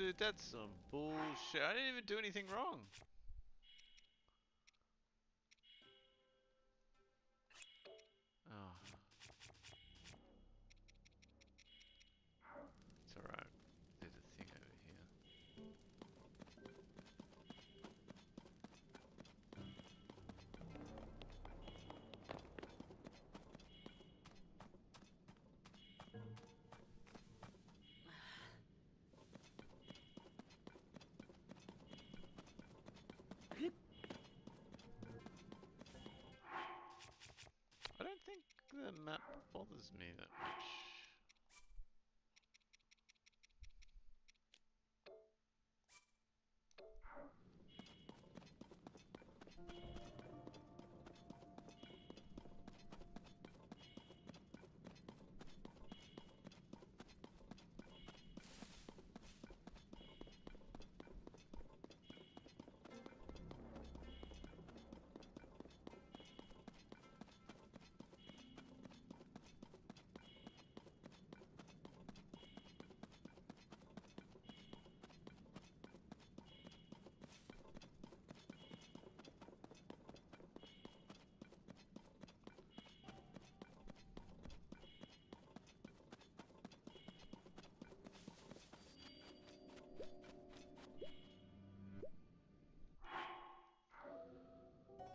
Dude, that's some bullshit. I didn't even do anything wrong. Oh. It's alright. There's a thing over here. I don't think the map bothers me that much.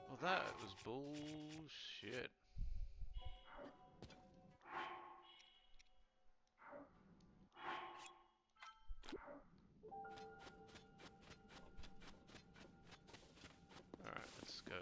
Well, that was bullshit. Alright, let's go.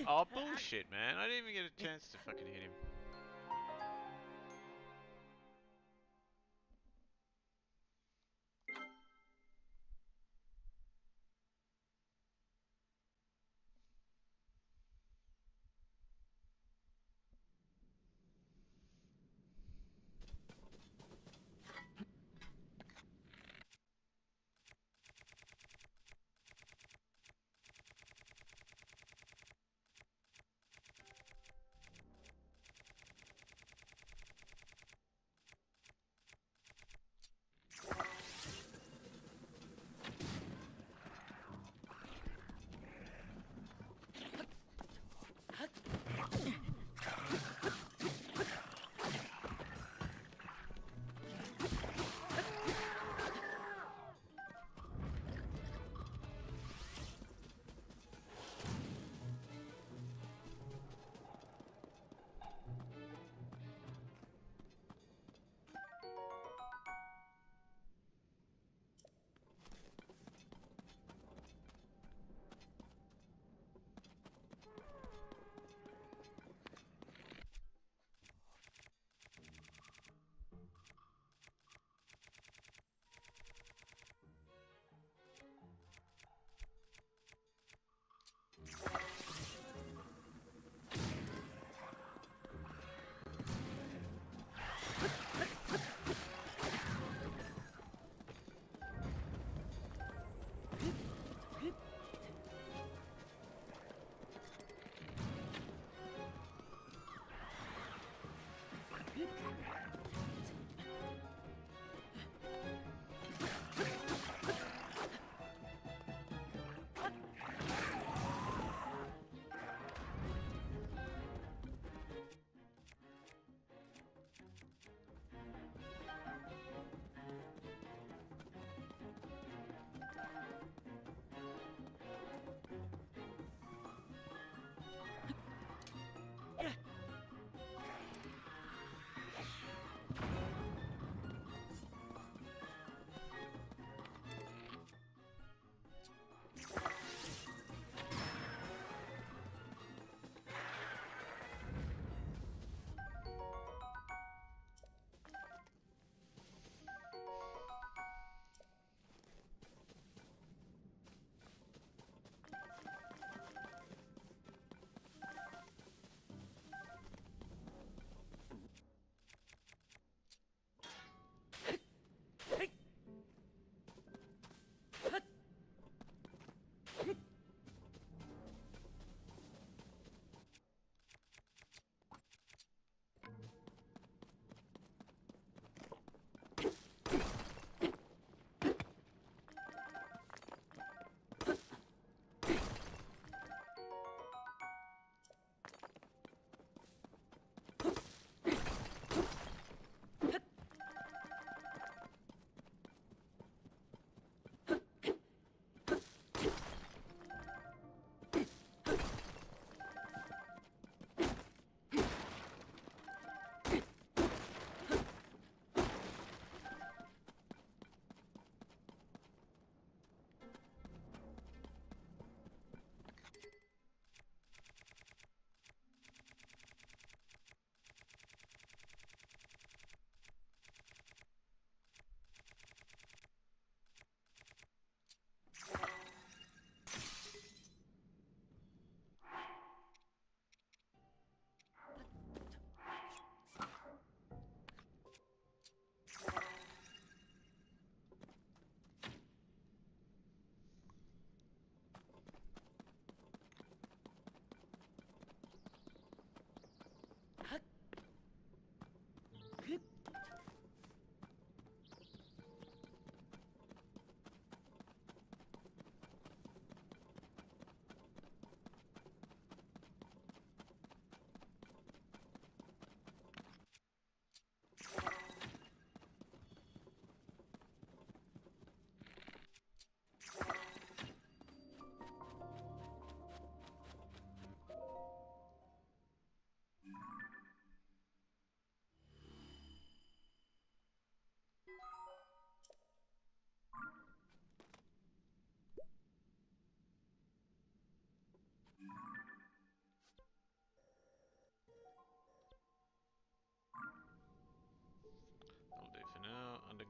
Oh, bullshit, man. I didn't even get a chance to fucking hit him.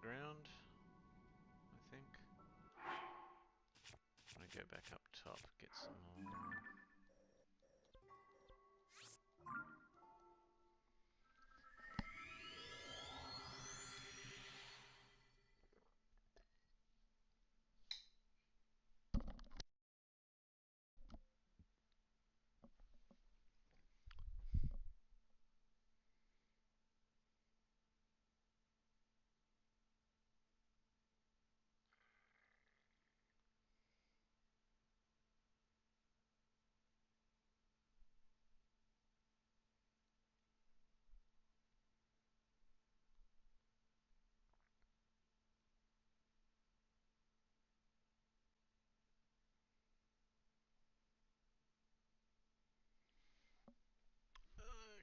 ground, I think. I'm gonna go back up top, get some more.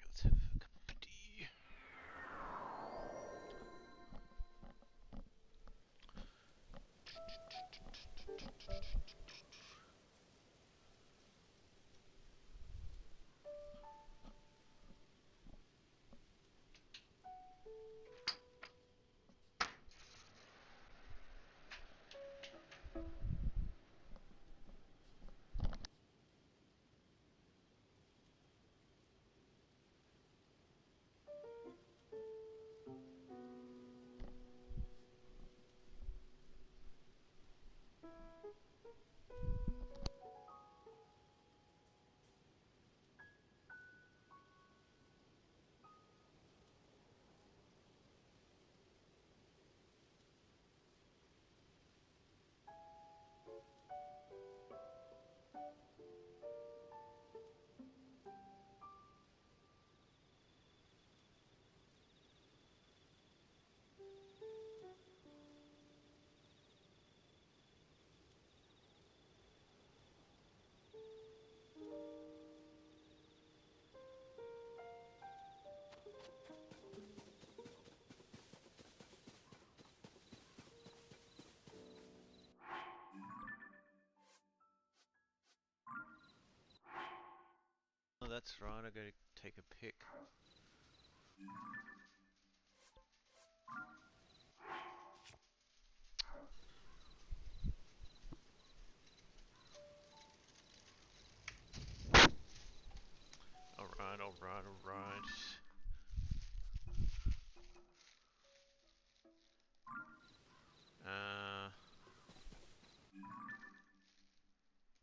Let's have a cup of tea. Oh, that's right, I gotta take a pic. Alright, alright, alright.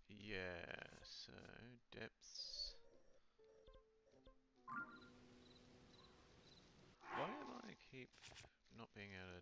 Yeah, so depths. Why am I keep not being able to...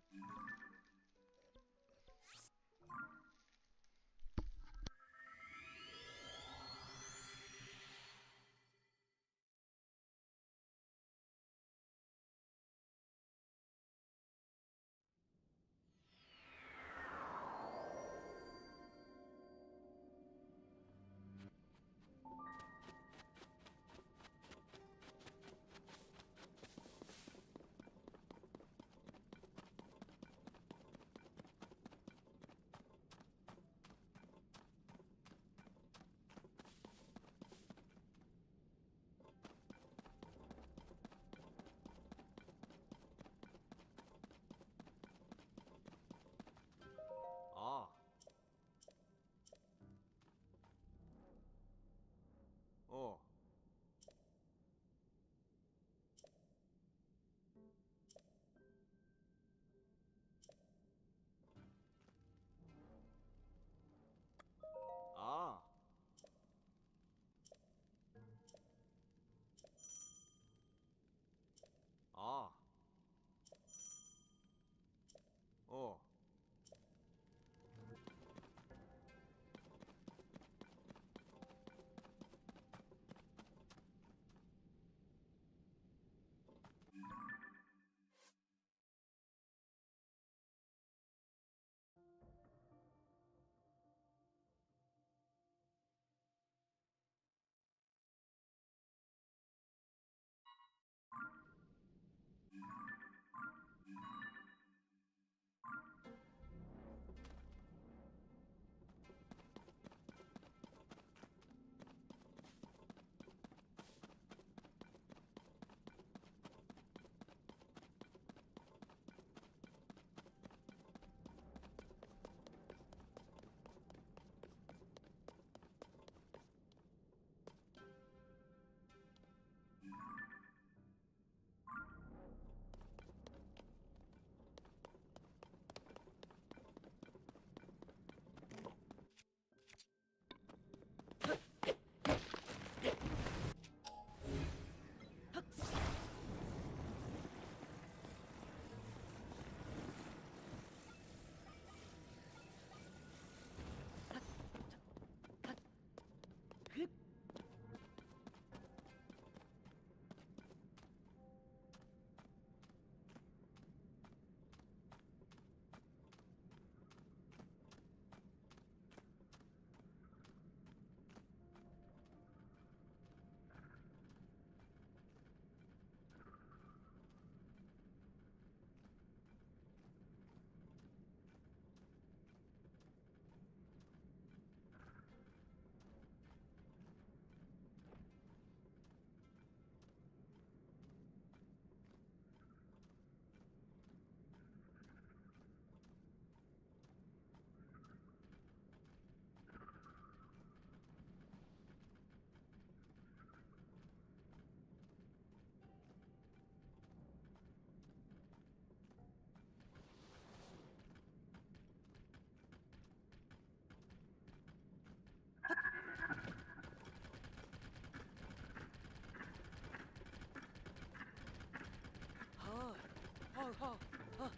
ho, ho,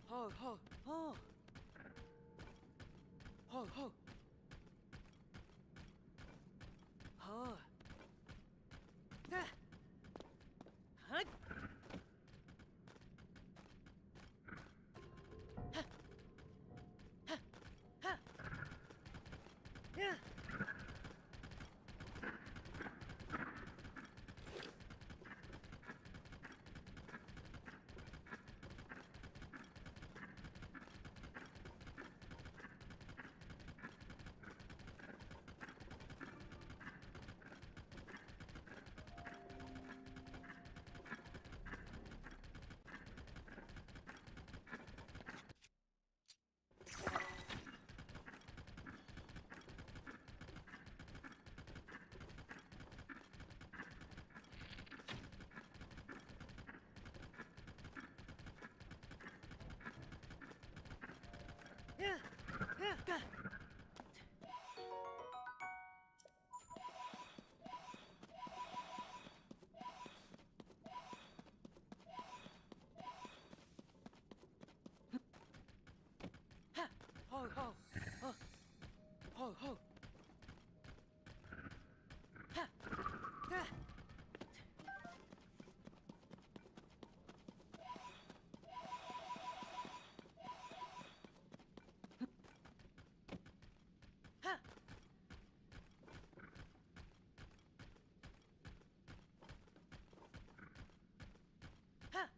ho, ho, ho, ho, ho, ho. Ah. Huh? Yeah. Yeah. Yeah. Ha. Ho ho. Ho ho ho. Ha. Ah. Ha. Ha.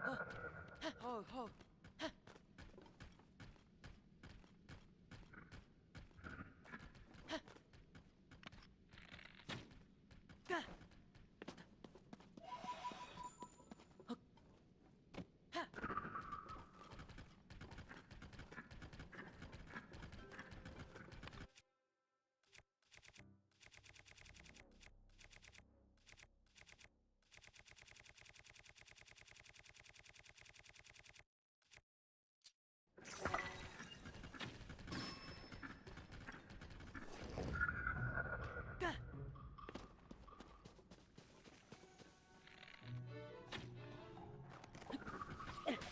Ho. Ha. Ho ho. Ha. Ha. Ga. Ho. Ha. Ga. Yeah.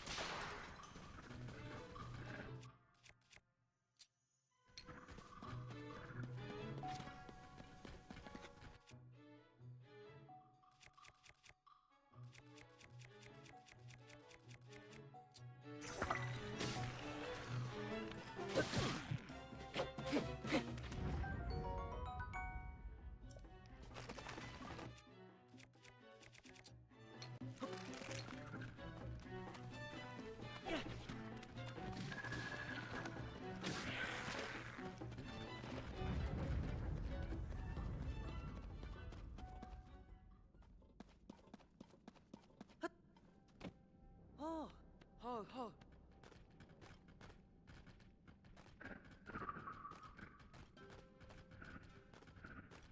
Ho. Ho ho.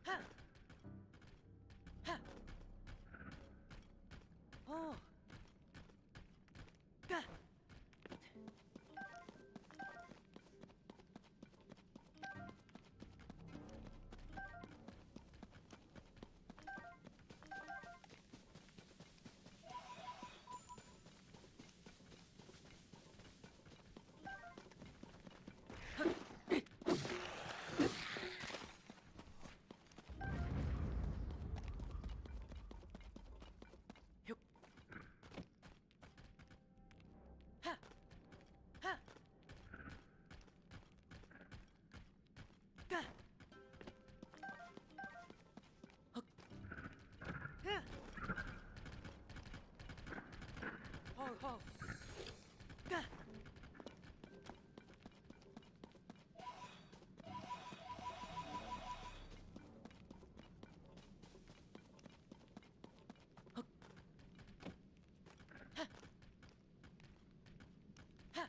Ha. Ha. Ho. Ga. Hyuk. Ha. Ha. Ga. Huk. Yeah. Ho ho. Ga. Huk. Ha. Ha.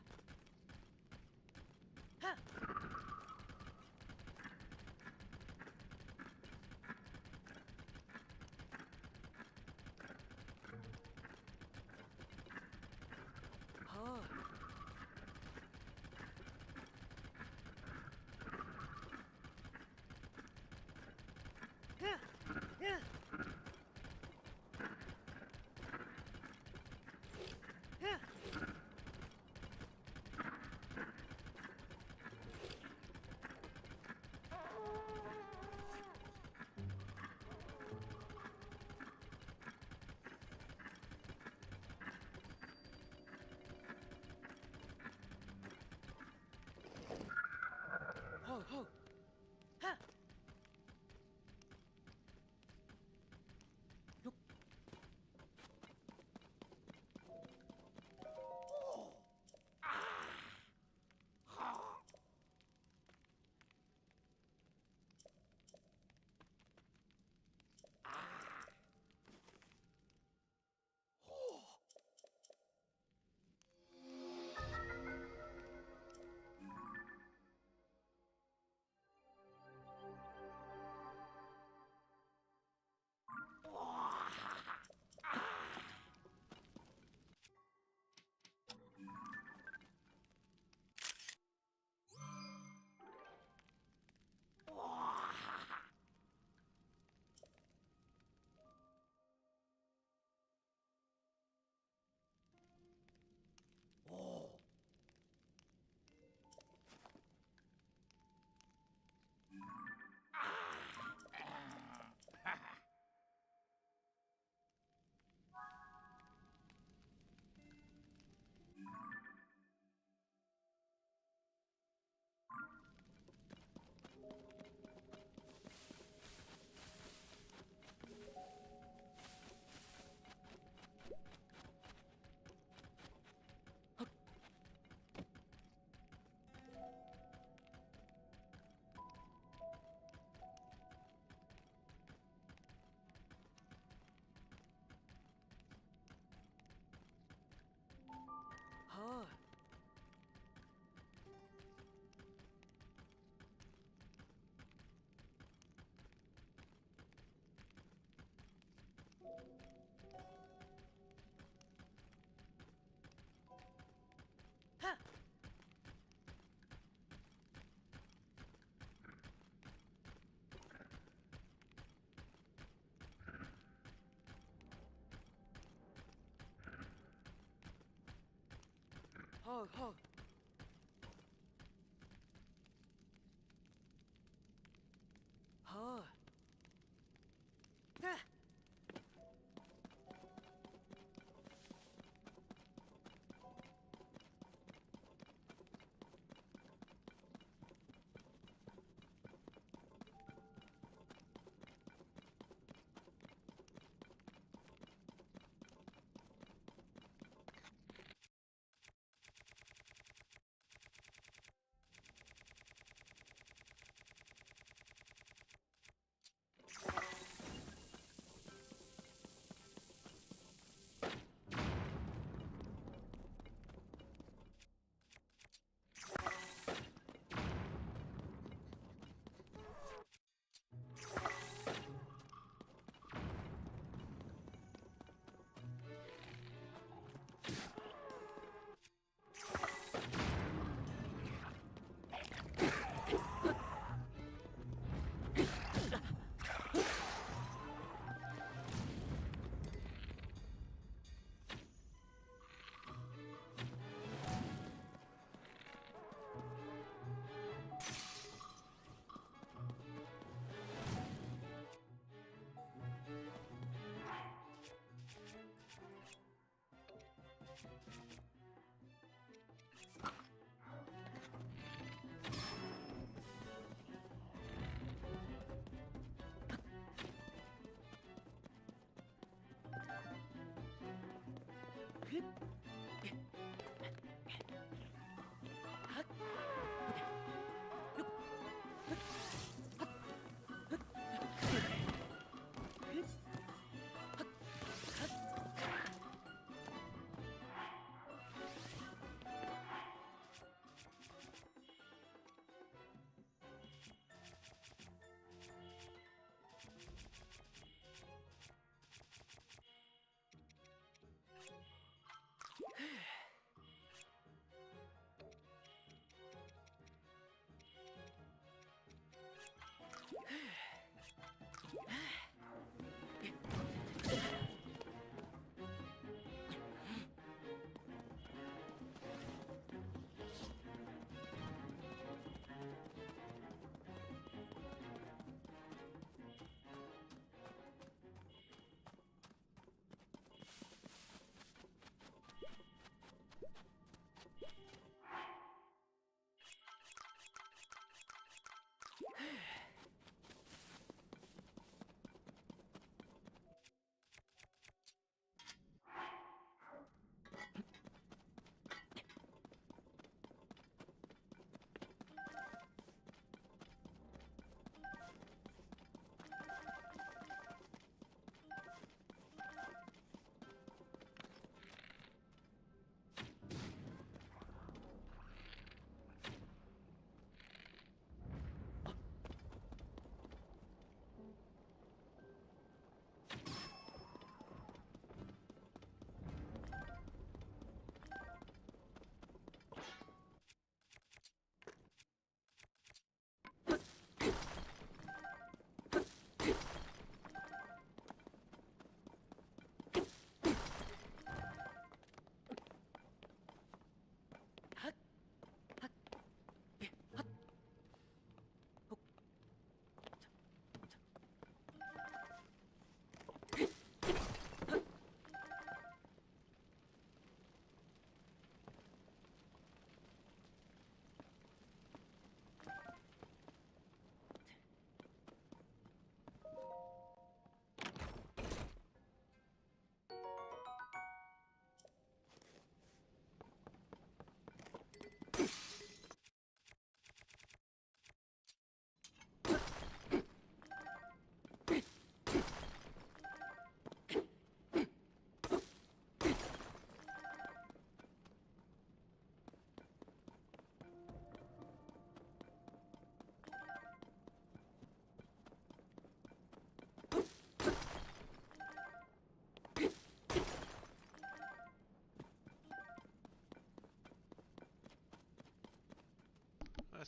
Ha. Ho. Yeah. Yeah. ho, ho. Ha. Look. Ha. Ha. Ho, ho. Ha. Ha.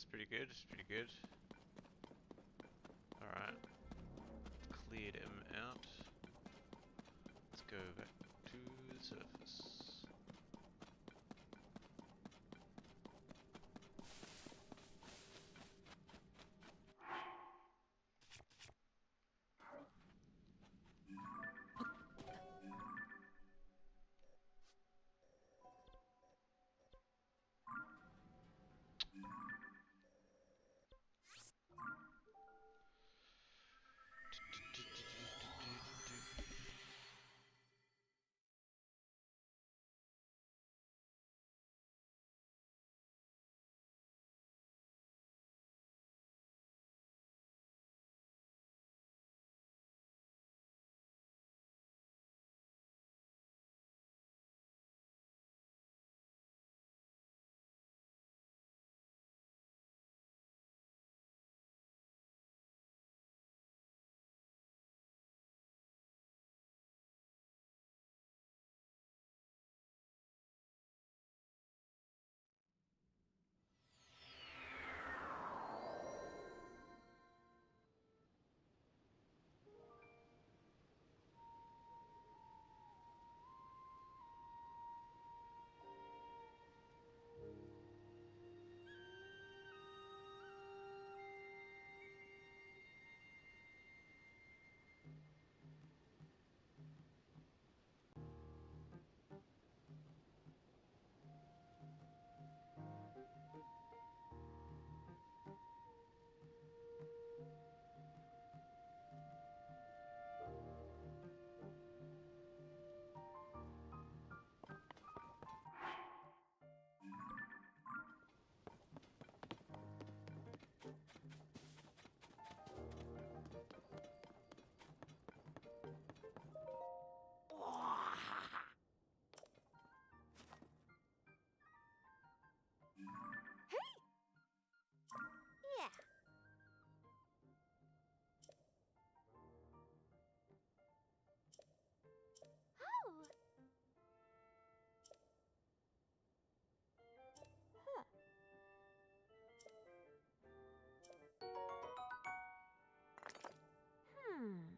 pretty good. It's pretty good. Alright. Cleared him out. Let's go back to the surface. Yeah. Oh. Huh. Hmm.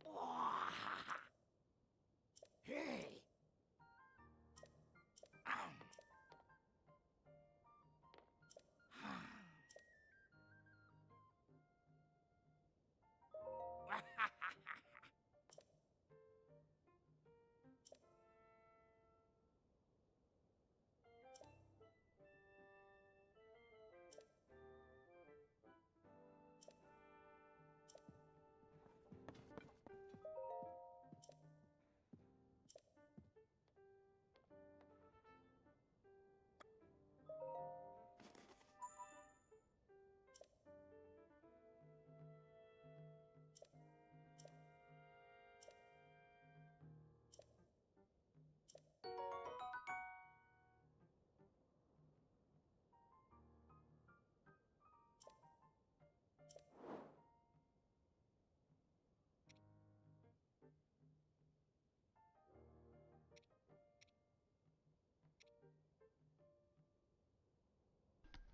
Whoa. Hey!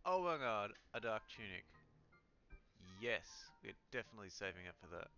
Oh my god, a dark tunic. Yes, we're definitely saving up for that.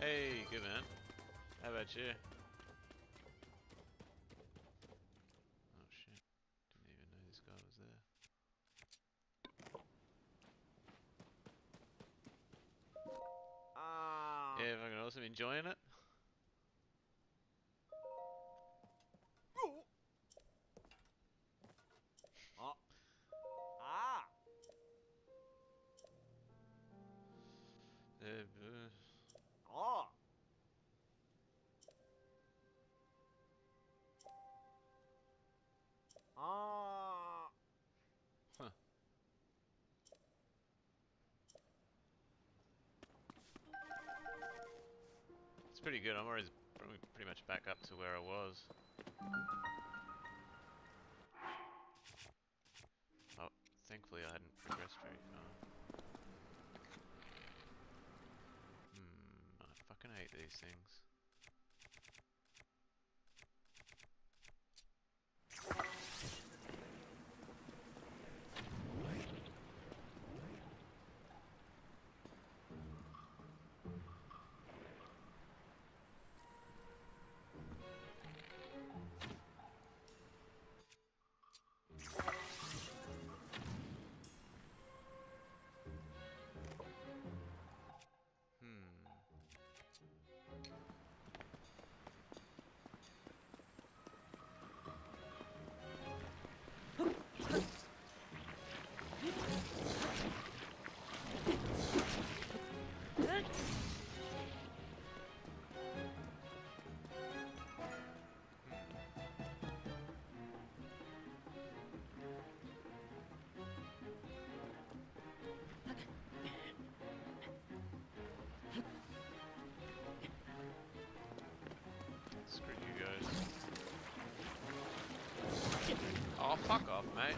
Hey, good man. How about you? Oh shit. Didn't even know this guy was there. Yeah, fucking awesome. Enjoying it? Uh, huh. It's pretty good. I'm always pretty much back up to where I was. Oh, thankfully I hadn't progressed very far. I fucking hate these things. Hmm. Screw you guys. Oh, fuck off, mate.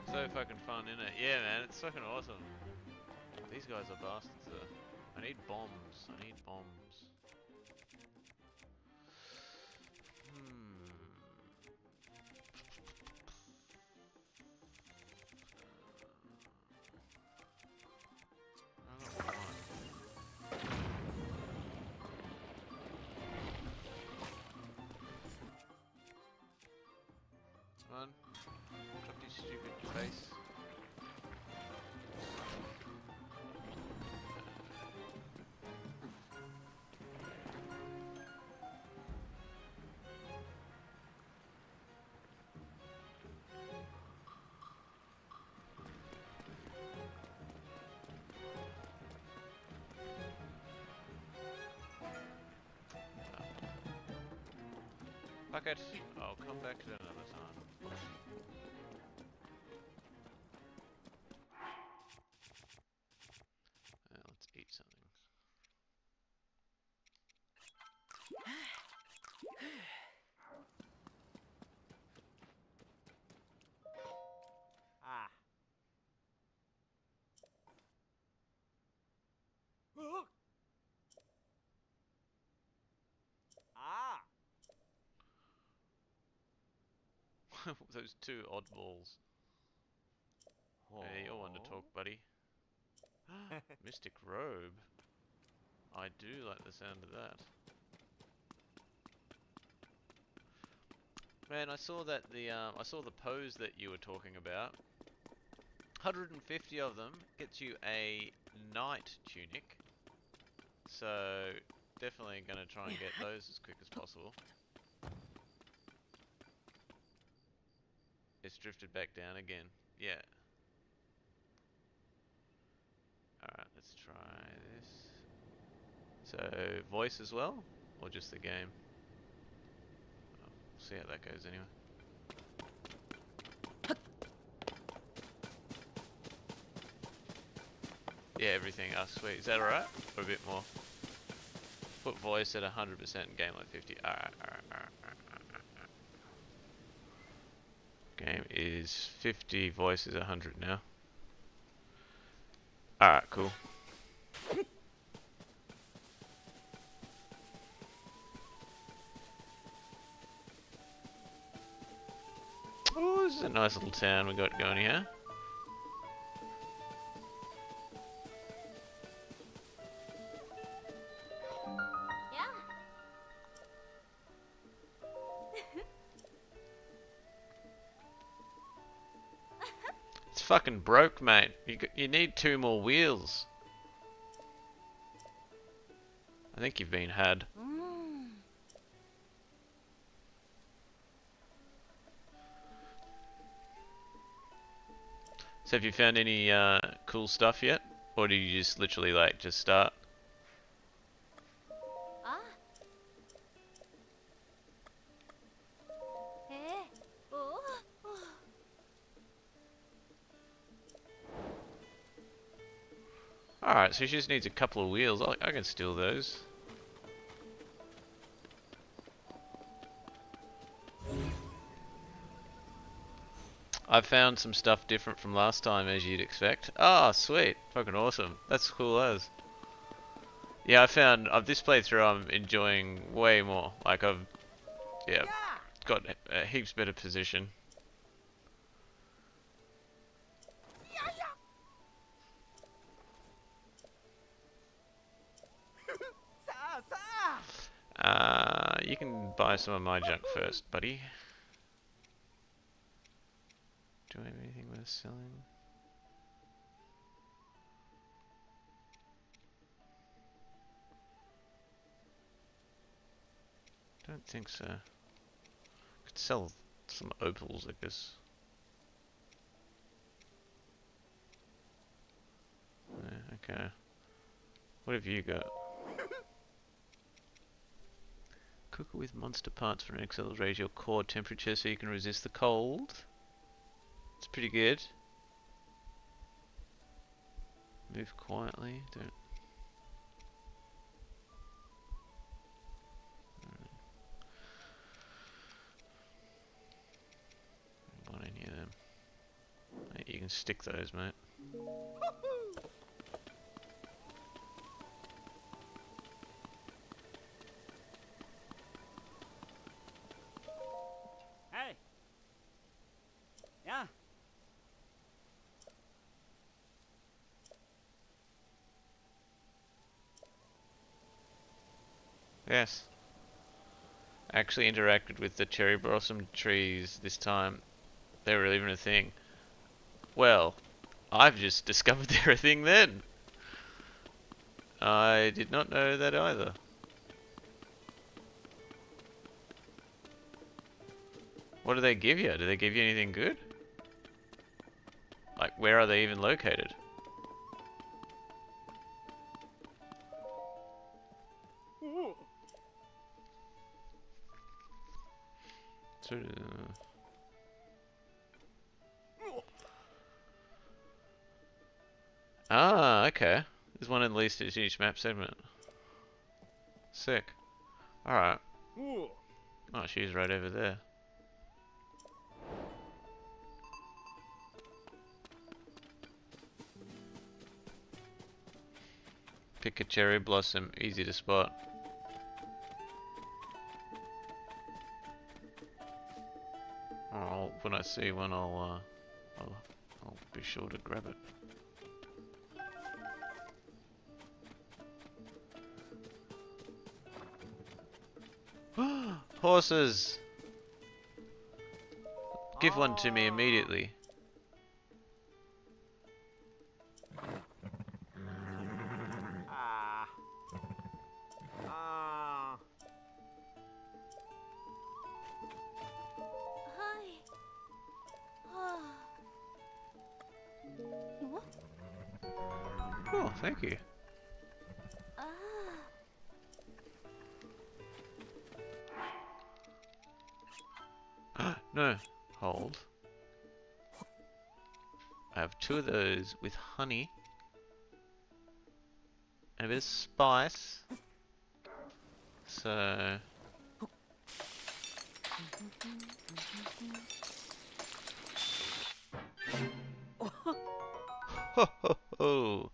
So fucking fun, innit? Yeah, man, it's fucking awesome. These guys are bastards, though. I need bombs. I need bombs. I got one. Come on. Drop your stupid face. Fuck it. I'll come back to it another time. Let's eat something. Those two oddballs. Hey, you're one to talk, buddy. Mystic robe. I do like the sound of that. Man, I saw that I saw the pose that you were talking about. 150 of them gets you a knight tunic. So definitely gonna try and get those as quick as possible. It's drifted back down again. Yeah. Alright, let's try this. So, voice as well? Or just the game? We'll see how that goes anyway. Yeah, everything. Ah, sweet. Is that alright? Or a bit more? Put voice at 100% and game like 50. Alright. Game is 50, voice is 100 now. Alright, cool. Oh, this is a nice little town we got going here. Yeah. It's fucking broke, mate. You need 2 more wheels. I think you've been had. Mm. So have you found any cool stuff yet? Or do you just literally like just start? Ah. Eh. Oh. Alright, so she just needs a couple of wheels. I can steal those. I found some stuff different from last time, as you'd expect. Ah, sweet. Fucking awesome. That's cool as. Yeah, I found, of this playthrough I'm enjoying way more. Like yeah, got a heaps better position. You can buy some of my junk first, buddy. Do I have anything worth selling? Don't think so. Could sell some opals, I guess. Yeah, okay. What have you got? Cooker with monster parts for an accelerate your core temperature so you can resist the cold. It's pretty good. Move quietly. Don't. Don't want any of them. Hey, you can stick those, mate. Hey. Yeah. Yes. I actually interacted with the cherry blossom trees this time. They were even a thing. Well, I've just discovered they're a thing then. I did not know that either. What do they give you? Do they give you anything good? Like, where are they even located? Sort of. Ah, okay. There's one at least in each map segment. Sick. Alright. Oh, she's right over there. Pick a cherry blossom, easy to spot. Oh, when I see one, I'll be sure to grab it. Horses! Give one to me immediately. Hi. Ah. What? Oh, thank you. Ah. No, hold. I have 2 of those with honey. is spice. So... Ho ho ho!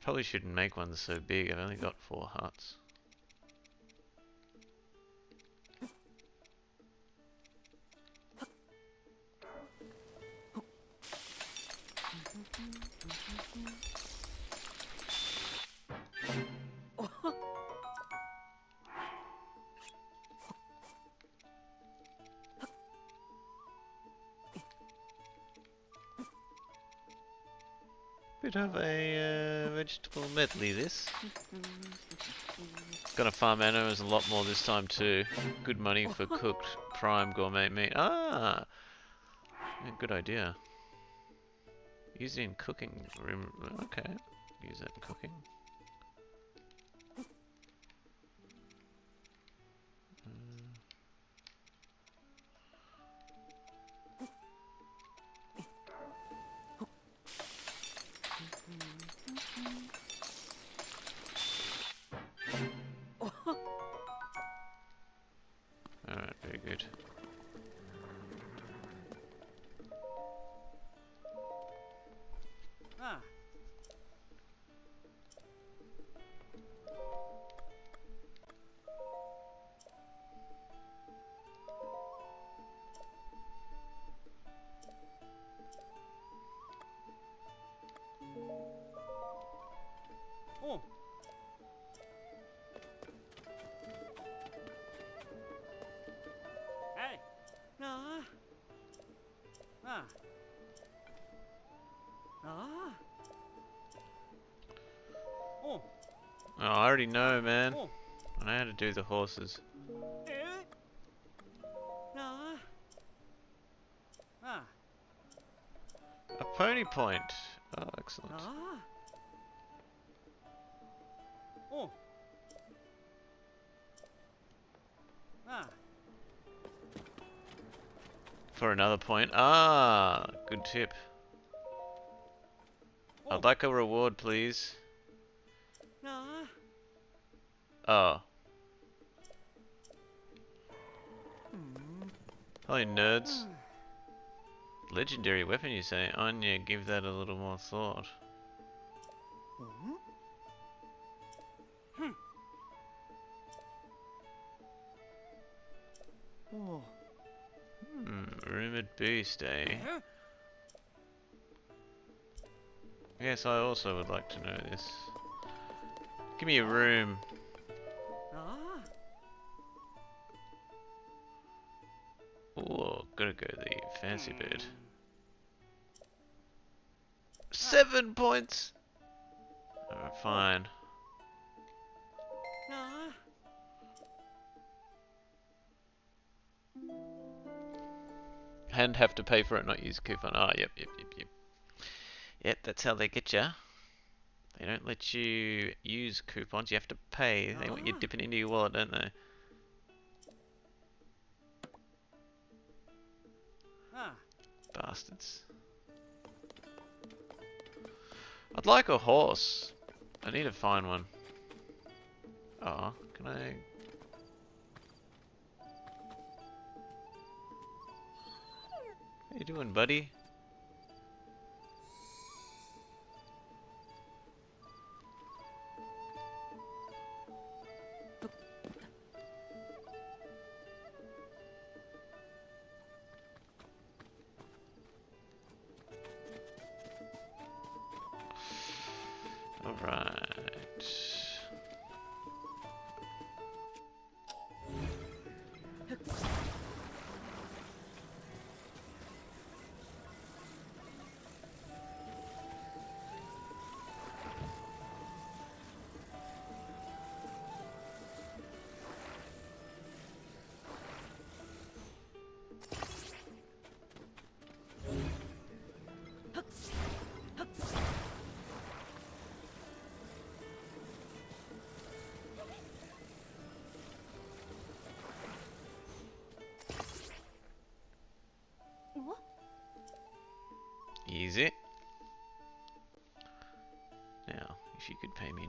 Probably shouldn't make one so big. I've only got 4 hearts. Bit of a vegetable medley, this. Gonna farm animals a lot more this time too. Good money for cooked prime gourmet meat. Ah, yeah, good idea. Use it in cooking. Okay, use that in cooking. Alright, very good. Ah. Oh. Hey. Nah. Ah. Ah. Oh. Oh, I already know, man. Oh. I know how to do the horses. Eh. Nah. Ah. A pony point. Oh, excellent. Ah. Oh. Ah. For another point. Ah, good tip. Oh. I'd like a reward, please. Nah. Oh. Hello, nerds. Legendary weapon, you say? Anya, give that a little more thought. Oh. Rumored boost, eh? Huh? Yes, I also would like to know this. Give me a room. Ah. Oh, gotta go the fancy bit. 7 points! Alright, fine. Nah. And have to pay for it, not use coupon. Ah, yep. Yep, that's how they get ya. They don't let you use coupons, you have to pay. They want you dipping into your wallet, don't they? Ah. Bastards. I'd like a horse. I need to find one. Oh, can I... How you doing, buddy? Alright.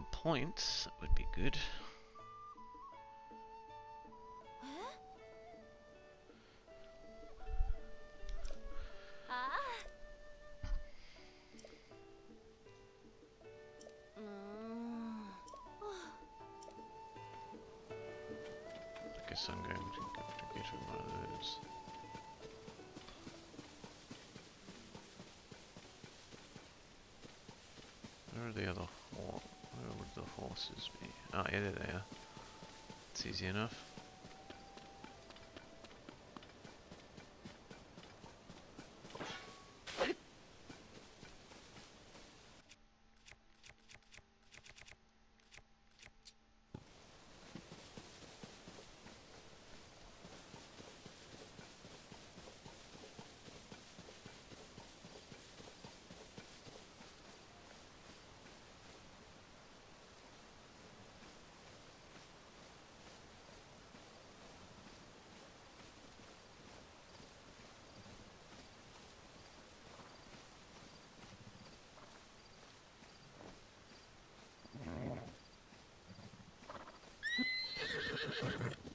in points, that would be good. Huh? Ah. I guess I'm going to get one of those. Where are the other where would the horses be? Oh yeah, there they are. It's easy enough.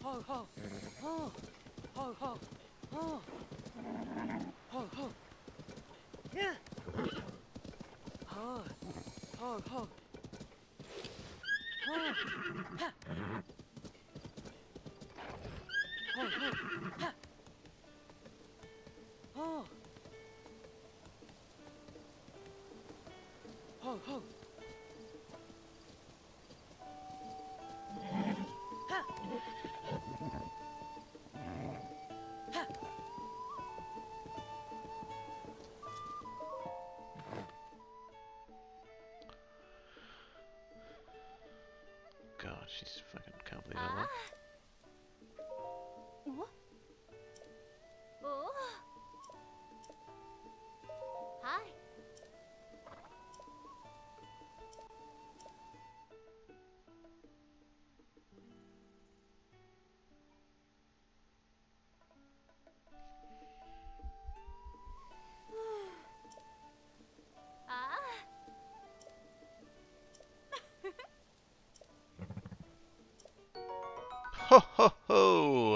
Ho ho. Ho. Ho ho. Ho. Ho ho. Yeah. Ho. Ho ho. Ho. Ha. Ho ho. Ha. Ho. Ho ho. Ha. Ha. God, she's fucking can't believe that Ah. one. Oh. Oh. Hi. Ah. Ho ho ho!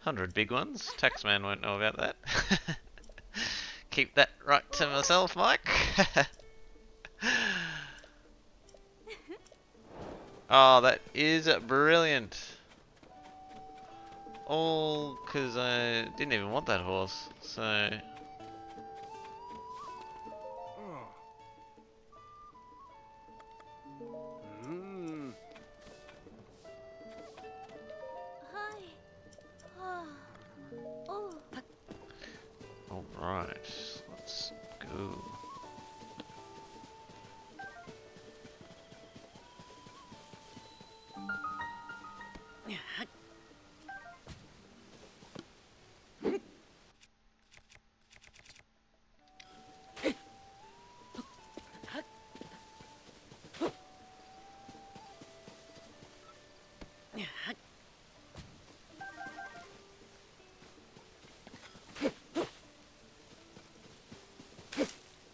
100 big ones. Taxman won't know about that. Keep that right to myself, Mike. Oh, that is brilliant. All because I didn't even want that horse, so... Hi. Ah. Oh. Alright, let's go.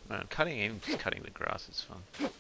Man, even just cutting the grass is fun.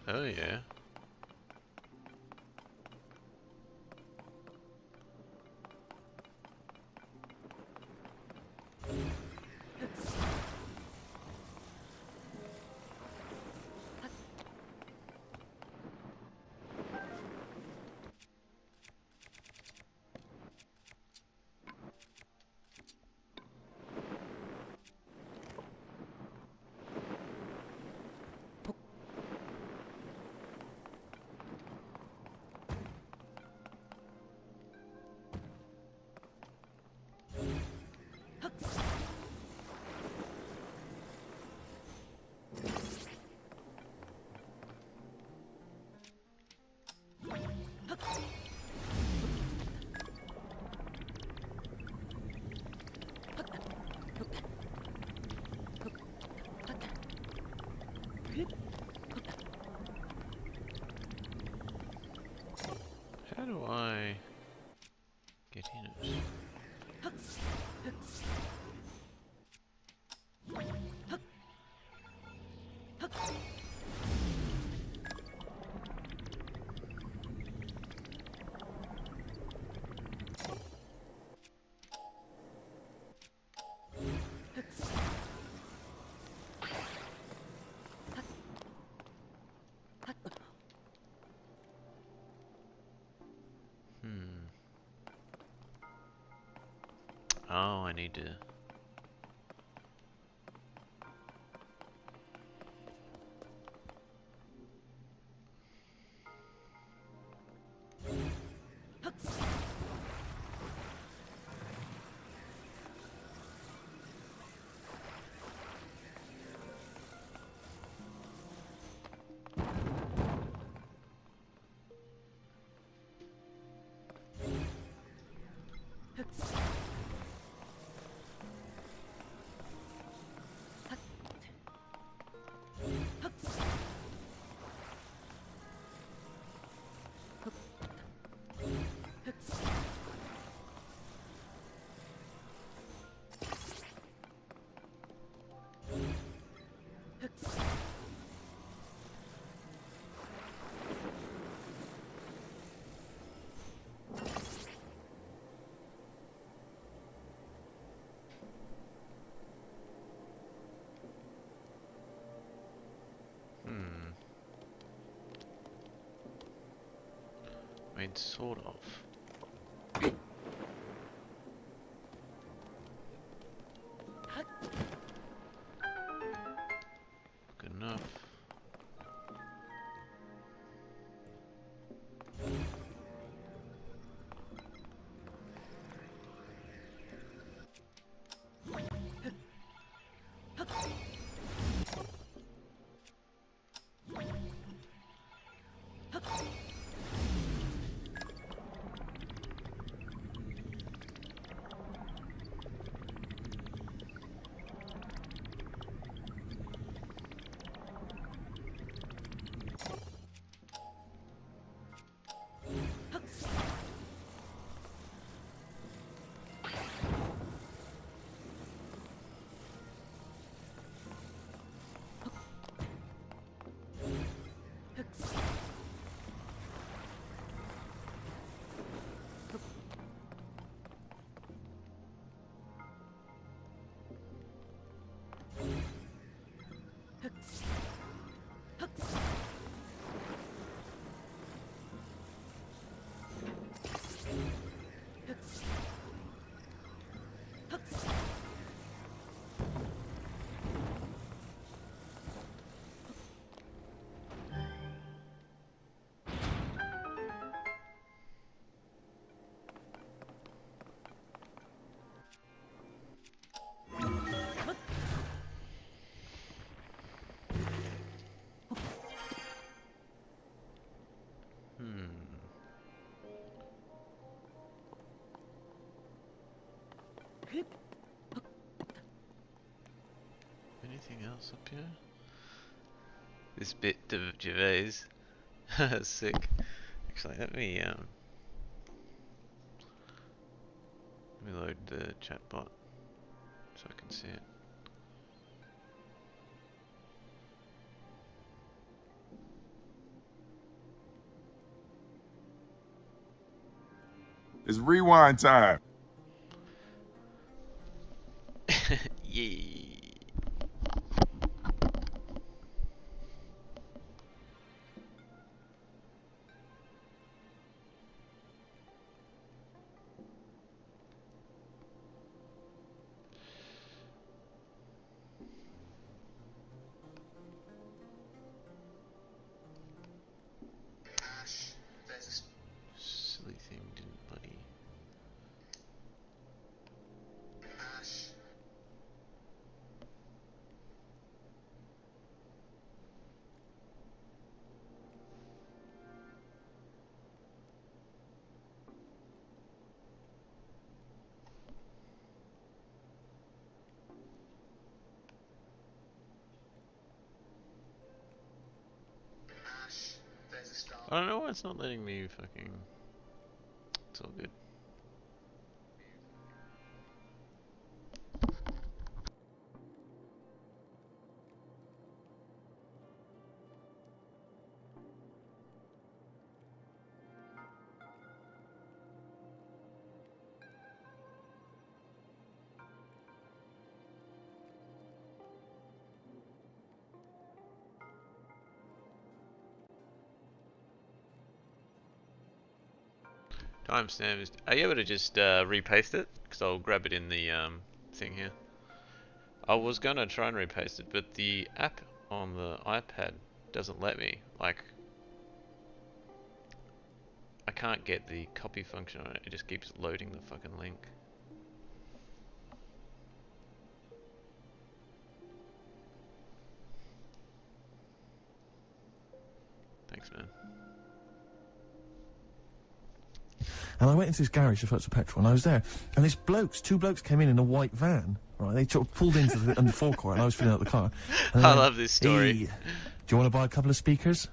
Oh yeah. get in it. Hmm. Oh, I need to. Hmm. I mean, sort of. Good enough. Hmm. Anything else up here? This bit of Gervais. Sick. Actually, let me load the chatbot so I can see it. It's rewind time. Yeah. Silly thing didn't bloody. I don't know why it's not letting me fucking. It's all good. Timestamp is. Are you able to just repaste it? Because I'll grab it in the thing here. I was gonna try and repaste it, but the app on the iPad doesn't let me. Like, I can't get the copy function on it. It just keeps loading the fucking link. Thanks, man. And I went into this garage to fetch some petrol, and I was there, and two blokes came in a white van, right? They sort of pulled into the forecourt, and I was filling out the car. And they I went, love this story. "Hey, do you want to buy a couple of speakers?"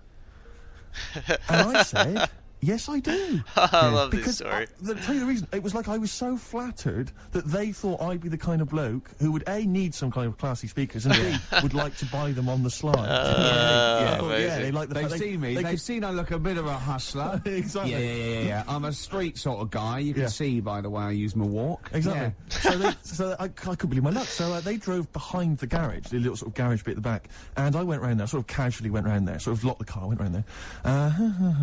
And I said, "Yes, I do." I love this story. I'll tell you the reason. It was like I was so flattered that they thought I'd be the kind of bloke who would A, need some kind of classy speakers, and B, would like to buy them on the slide. They like the They've fact seen me. They've could- seen I look a bit of a hustler. Exactly. Yeah. I'm a street sort of guy. You can Yeah. see by the way I use my walk. Exactly. So I couldn't believe my luck. So they drove behind the garage, the little sort of garage bit at the back, and I went round there, sort of casually went round there, sort of locked the car, went round there.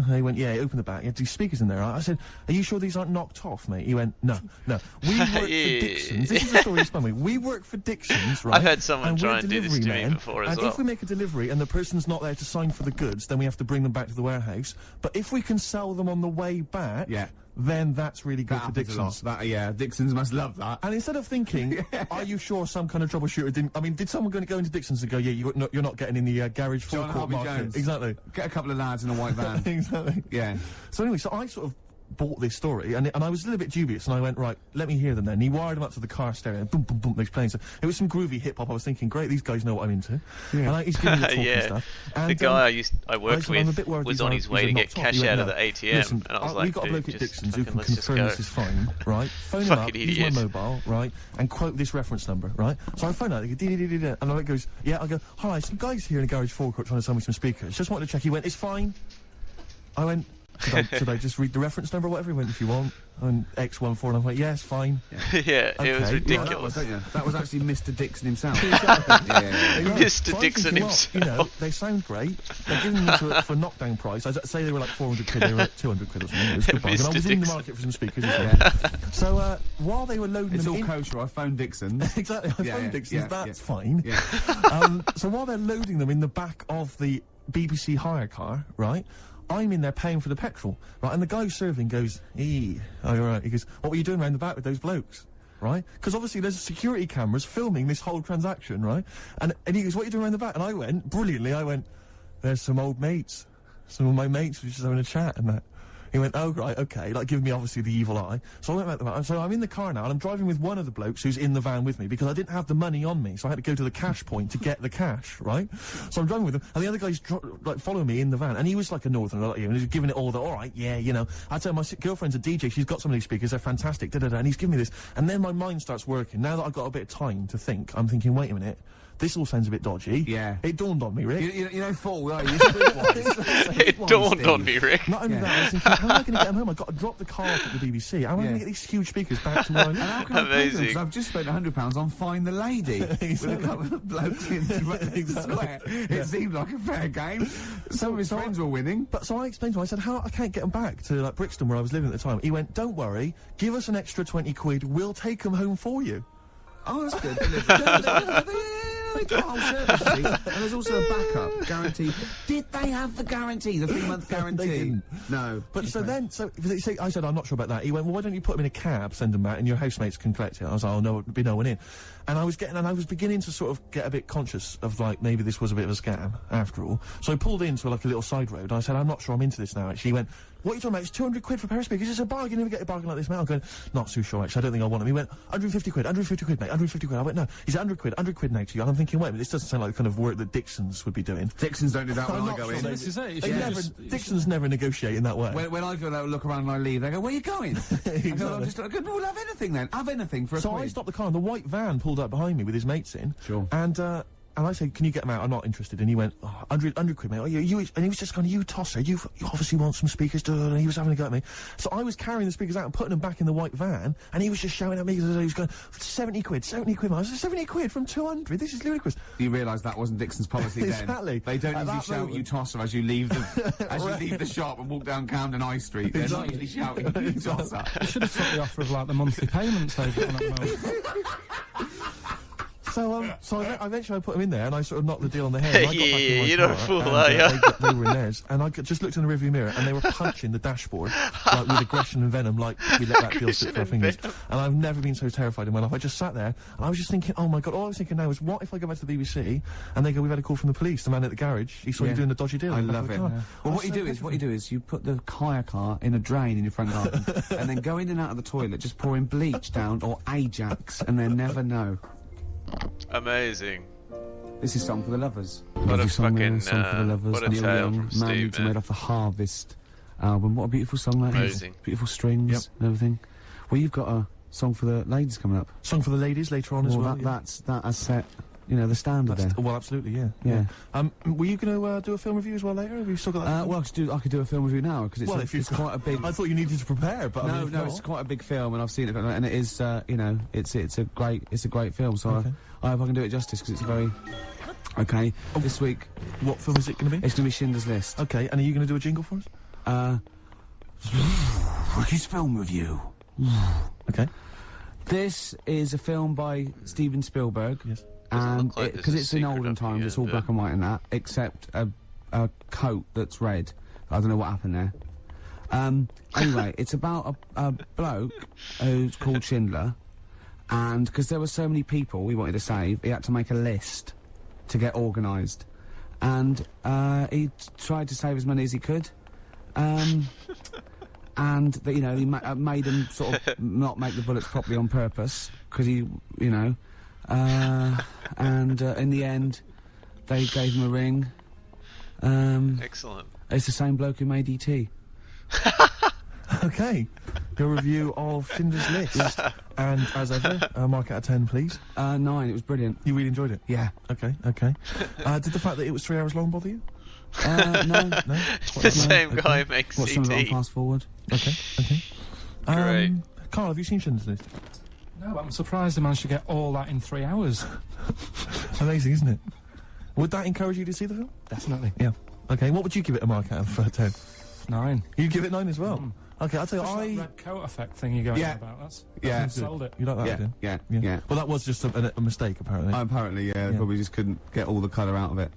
They went, yeah, open the back. You had these speakers in there. I said, "Are you sure these aren't knocked off, mate?" He went, "No. We work for Dixon's." This is the story he spun me. We work for Dixon's, right? I've had someone and try we're and do this to delivery me men, before as and well. if we make a delivery and the person's not there to sign for the goods, then we have to bring them back to the warehouse. But if we can sell them on the way back, Yeah. then that's really good That for happens a lot. Dixon's. Dixon's must love that. And instead of thinking, are you sure some kind of troubleshooter didn't... I mean, did someone going to go into Dixon's and go, yeah, you're not getting in the garage John forecourt Harvey market? Jones. Exactly. Get a couple of lads in a white van. Exactly. Yeah. So anyway, so I sort of bought this story, and I was a little bit dubious, and I went, right, let me hear them then. And he wired them up to the car stereo, and boom, boom, boom, they're playing. So it was some groovy hip-hop. I was thinking, great, these guys know what I'm into. Yeah. And he's giving me the talk and Yeah. stuff. The And, guy I worked I'm a bit with worried was these on are- his way to these are get knocked off. cash He went, out of "No, the ATM, listen, and I was we like, got a bloke dude, at just Dixon's who fucking can let's just confirm go. this is fine, right? Phone him up, Fucking use my idiot. mobile, right, and quote this reference number, right? So I phone out, they go, dee-dee-dee-dee-dee, and it goes, yeah, I go, hi, some guys here in the garage forecourt trying to sell me some speakers. Just wanted to check. He went, it's fine. I went, should I just read the reference number or whatever? He went, if you want. And X14, and I went, yes, fine. Yeah, it was Okay. ridiculous. That was actually Mr. Dixon himself. Mr. Dixon himself. You know, they sound great. They're giving them for a knockdown price. I'd say they were like 400 quid, they were at 200 quid or something. It was a good bargain. I Mr. was in the Dixon. market for some speakers as well. So, while they were loading It's them all in... kosher. I phoned Dixon's. Exactly, I Yeah, phoned yeah, Dixon's, yeah, that's yeah. fine. Yeah. So while they're loading them in the back of the BBC hire car, right, I'm in there paying for the petrol, right, and the guy serving goes, oh, you're right. He goes, what were you doing round the back with those blokes? Right? Because obviously there's security cameras filming this whole transaction, right? And he goes, what are you doing around the back? And I went, brilliantly, there's some old mates. Some of my mates were just having a chat and that. He went, oh, right, okay, like giving me obviously the evil eye. So I went back to the van. So I'm in the car now, and I'm driving with one of the blokes who's in the van with me because I didn't have the money on me. So I had to go to the cash point to get the cash, right? So I'm driving with him, and the other guy's like following me in the van, and he was like a northerner like you, and he was giving it all the, all right, yeah, you know. I tell my girlfriend's a DJ, she's got some of these speakers, they're fantastic, da-da-da, and he's giving me this. And then my mind starts working. Now that I've got a bit of time to think, I'm thinking, wait a minute. This all sounds a bit dodgy. Yeah. It dawned on me, Rick. You know, Fool, are you? Streetwise. It dawned on me, Rick. Not only that, I was thinking, how am I going to get them home? I've got to drop the car off at the BBC. How am I going to get these huge speakers back to where I live? And how can I pay them? Amazing. 'Cause I've just spent £100 on Find the Lady with a couple of blokes in the square. It seemed like a fair game. Some of his friends were winning. But so I explained to him, I said, how I can't get them back to like Brixton where I was living at the time. He went, don't worry, give us an extra 20 quid, we'll take them home for you. Oh, that's good. They do a whole service, see? And there's also a backup guarantee. Did they have the guarantee, the 3-month guarantee? They didn't. No. But so then, I said, I'm not sure about that. He went, well, why don't you put them in a cab, send them back, and your housemates can collect it. I was like, oh, no, there'd be no one in. And I was beginning to sort of get a bit conscious of, like, maybe this was a bit of a scam, after all. So I pulled into, like, a little side road, and I said, I'm not sure I'm into this now, actually. He went, what are you talking about? It's 200 quid for a pair of speakers. It's a bargain. You never get a bargain like this, mate. I'm going, not too sure, actually. I don't think I want them. He went, 150 quid, 150 quid, mate, 150 quid. I went, no. He's 100 quid now to you. And I'm thinking, wait a minute, this doesn't sound like the kind of work that Dixon's would be doing. Dixon's don't do that when I'm I not go sure in. they- This is it. Dixon's never negotiate in that way. When I go there, look around and I leave, they go, where are you going? I go, I go, we'll have anything then. Have anything for a So quid. I stopped the car and the white van pulled up behind me with his mates in. Sure. And And I said, can you get them out? I'm not interested. And he went, oh, 100 quid, mate. Oh, you, and he was just going, you tosser, you obviously want some speakers, and he was having a go at me. So I was carrying the speakers out and putting them back in the white van, and he was just shouting at me, he was going, 70 quid, mate. I was like, 70 quid from 200? This is ludicrous. You realise that wasn't Dixon's policy then? Exactly. They don't At usually that shout moment- you tosser as you leave the, as Right. you leave the shop and walk down Camden High Street. They're not usually shouting you tosser. I should have took the offer of like the monthly payments over on that moment. So eventually I put them in there, and I sort of knocked the deal on the head. And I got back in my Yeah, you're not a car, fool, and, are ya? They were in theirs, and I just looked in the rearview mirror, and they were punching the dashboard like with aggression and venom, like we let that deal slip through our Aggression and fingers. And I've never been so terrified in my life. I just sat there, and I was just thinking, oh my god. All I was thinking now is, what if I go back to the BBC and they go, we've had a call from the police. The man at the garage, he saw you doing a dodgy deal. I in the back love of it. the car. Well, I was what you so do is you put the hire car in a drain in your front garden, and then go in and out of the toilet, just pouring bleach down or Ajax, and then never know. Amazing. This is Song for the Lovers. What Lovely a song there, fucking, Song for the Lovers. what a Neil tale Young, from Man Steve, Eater man. made off the Harvest album. What a beautiful song that is. Amazing. Beautiful strings Yep. and everything. Well, you've got a song for the ladies coming up. Song for the ladies later on as well. yeah. That has set, you know, the standard there. Well, absolutely, yeah. Yeah. Were you going to do a film review as well later? Have you still got that? Well, I could do a film review now because it's, Well, if you've it's got- quite a big. I thought you needed to prepare, but I mean, if No, not- it's quite a big film, and I've seen it, and it is, you know, it's a great film. So Okay. I hope I can do it justice because it's a very okay. This week What film is it going to be? it's going to be Schindler's List. Okay, and are you going to do a jingle for us? Ricky's film review. Okay. This is a film by Steven Spielberg. Yes. Doesn't And look like because there's a it's in secret olden up times, here, it's all but- black and white and that, except a coat that's red. I don't know what happened there. Anyway, it's about a bloke who's called Schindler, and because there were so many people he wanted to save, he had to make a list to get organised, and he tried to save as many as he could. And you know, he made them sort of not make the bullets properly on purpose because he, you know, and in the end, they gave him a ring. Excellent. It's the same bloke who made E.T. Okay. Your review of Schindler's List. And as ever, mark out of 10, please. 9. It was brilliant. You really enjoyed it? Yeah. Okay, okay. Did the fact that it was 3 hours long bother you? No. No? The same okay. guy makes Watch some of it on CT. fast forward. Okay, okay. Great. Carl, have you seen Schindler's List? No, I'm surprised they managed to get all that in 3 hours. Amazing, isn't it? Would that encourage you to see the film? Definitely. Yeah. Okay, what would you give it a mark out of 10? 9. You'd give it 9 as well? Okay, I'll tell you, Just that I... red coat effect thing you're going Yeah. on about. That's Yeah. sold it. You like that, Yeah, Tim? yeah. Well, that was just a mistake, apparently. Apparently, yeah, probably just couldn't get all the colour out of it.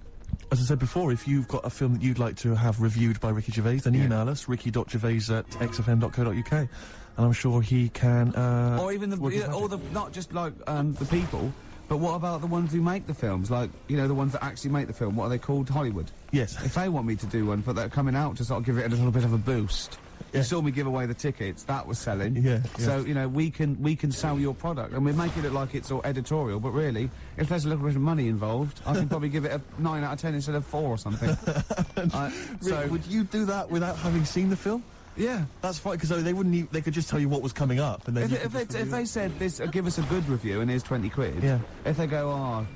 As I said before, if you've got a film that you'd like to have reviewed by Ricky Gervais, then Yeah. email us, ricky.gervais@xfm.co.uk, and I'm sure he can, Or even work his or magic. not just like the people, but what about the ones who make the films? Like, you know, the ones that actually make the film. What are they called? Hollywood. Yes. If they want me to do one for that coming out to sort of give it a little bit of a boost. Yeah. You saw me give away the tickets, that was selling. Yeah, So, you know, we can sell your product, and we make it look like it's all editorial, but really, if there's a little bit of money involved, I can probably give it a 9 out of 10 instead of 4 or something. So, would you do that without having seen the film? Yeah. That's fine, because they wouldn't they could just tell you what was coming up, and then you could just If review they it. said this, give us a good review and here's 20 quid. Yeah. If they go,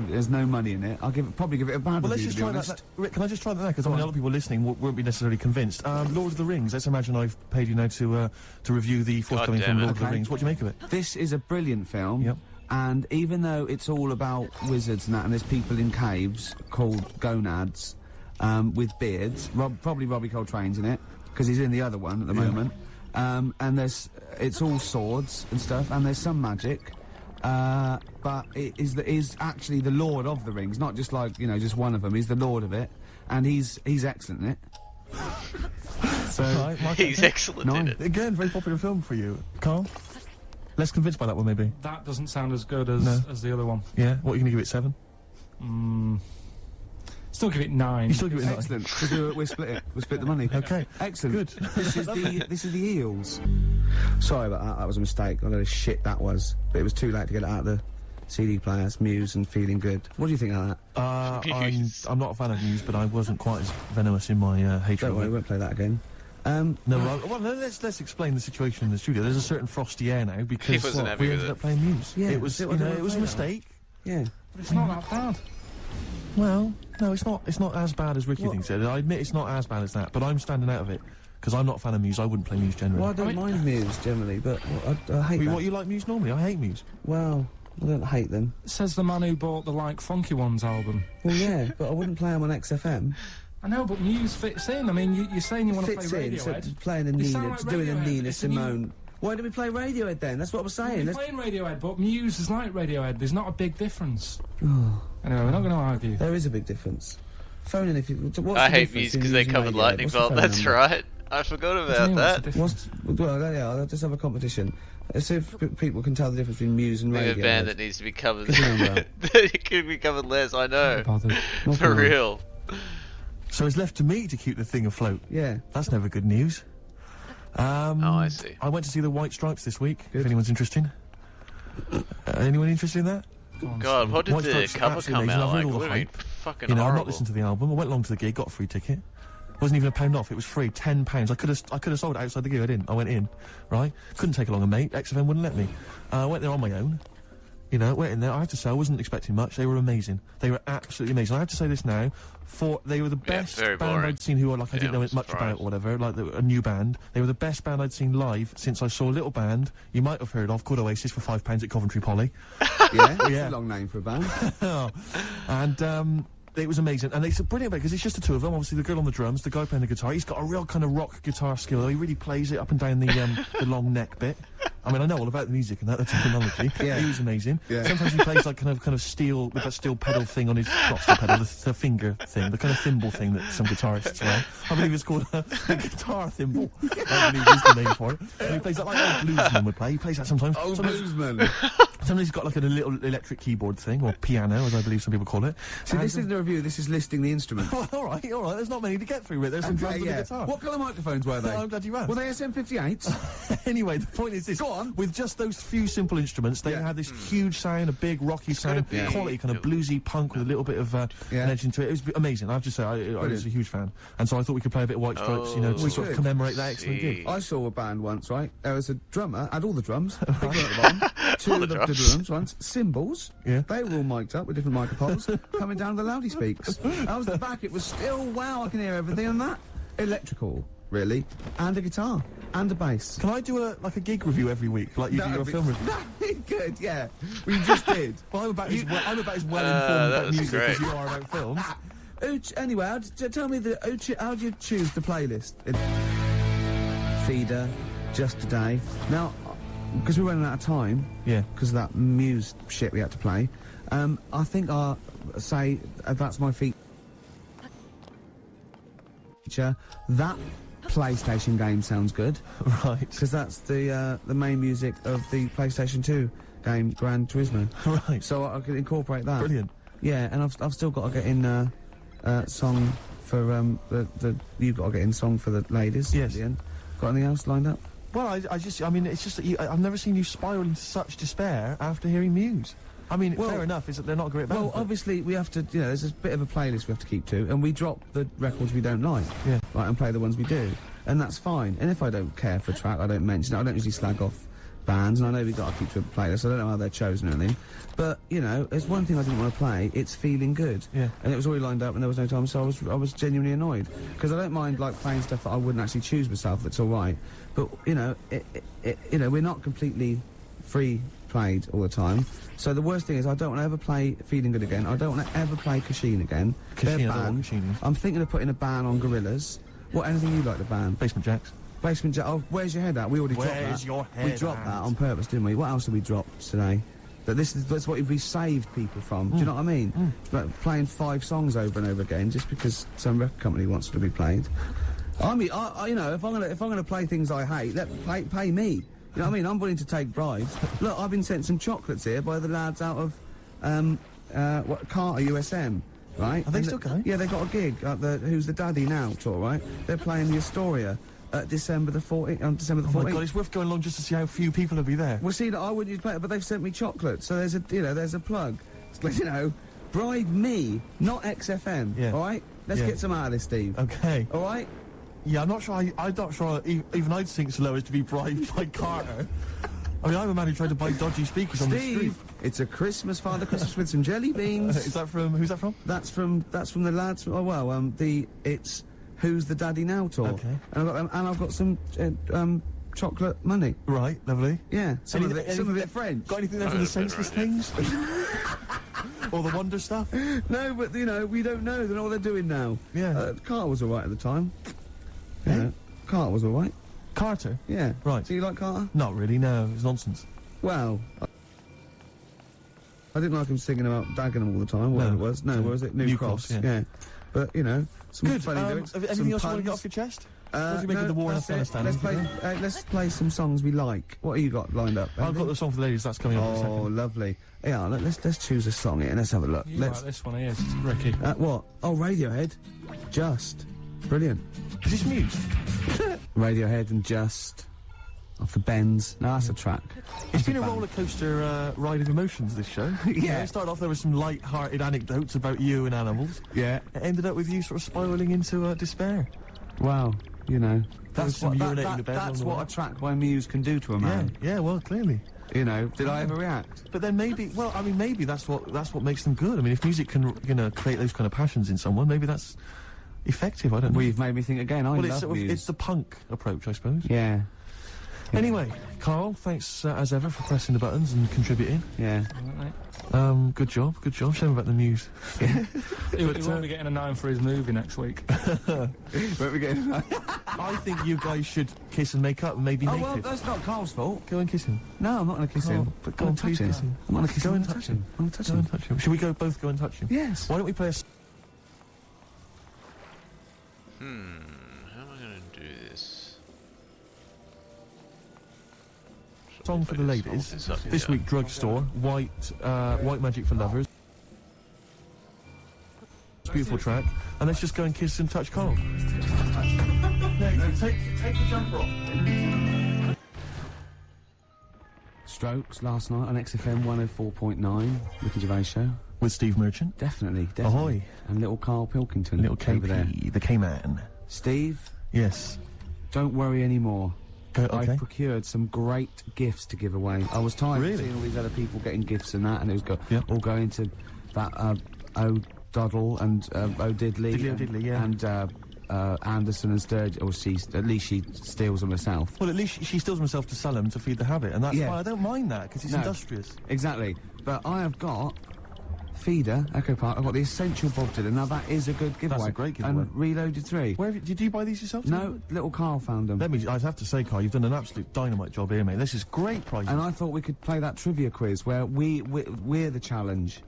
there's no money in it, I'll probably give it a bad Well, let's review. just to be try that. honest. Rick, can I just try that now? Because I mean, a lot of people listening won't be necessarily convinced. Lord of the Rings. Let's imagine I've paid you now to review the forthcoming damn film it. Lord of the Okay. Rings. What do you make of it? This is a brilliant film. Yep. And even though it's all about wizards and that, and there's people in caves called gonads with beards, probably Robbie Coltrane's in it because he's in the other one at the moment. And it's all swords and stuff, and there's some magic. But it is actually the Lord of the Rings, not just like, you know, just one of them. He's the Lord of it, and he's excellent in it. So Right, mark He's it. excellent in 9. it. Again, very popular film for you, Carl. Less convinced by that one, maybe. That doesn't sound as good as, No. as the other one. Yeah. What are you going to give it? 7? Still give it 9. You still give it 9? Excellent, because we split it. We split the money. Okay. Excellent. Good. This is the eels. Sorry about that. That was a mistake. I know how shit that was, but it was too late to get it out of the CD players. Muse and Feeling Good. What do you think of that? I'm not a fan of news, but I wasn't quite as venomous in my hatred. Don't of worry, it. we won't play that again. No, well, let's explain the situation in the studio. There's a certain frosty air now because wasn't happy we with ended it. up playing Muse. Yeah, it was it you know, wasn't it was a playing mistake. Yeah. It's not that bad. Well, no, it's not. It's not as bad as Ricky thinks it is. I admit it's not as bad as that, but I'm standing out of it because I'm not a fan of Muse. I wouldn't play Muse generally. Well, I don't mind Muse generally, but I hate Wait, that. what, you like Muse normally? I hate Muse. Well, I don't hate them. Says the man who bought the Like Funky Ones album. Well, yeah, but I wouldn't play them on XFM. I know, but Muse fits in. I mean, you're saying you want to play Fits in, so Radiohead. playing a You Nina, sound like doing a Radiohead. Nina It's a new- Simone. Why did we play Radiohead then? That's what I was saying. You're Let's... playing Radiohead, but Muse is like Radiohead. There's not a big difference. Oh, Anyway, we're not going to argue. there is a big difference. Phone in if you... What's I the hate difference Muse in because they and covered Radiohead? Lightning What's the Bolt. phone That's number? right. I forgot What do you about mean, that. what's the difference? Well, yeah, let's have a competition. Let's see if people can tell the difference between Muse and Maybe a band Radiohead. that needs to be covered. Good number. It could be covered less. I know. Not bothered. Not For bothered. real. So it's left to me to keep the thing afloat. Yeah. That's never good news. Oh, I see. I went to see the White Stripes this week. Good. If anyone's interested. Anyone interested in that? Go on, God, Steve. what did White the Stripes cover absolutely come amazing. out I've read like? all Would the have been hype. fucking You know, I've horrible. not listened to the album. I went along to the gig, got a free ticket. Wasn't even a pound off. It was free, £10. I could have sold it outside the gig. I didn't. I went in, right? Couldn't take along a mate. XFM wouldn't let me. I went there on my own. You know, went in there. I have to say, I wasn't expecting much. They were amazing. They were absolutely amazing. I have to say this now. They were the Yeah, best very band boring. I'd seen who I like. I Yeah, didn't know I'm much surprised. about or whatever. Like a new band. They were the best band I'd seen live since I saw a little band you might have heard of called Oasis for £5 at Coventry Poly. Yeah, that's Yeah. a long name for a band. And it was amazing. And it's brilliant because it's just the two of them. Obviously, the girl on the drums, the guy playing the guitar. He's got a real kind of rock guitar skill. Though. He really plays it up and down the long neck bit. I mean, I know all about the music and the terminology. Yeah. He was amazing. Yeah. Sometimes he plays like kind of steel with that steel pedal thing on his not steel pedal, the finger thing, the kind of thimble thing that some guitarists wear. I believe it's called a guitar thimble. I believe is the name for it. And he plays that like old bluesman would play. He plays that sometimes. Oh, Sometimes- bluesman. Sometimes he's got like a little electric keyboard thing, or piano, as I believe some people call it. See, this And, isn't a review, this is listing the instruments. all right. There's not many to get through. There's some drums and a guitar. What colour microphones were they? I'm glad you asked. Were they SM58s? Anyway, the point is this. Go on. With just those few simple instruments, they Yeah. had this huge sound, a big rocky sound, gotta be- quality, kind of bluesy punk with a little bit of an Yeah. edge into it. It was amazing. I have to say, I was a huge fan. And so I thought we could play a bit of White Stripes, you know, to Oh, sort of should. commemorate that excellent See. gig. I saw a band once, right? There was a drummer, had all the drums, big one at the bottom, two of the drums once, cymbals, Yeah. they were all mic'd up with different microphones, coming down the loudie speaks. I was at the back, it was still, wow, I can hear everything on that. Electrical, really, and a guitar, and a bass. Can I do a gig review every week, like you do your film review? That'd be good, yeah. We just did. Well, I'm about as well that informed about was music as great. you are about films. Anyway, tell me, how do you choose the playlist? Feeder, Just Today. Now, because we're running out of time, Yeah. because of that Muse shit we had to play, I think I'll say that's my feature. That PlayStation game sounds good, Right. because that's the main music of the PlayStation 2 game, Gran Turismo. Right. So I can incorporate that. Brilliant. Yeah, and I've still got to get in song for the you've got to get in song for the ladies. Yes. At the end. Got anything else lined up? Well, I mean, it's just that I've never seen you spiral into such despair after hearing Muse. I mean, Well- fair enough, is that they're not a great band. Well, but- obviously we have to. There's a bit of a playlist we have to keep to, and we drop the records we don't like. Yeah. Right, and play the ones we do, and that's fine. And if I don't care for a track, I don't mention it. I don't usually slag off bands, and I know we've got to keep to a playlist. I don't know how they're chosen or anything, but there's one thing I didn't want to play. It's Feeling Good. Yeah. And it was already lined up, and there was no time, so I was genuinely annoyed because I don't mind like playing stuff that I wouldn't actually choose myself. That's all right, but we're not completely free played all the time. So the worst thing is I don't want to ever play Feeling Good again. I don't want to ever play Kashin again. Kashin, They're I don't know what banned. Kashin is. I'm thinking of putting a ban on Gorillaz. What, anything you like to ban? Basement Jacks. Basement Jack. Oh, where's your head at? We already dropped that. Where's your We head dropped at? that on purpose, didn't we? What else did we drop today? That's what we saved people from. Do you know what I mean? Like playing 5 songs over and over again just because some record company wants it to be played. I mean, if I'm gonna play things I hate, pay me. You know what I mean? I'm willing to take bribes. Look, I've been sent some chocolates here by the lads out of Carter USM. Right? Are they And still going? Yeah, they got a gig at the Who's the Daddy Now tour, right? They're playing the Astoria at December the 14th. On December the 14th. Oh my God, it's worth going along just to see how few people will be there. Well, see, I wouldn't use play it, but they've sent me chocolate, so there's a plug. It's like, bribe me, not XFM. Yeah. All right, let's Yeah. get some out of this, Steve. Okay. All right. Yeah, I'm not sure. I'm not sure even I'd sink so low as to be bribed by Carter. I mean, I'm a man who tried to buy dodgy speakers on the street. Steve, It's a Christmas, Father Christmas with some jelly beans. Is that from, who's that from? That's from the lads. Oh well, it's Who's the Daddy Now tour. Okay. And I've got some chocolate money. Right, lovely. Yeah, some of Anything it French. Got anything there for the senseless things? Or the wonder stuff? No, but you know, we don't know. They know what they're doing now. Yeah. Carter was all right at the time. Eh? Yeah. Carter was all right. Carter? Yeah. Right. Do you like Carter? Not really, no. It's nonsense. Well, I didn't like him singing about Dagenham all the time, whatever it was. No, where was it? New Cross. yeah. But, you know, some Good. funny lyrics. Anything some else you want to puns. get off your chest? What do you make of the war in that's it. Afghanistan? Let's play some songs we like. What have you got lined up? I've got the song for the ladies, that's coming up in a Oh, second. lovely. Yeah, let's choose a song here and let's have a look. You Let's. like this one here, Ricky. What? Oh, Radiohead. Just. Brilliant. Is this Muse? Radiohead and Just. Off the Bends. No, that's a track. It's been a roller coaster ride of emotions, this show. Yeah. It started off, there were some light-hearted anecdotes about you and animals. Yeah. It ended up with you sort of spiralling into despair. Well, you know. was some urinating about That's along the what way. a track by Muse can do to a Yeah, man. yeah, well, clearly. You know, did I ever react? But then maybe, well, I mean, maybe that's what makes them good. I mean, if music can, you know, create those kind of passions in someone, maybe that's effective. I don't know. Well, you've made me think again. I Well, love it's sort of, Muse. it's the punk approach, I suppose. Yeah. Anyway, Carl, thanks as ever for pressing the buttons and contributing. Yeah. Good job. Shame about the news. He won't be getting a 9 for his movie next week. Where we going? I think you guys should kiss and make up, maybe Oh, naked. well, that's not Carl's fault. Go and kiss him. No, I'm not going to kiss Oh, him. but go I'm on, gonna please touch kiss him. him. I'm going to kiss Go him. and I'm touch gonna him. I'm going to touch Go him. and touch him. Should we both go and touch him? Yes. Why don't we play a How am I going to do this? Should song we for play the this- ladies? hold this up This here? week, Drugstore, White Magic for Lovers. Beautiful track. And let's just go and kiss and touch Carl. No, take the jumper off. Strokes last night on XFM 104.9, Ricky Gervais Show. With Steve Merchant. Definitely. Ahoy. And little Carl Pilkington. Little over there. KP, the K-Man. Steve, Yes. don't worry anymore. Okay. I've procured some great gifts to give away. I was tired Really? of seeing all these other people getting gifts and that, and it was Yeah. all going to that O'Doddle and O'Diddley. Diddley O'Diddley, yeah. And Anderson and Sturgis, or at least she steals them herself. Well, at least she steals herself to sell them to feed the habit, and that's Yeah. why I don't mind that, because it's No. industrious. Exactly. But I have got Feeder, Echo Park, I've got the Essential Bob Dylan. Now that is a good giveaway. a great giveaway. And Reloaded 3. Did you buy these yourself? No, little Carl found them. I have to say, Carl, you've done an absolute dynamite job here, mate. This is great prizes. And I thought we could play that trivia quiz where we're the challenge.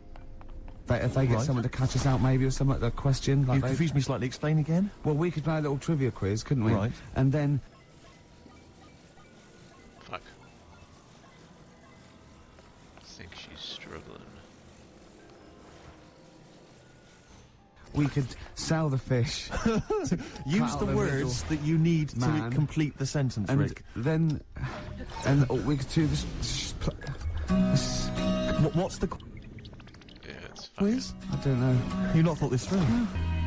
If they get Right. someone to catch us out, maybe, or something, a question. Like You they- confused me slightly. Explain again. well, we could play a little trivia quiz, couldn't we? Right. And then Fuck. I think she's struggling. we could sell the fish. Use out the the words that you need to man. complete the sentence, and Rick. then... And we could do this... What's the Yeah, it's fucking... quiz? I don't know. You've not thought this through.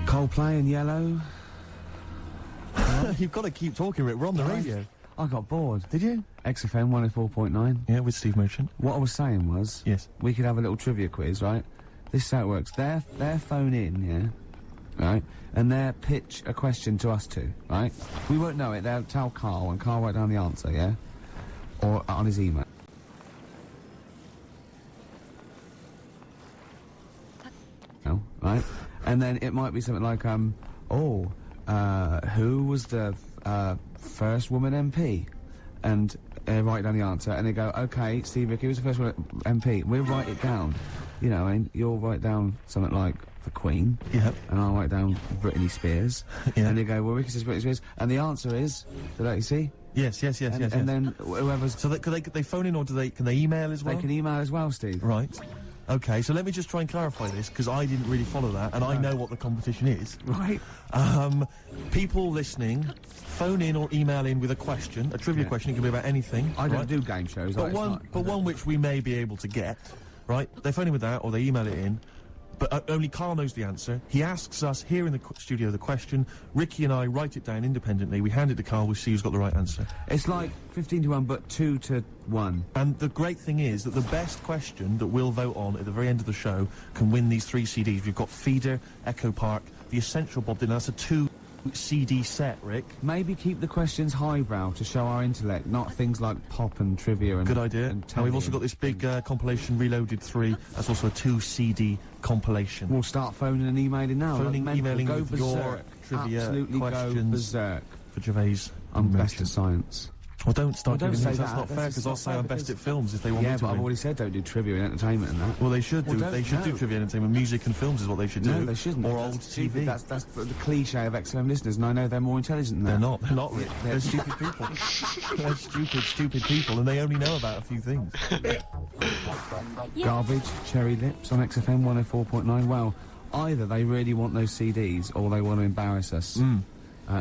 Coldplay in Yellow. You've got to keep talking, Rick. We're on the radio. I got bored. Did you? XFM 104.9. Yeah, with Steve Merchant. What I was saying was... Yes. We could have a little trivia quiz, right? This is how it works. Their phone in, yeah? Right? And they'll pitch a question to us two, right? We won't know it. They'll tell Carl, and Carl write down the answer, yeah? Or on his email. No, right? And then it might be something like, who was the first woman MP? And write down the answer, and they go, okay, Steve Ricky was the first woman MP. We'll write it down. You know, and you'll write down something like the Queen. Yep. And I'll write down Britney Spears. Yeah. And they go, well, Ricky says Britney Spears. And the answer is, did you see? Yes. And then whoever's... So could they phone in, or can they email as well? They can email as well, Steve. Right. Okay, so let me just try and clarify this, because I didn't really follow that, and I know what the competition is. Right. People listening, phone in or email in with a question, a trivia question. It can be about anything. I don't right? do game shows. But like, it's not- one which we may be able to get, right? They phone in with that, or they email it in. But only Carl knows the answer. He asks us here in the studio the question. Ricky and I write it down independently. We hand it to Carl. We see who's got the right answer. It's like 15 to 1, but 2 to 1. And the great thing is that the best question that we'll vote on at the very end of the show can win these 3 CDs. We've got Feeder, Echo Park, The Essential Bob Dylan. That's a 2 CD set, Rick. Maybe keep the questions highbrow to show our intellect, not things like pop and trivia and... Good idea. And we've also got this big compilation, Reloaded 3. That's also a 2 CD compilation. We'll start phoning and emailing now. Phoning, like emailing go with berserk. your trivia Absolutely questions go berserk. for Gervais. I'm best at science. Well, don't start Well, giving don't things. say That's that. not fair, That's because I'll just say not I'm fair best at films if they want Yeah, me to but I've win. already said don't do trivia and entertainment and that. Well, they should Well, do. don't- They should do no. trivia and entertainment. Music and films is what they should do. No, they shouldn't. Or That's old stupid. TV. That's the cliche of XFM listeners, and I know they're more intelligent than that. They're not. They're not. Rick. They're- They're stupid people. They're stupid people, and they only know about a few things. Garbage, Cherry Lips on XFM 104.9. Well, either they really want those CDs or they want to embarrass us.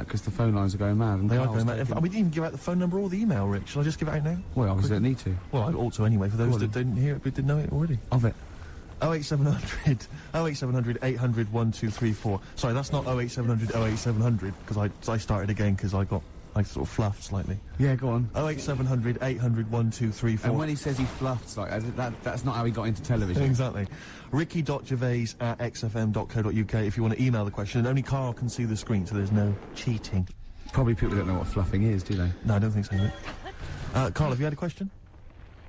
Because the phone lines are going mad. And They are Carl's going mad. taking- We didn't even give out the phone number or the email, Rick. Shall I just give it out now? Well, obviously don't need to. Well, I ought to anyway, for those on that didn't hear it, but didn't know it already. Of it. 08700 800 1234. Sorry, that's not 08700 08700, because I started again because I sort of fluffed slightly. Yeah, go on. 08700 800 1234. And when he says he fluffed, like, that's not how he got into television. Exactly. Ricky.gervais@xfm.co.uk if you want to email the question, and only Carl can see the screen, so there's no cheating. Probably people don't know what fluffing is, do they? No, I don't think so, Rick. Carl, have you had a question?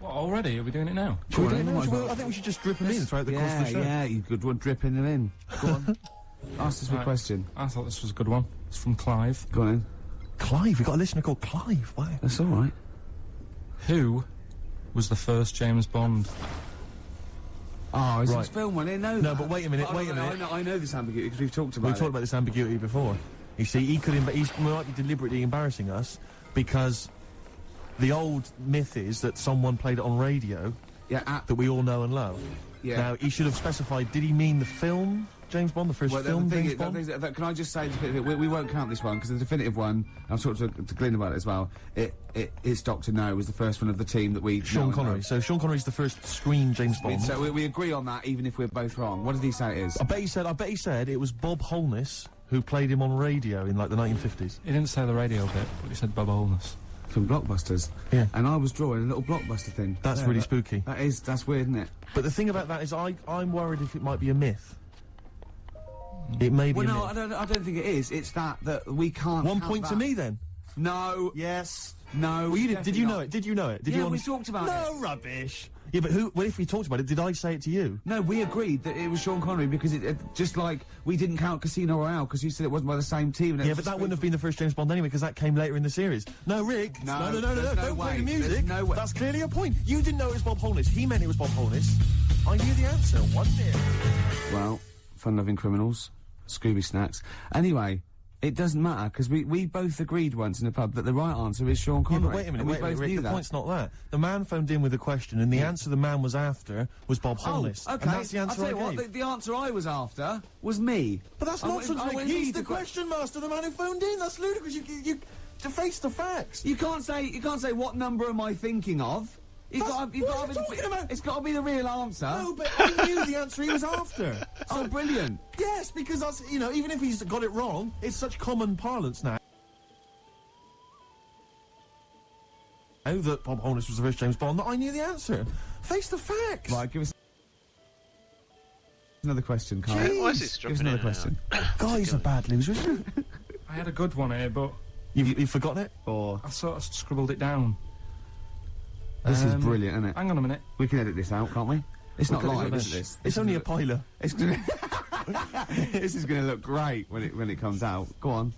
What, already? Are we doing it now? Should we on, do it then, now? might as well. I think we should just drip them in throughout the course of the show. Yeah, you could one dripping them in. Go on. Ask us a Right. question. I thought this was a good one. It's from Clive. Go on in. Clive, we've got a listener called Clive. Wow. That's all right. Who was the first James Bond? Oh, is Right. this film one? I didn't know No, that. but wait a minute, I wait a know- minute. I know this ambiguity because we've talked about We've it. talked about this ambiguity before. You see, he might be deliberately embarrassing us because the old myth is that someone played it on radio Yeah, that we all know and love. yeah. Now, he should have specified, did he mean the film James Bond, the first Well, film the thing James is, Bond? can I just say, we won't count this one because the definitive one, I've talked to Glyn about it as well, it's Dr. No was the first one of the team that we... Sean know and Connery. love. So Sean Connery's the first screen James Bond. So we agree on that even if we're both wrong. What did he say it is? I bet he said it was Bob Holness who played him on radio in like the 1950s. He didn't say the radio bit, but he said Bob Holness. From Blockbusters. Yeah. And I was drawing a little Blockbuster thing. That's Yeah, really that- spooky. That's weird, isn't it? But the thing about that is I'm worried if it might be a myth. It may be Well, a no, myth. I don't think it is. It's that we can't. 1 count point to that. me then. No. Yes. No. Well, you did you definitely know not. it? Did you know it? Did Yeah, you we talked about No rubbish. Yeah, but well, if we talked about it, did I say it to you? No, we agreed that it was Sean Connery because it just like we didn't count Casino Royale because you said it wasn't by the same team. And it Yeah, was but that just- wouldn't have been the first James Bond anyway, because that came later in the series. No, Rick. No, no. there's no Don't play the way. music. There's no way. That's clearly a point. You didn't know it was Bob Holness. He meant it was Bob Holness. I knew the answer. 1-0. Well, fun-loving criminals, Scooby Snacks. Anyway, it doesn't matter because we both agreed once in the pub that the right answer is Sean Yeah, Connery. but wait a minute, and we wait a minute, both Rick, knew the that. point's not that. The man phoned in with a question, and the answer the man was after was Bob Holness. Oh, okay. And that's the answer I'll tell you I what, gave. the answer I was after was me. But that's I nonsense, went- I Rick. went He's into the question master, the man who phoned in. That's ludicrous. You to face the facts. You can't say what number am I thinking of. You've That's- got to, what are you talking about? It's got to be the real answer. No, but I knew the answer he was after. Oh, brilliant. Yes, because that's, even if he's got it wrong, it's such common parlance now. That Bob Holness was the first James Bond, that I knew the answer. Face the facts. Right, give us another question, Carl. Jeez. Why is this Give us dropping another in and question. Guys are bad losers. I had a good one here, but You've forgotten it? Or I sort of scribbled it down. this is Um, brilliant, isn't it? Hang on a minute. We can edit this out, can't we? It's not Look at live, this. is this? It's only a piler. It's gonna this is going to look great when it comes out. Go on.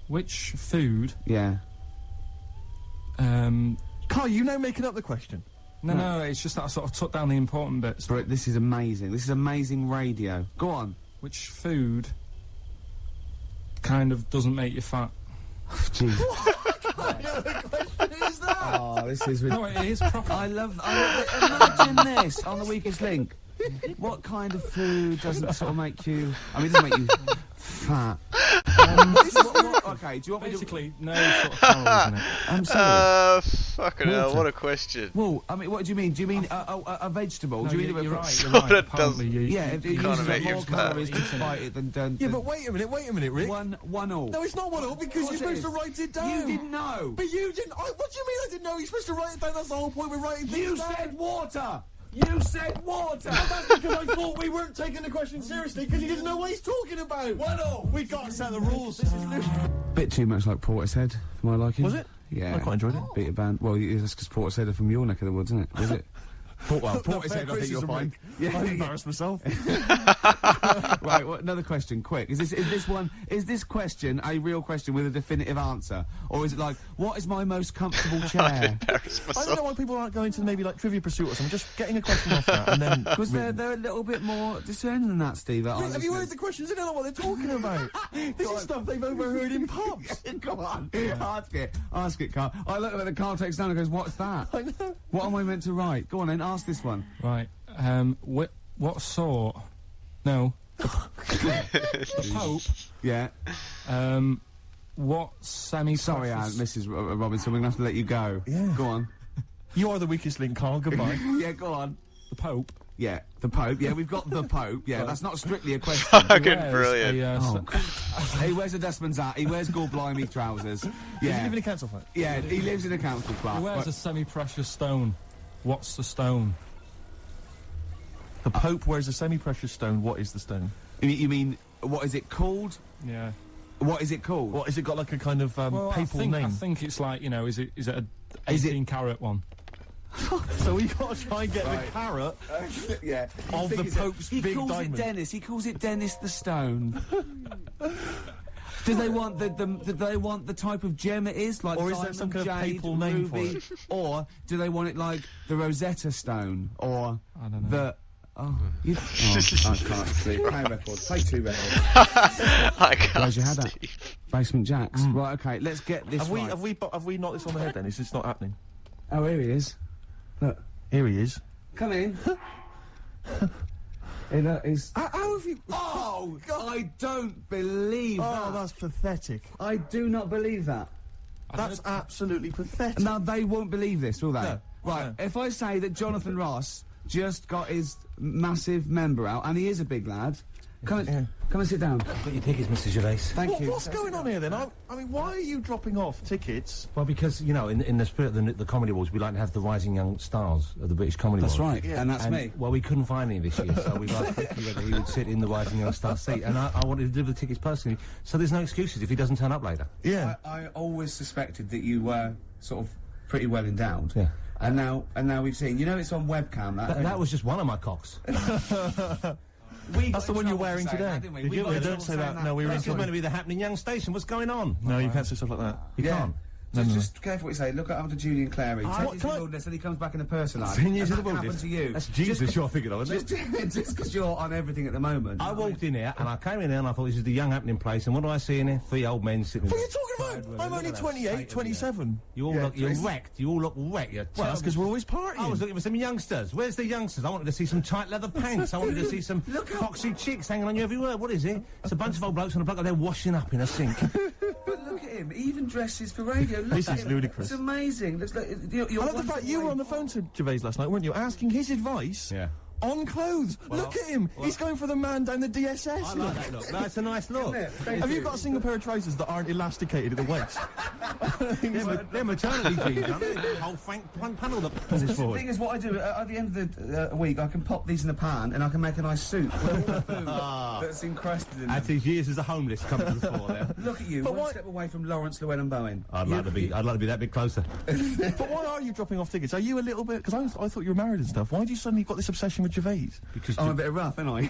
Which food? Yeah. Carl, you know making up the question. No, it's just that I sort of took down the important bits. But this is amazing. This is amazing radio. Go on. Which food kind of doesn't make you fat? Jeez. What is that? Oh, this is No, it is proper. I love it. Imagine this on the Weakest Link. What kind of food doesn't sort of make you... I mean, it doesn't make you fat. okay, do you want me to... Basically, no sort of calories in it. I'm sorry. Fucking hell, what a question. Well, I mean, what do you mean? Do you mean a vegetable? No, do you mean you're a right. You're Sort right. of Apparently, does- you, Yeah, it uses make you more fat. calories to fight it than Yeah, but wait a minute, Rick. one all. No, it's not 1-0 because Of you're course it supposed is. to write it down. You didn't know. But you didn't. What do you mean I didn't know? You're supposed to write it down. That's the whole point. We're writing things You down. said water. You said water. That's because I thought we weren't taking the question seriously because he didn't know what he's talking about. 1-0. We got to set the rules. This is new. Bit too much like Portishead for my liking. Was it? Yeah. I quite enjoyed it. Beat a band. Well, that's because Portishead are from your neck of the woods, isn't it? Was it? Portishead, I think you'll find. I embarrassed myself. Right, well, another question, quick. Is this question a real question with a definitive answer? Or is it like, what is my most comfortable chair? Embarrass I don't know myself. why people aren't going to maybe like Trivia Pursuit or something. Just getting a question off that and then. Because they're a little bit more discerning than that, Steve. Wait, have you heard the questions? They don't know what they're talking about. This is stuff they've overheard in pubs. Go on, ask it, Carl. I look at the Carl takes down and goes, what's that? I know. What am I meant to write? Go on then, ask this one. Right. What sort? No. The Pope. Yeah. What semi-precious... Sorry, Anne, Mrs. Robinson, we're going to have to let you go. Yeah. Go on. You are the weakest link, Carl. Goodbye. Yeah, go on. The Pope. Yeah, the Pope. Yeah, we've got the Pope. Yeah, that's not strictly a question. Fucking Wears brilliant. He wears a dustman's hat. He wears gall-blimey trousers. Does he Yeah. live in a council flat? Yeah, he lives in a council flat. He wears Right. a semi-precious stone. What's the stone? The Pope wears a semi-precious stone. What is the stone? You mean, what is it called? Yeah. What is it called? What, has it got like a kind of Well, papal I name? think it's like, you know, is it a Is it- 18-carat one? So we got to try and get the carrot Yeah. of the Pope's He big calls diamond. it Dennis. He calls it Dennis the Stone. Do they want do they want the type of gem it is, like Or is there diamond, some kind of jade, papal name for ruby, it? or do they want it like the Rosetta Stone, or I don't know. the? Oh, I can't see. Play a record. Play 2 records. I can't. Where's your head at? Steve. Basement Jacks. Right. Okay. Let's get this Have we, right. have we knocked this on the head then? Is this not happening? Oh, here he is. Look. Here he is. Come in. He's. How have you... Oh, I don't believe Oh, that. that's pathetic. I do not believe that. That's absolutely pathetic. Now, they won't believe this, will they? No. Right, No. if I say that Jonathan Ross just got his massive member out, and he is a big lad, come and sit down. Got your tickets, Mr. Gervais. Thank you. What's going on here then? I mean, why are you dropping off tickets? Well, because, you know, in the spirit of the Comedy Awards, we like to have the rising young stars of the British Comedy That's Awards. right, and that's me. Well, we couldn't find any this year, so we've asked Ricky whether he would sit in the rising young star seat, and I wanted to deliver the tickets personally, so there's no excuses if he doesn't turn up later. Yeah. I always suspected that you were sort of pretty well endowed. Yeah. And now we've seen. You know, it's on webcam. That was just one of my cocks. That's the one you're wearing today. Did you? Yeah, don't say that. No, we were This is meant to in... be the happening young station. What's going on? No, you can't say stuff like that. You Yeah. can't. Just careful what you say. Look up to Julian Clary. 10 what years can in the I- wilderness, and he comes back in a person line. 10 years And in the that happened wilderness. to you. That's Jesus you're thinking of, isn't it? Just because you're on everything at the moment. I walked in here, and I came in here, and I thought, this is the young happening place, and what do I see in here? 3 old men sitting What are there. you talking about? I'm only 28, 27. You all look, you're wrecked. You all look wrecked. You're Well, that's because we're always partying. I was looking for some youngsters. Where's the youngsters? I wanted to see some tight leather pants. I wanted to see some Look how- foxy chicks hanging on you everywhere. What is it? It's a bunch of old blokes and a bloke out there washing up in a sink. But look at him. He even dresses for radio. Look This at is him. ludicrous. It's amazing. Looks like you're I love the one fact step you were away. on the phone to Gervais last night, weren't you? Asking his advice Yeah. on clothes. Look at him. He's going for the man down the DSS. I like that look. That's a nice look. Isn't it? Thank Have you got a single pair of trousers that aren't elasticated at the waist? They're maternity jeans, aren't they? The whole front panel that pushes The forward. thing is, what I do at the end of the week, I can pop these in a pan and I can make a nice soup with all the food that's encrusted in them. At his years as a homeless coming to the fore there. Look at you, But one why- step away from Lawrence Llewellyn Bowen. I'd like to be that bit closer. But why are you dropping off tickets? Are you a little bit... Because I thought you were married and stuff. Why do you suddenly got this obsession with Gervais? Because I'm a bit rough, ain't I?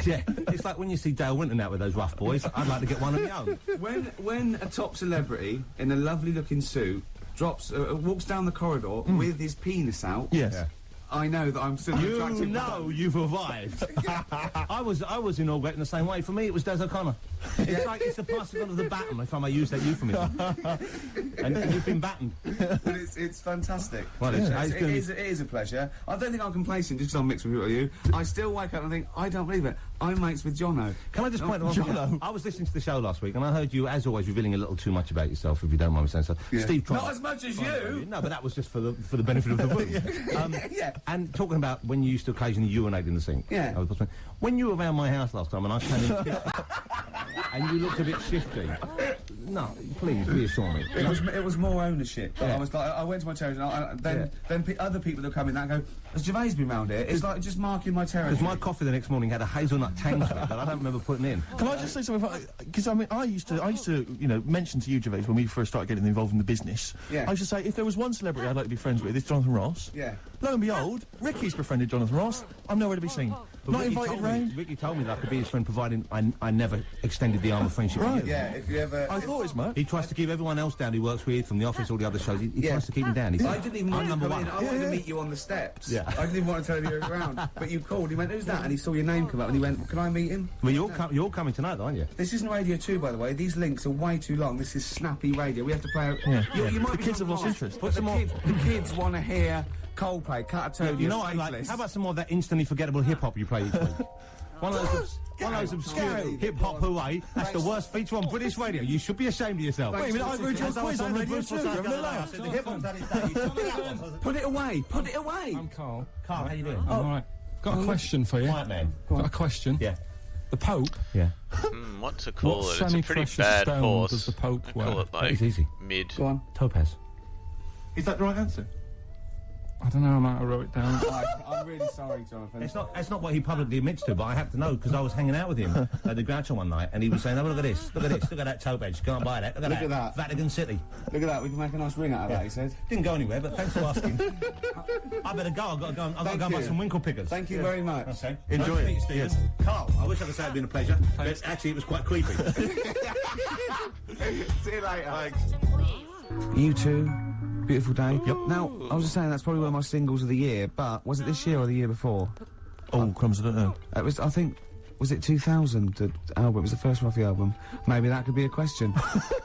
yeah, it's like when you see Dale Winton out with those rough boys. I'd like to get one of my own. when a top celebrity in a lovely looking suit walks down the corridor with his penis out, Yes. I know that I'm still You attractive. know you've arrived. I was inaugurating the same way. For me, it was Des O'Connor. It's like it's the passing on of the baton, if I may use that euphemism. and you've been battened. But it's fantastic. Well, it is a pleasure. I don't think I'm complacent just because I'm mixed with you. I still wake up and think, I don't believe it. I'm mates with Jono. Can I just point out one thing? I was listening to the show last week, and I heard you, as always, revealing a little too much about yourself, if you don't mind me saying so. Yeah. Steve tried. Not as much as you. No, but that was just for the benefit of the room. Yeah. And talking about when you used to occasionally urinate in the sink. Yeah. When you were around my house last time, and I came in, and you looked a bit shifty. No, please reassure me. It was more ownership. Yeah. I was like, I went to my terrace, and then other people that come in that go, has Gervais been round here? It's like just marking my territory. Because my coffee the next morning had a hazelnut tang to it that I don't remember putting in. Can I just say something? Because I mean, I used to, you know, mention to you, Gervais, when we first started getting involved in the business. Yeah. I used to say, if there was one celebrity I'd like to be friends with, it's Jonathan Ross. Yeah. Lo and behold, Ricky's befriended Jonathan Ross. I'm nowhere to be seen. But Not Ricky invited told me- round. Ricky told me that I could be his friend, providing I never extended the arm of friendship. Right. with you. Yeah, if you ever... I thought it's Matt. He tries to keep everyone else down he works with, from the office, all the other shows. He tries to keep them down. He I said, didn't even want I'm to number come in. one. I wanted to meet you on the steps. Yeah. I didn't even want to tell you you were around. But you called. He went, who's that? And he saw your name come up and he went, can I meet him? Well, you're coming tonight, aren't you? This isn't Radio 2, by the way. These links are way too long. This is snappy radio. We have to play out... Yeah. You might The be kids have lost lost, interest. But the kids want to hear Coldplay, Cut a Toad. You know what I like? How about some more of that instantly forgettable hip-hop you play each week? One of those obscure hip-hop hooray. That's the worst feature on British radio. You should be ashamed of yourself. Wait a minute, I wrote your quiz on Radio 2. You're allowed. Put it away. Put it away. I'm Carl. Carl, how you doing? I'm alright. Got a question for you. Quiet man. Got a question. Yeah. The Pope. Yeah. What to call What it? It's a pretty semi-precious bad stone horse. does the Pope I call wear? it like It's easy. mid. Go on. Topaz. Is that the right answer? I don't know, I might have wrote it down. I'm really sorry, Jonathan. It's not what he publicly admits to, but I have to know because I was hanging out with him at the Groucho one night, and he was saying, "Oh, look at this, look at this, look at that topaz. Go and buy that. Look Look at that. Vatican City." Look at that. We can make a nice ring out of that, he said. Didn't go anywhere, but thanks for asking. I better go. I've got to go. I've got to go and buy you. some winkle pickers. Thank you very much. Okay. Enjoy Nice to it. meet you, Stephen. Yes. Carl, I wish I could say it'd been a pleasure, but actually it was quite creepy. See you later. Thanks. You too. Beautiful day. Yep. Now, I was just saying that's probably one of my singles of the year, but was it this year or the year before? Oh, crumbs, I don't know. It was, I think, was it 2000, the album? It was the first one off the album. Maybe that could be a question.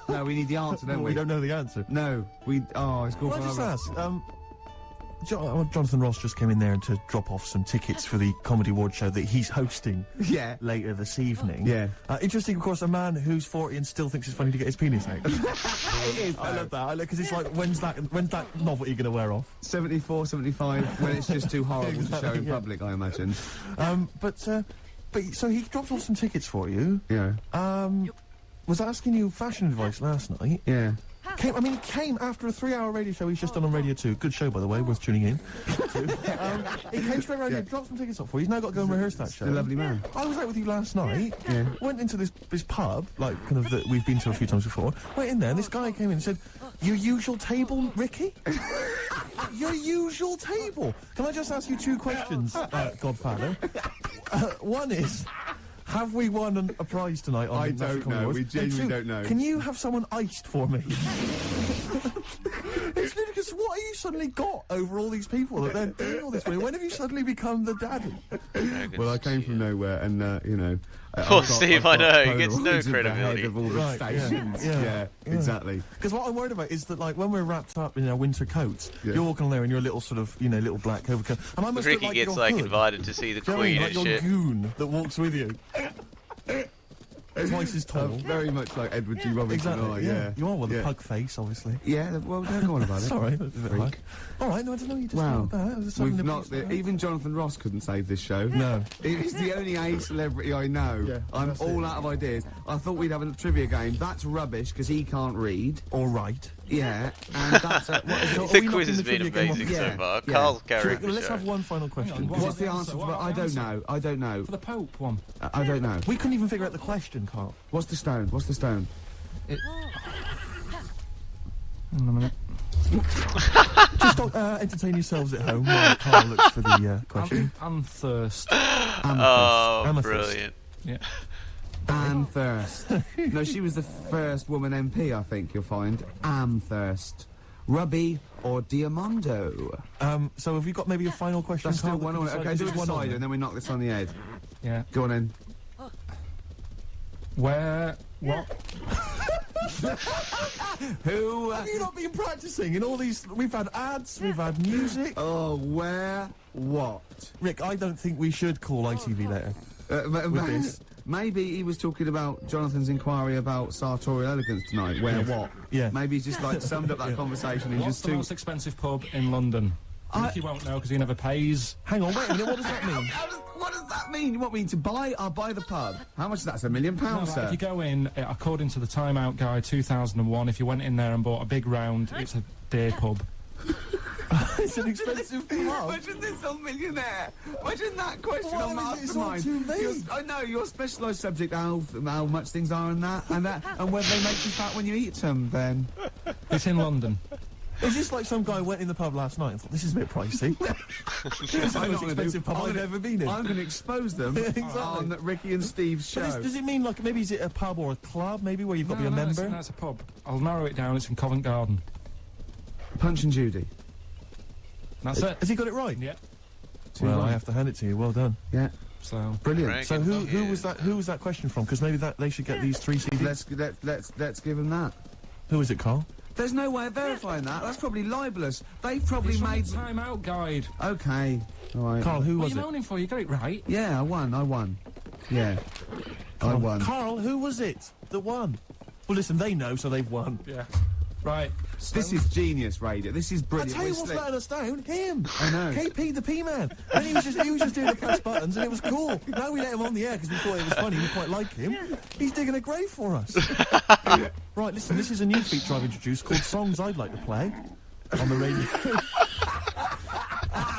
No, we need the answer, don't we? We don't know the answer. No, it's called Can I just ask, Jonathan Ross just came in there to drop off some tickets for the Comedy Award show that he's hosting Yeah. later this evening. Yeah. Interesting, of course, a man who's 40 and still thinks it's funny to get his penis out. It is, I love that, because it's like, when's that novelty going to wear off? 74, 75, when it's just too horrible to show in yeah. public, I imagine. But so he dropped off some tickets for you. Yeah. Was asking you fashion advice last night. Yeah. He came after a 3-hour radio show he's just done on Radio 2. Good show, by the way, worth tuning in. He came straight around here, dropped some tickets off for you. He's now got to go and rehearse that show. A lovely man. I was out with you last night. Yeah. Went into this pub, like, kind of, that we've been to a few times before. Went in there, and this guy came in and said, "Your usual table, Ricky?" Your usual table? Can I just ask you 2 questions, Godfather? One is... Have we won a prize tonight on I the National don't Comedy know. Awards? We genuinely And 2, don't know. Can you have someone iced for me? It's ludicrous. What have you suddenly got over all these people that they're doing all this way? When have you suddenly become the daddy? Well, I came from nowhere, and you know. Poor Steve, I know, he gets no Polaroids of the credibility. head of all the Right, yeah, stations. yeah. Exactly. Because what I'm worried about is that, like, when we're wrapped up in our winter coats, you're walking there in your little sort of, little black overcoat. And I must look Ricky like gets your like hood. invited to see the Do you know what I mean? Queen Like and your shit. goon that walks with you. Twice as tall. Very much like Edward G. Robinson. Exactly, yeah. You are with Yeah. a pug face, obviously. Yeah, well, don't go on about it. Sorry, that's a bit Freak. hard. All right, no, I don't know. You just Wow. like that. It was something We've that not. pleased me. Even Jonathan Ross couldn't save this show. No. He's the only A celebrity I know. Yeah, I'm that's all it. out of ideas. I thought we'd have a trivia game. That's rubbish because he can't read. All right. Yeah, and that's what is So it? are The we quiz knocking has the been trivia game off? amazing Yeah, so far. yeah. Carl's Should character we- let's show. have one final question. What's the answer? What To I don't answer? know. I don't know. For the Pope one. I don't know. We couldn't even figure out the question, Carl. What's the stone? What's the stone? Hang on a minute. Just entertain yourselves at home while Carl looks for the question. Unthirst. Oh, Amethyst. brilliant. Yeah. Anne Thirst. No, she was the first woman MP, I think you'll find. Anne Thirst. Rubby or Diamondo? So have you got maybe a final question? That's still Carl, that one can on it. decide- Okay, is do this it one on side there? and then we knock this on the head. Yeah. Go on then. Where? What? Who? Have you not been practicing in all these? We've had ads, we've had music. Oh, where? What? Rick, I don't think we should call ITV later. With this. Maybe he was talking about Jonathan's inquiry about sartorial elegance tonight. Where what? Yeah. Maybe he's just like summed up that conversation. He's What's just the too. most expensive pub in London? Ricky won't know because he never pays. Hang on, wait a minute. What does that mean? What does that mean? You want me to buy? I'll buy the pub. How much is that? It's £1 million, No, like, sir. if you go in, according to the Time Out Guide 2001, if you went in there and bought a big round, it's a day pub. It's an expensive pub. Imagine this on Millionaire. Imagine that question Why on is it all Mastermind. too vague? I know your specialised subject, how much things are and that, and whether they make you fat when you eat them. Then It's in London. Is this like some guy went in the pub last night and thought, this is a bit pricey? This is the most expensive pub I've ever been in. I'm going to expose them Exactly. on Ricky and Steve's show. But does it mean like maybe is it a pub or a club maybe where you've got to be a member? That's a pub. I'll narrow it down. It's in Covent Garden. Punch and Judy. That's it. Has he got it right? Yeah. Well, I have to hand it to you. Well done. Yeah, So brilliant. Right. So who was that? Who was that question from? Because maybe that they should get these 3 CDs. Let's give them that. Who is it, Carl? There's no way of verifying that. That's probably libelous. They've probably it's from made. the Time Out Guide. Okay. All right. Carl, who What are was you it? moaning for? You got it right. Yeah, I won. Yeah. I won. Carl, who was it that won? Well, listen, they know, so they've won. Yeah. Right. This is genius radio. This is I brilliant. tell you We're what's slick. letting us down? Him. I know. KP the P-Man. And he was just doing the press buttons, and it was cool. Now we let him on the air because we thought it was funny. We quite like him. He's digging a grave for us. Right, listen, this is a new feature I've introduced called Songs I'd Like to Play on the radio.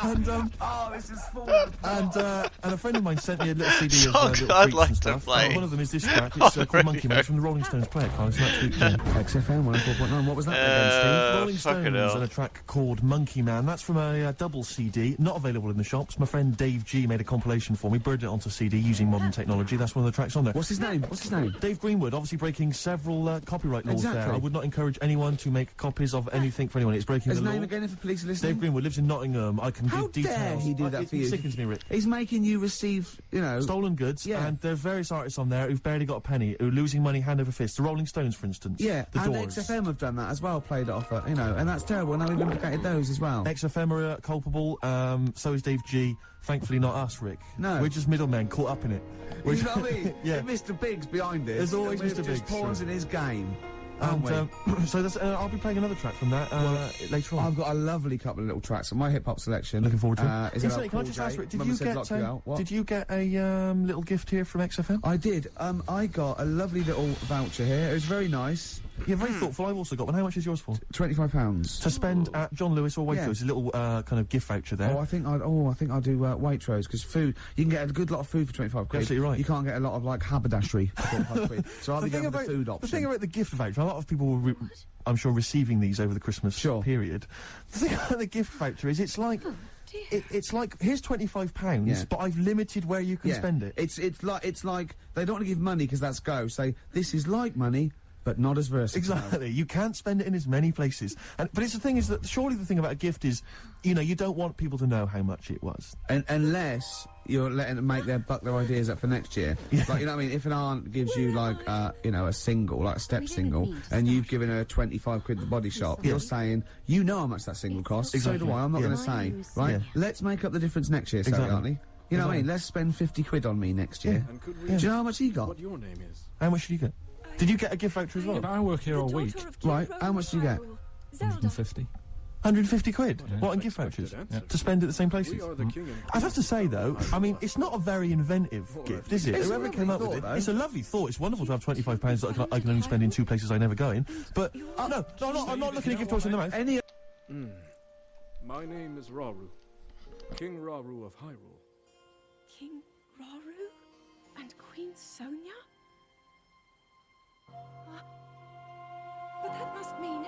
And Oh, this is full. and a friend of mine sent me a little CD of Songs little I'd freaks like and to stuff. play. One of them is this track. It's On called Monkey radio. Man. It's from the Rolling Stones Play It, Carl. It's an absolute tune. XFM 104.9. What was that again, Steve? Rolling fucking Stones hell. and a track called Monkey Man. That's from a double CD, not available in the shops. My friend Dave G made a compilation for me, birded it onto CD using modern technology. That's one of the tracks on there. What's his name? Dave Greenwood, obviously breaking several copyright laws there. Exactly. I would not encourage anyone to make copies of anything for anyone. It's breaking His the law. name again, if the police are listening. Dave Greenwood lives in Nottingham. I can How give details. dare he do that it for you? sickens me, Rick. He's making you receive, you know. Stolen goods, Yeah. and there are various artists on there who've barely got a penny, who are losing money hand over fist. The Rolling Stones, for instance. Yeah, The and Doors. XFM have done that as well, played it off, you know, and that's terrible. Now we've implicated those as well. XFM are culpable, so is Dave G. Thankfully not us, Rick. No. We're just middlemen caught up in it. You know what I mean? Yeah. Mr. Biggs behind it. There's always We're Mr. just Biggs, pawns sure. in his game. And, Aren't we? so that's, I'll be playing another track from that later on. I've got a lovely couple of little tracks on my hip hop selection. Looking forward to it. Is Incidentally, can I just ask, Rick, did you get a little gift here from XFM? I did. I got a lovely little voucher here. It was very nice. Yeah, very thoughtful. I've also got one. How much is yours for? £25. To spend at John Lewis or Waitrose. Yeah. A little kind of gift voucher there. I think I'll do Waitrose because food. You can get a good lot of food for 25 quid. Absolutely right. You can't get a lot of like haberdashery for 25 quid. So I'll be going with the food option. The thing about the gift voucher, a lot of people were, I'm sure, receiving these over the Christmas Sure. period. The thing about the gift voucher is it's like, it's like, here's £25, Yeah. but I've limited where you can spend it. It's like they don't want to give money because that's go. Say this is like money, but not as versatile. Exactly. You can't spend it in as many places. But it's the thing is that surely the thing about a gift is, you know, you don't want people to know how much it was. And unless you're letting them make their ideas up for next year. Yeah. Like, you know what I mean? If an aunt gives you, like, you know, a single, like a step single, and you've given her 25 quid at the body shop, you're saying, you know how much that single costs. Exactly. So do I. I'm not Yeah. going to say, right? Yeah. Let's make up the difference next year, Exactly. so, aren't we? You know what I mean? Let's spend 50 quid on me next year. And could Do we you know how much he got? what your name is? How much did you get? Did you get a gift voucher as well? Yeah, but I work here all week. Right, how much do you get? Zelda. 150. 150 quid? Yeah. What, in gift Unexpected vouchers? answer. To spend at the same places? We are the king and I have to say, though, I mean, it's not a very inventive gift, is it? It's a Whoever lovely came up with thought, it, though. it's a lovely thought. It's wonderful to have £25 that I can only spend in 2 places I never go in. But, no, I'm not looking at gift horse in the mouth. Any My name is Raru, King Raru of Hyrule. King Raru and Queen Sonia? But that must mean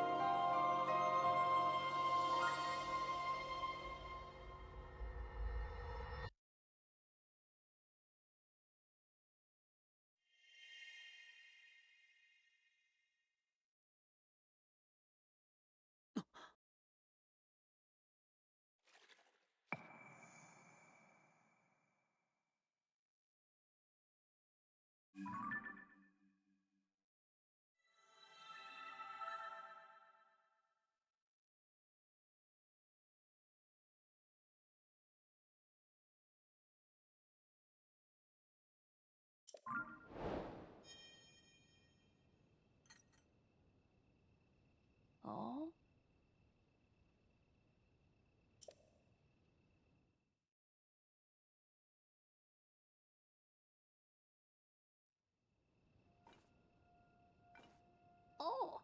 Oh. Oh.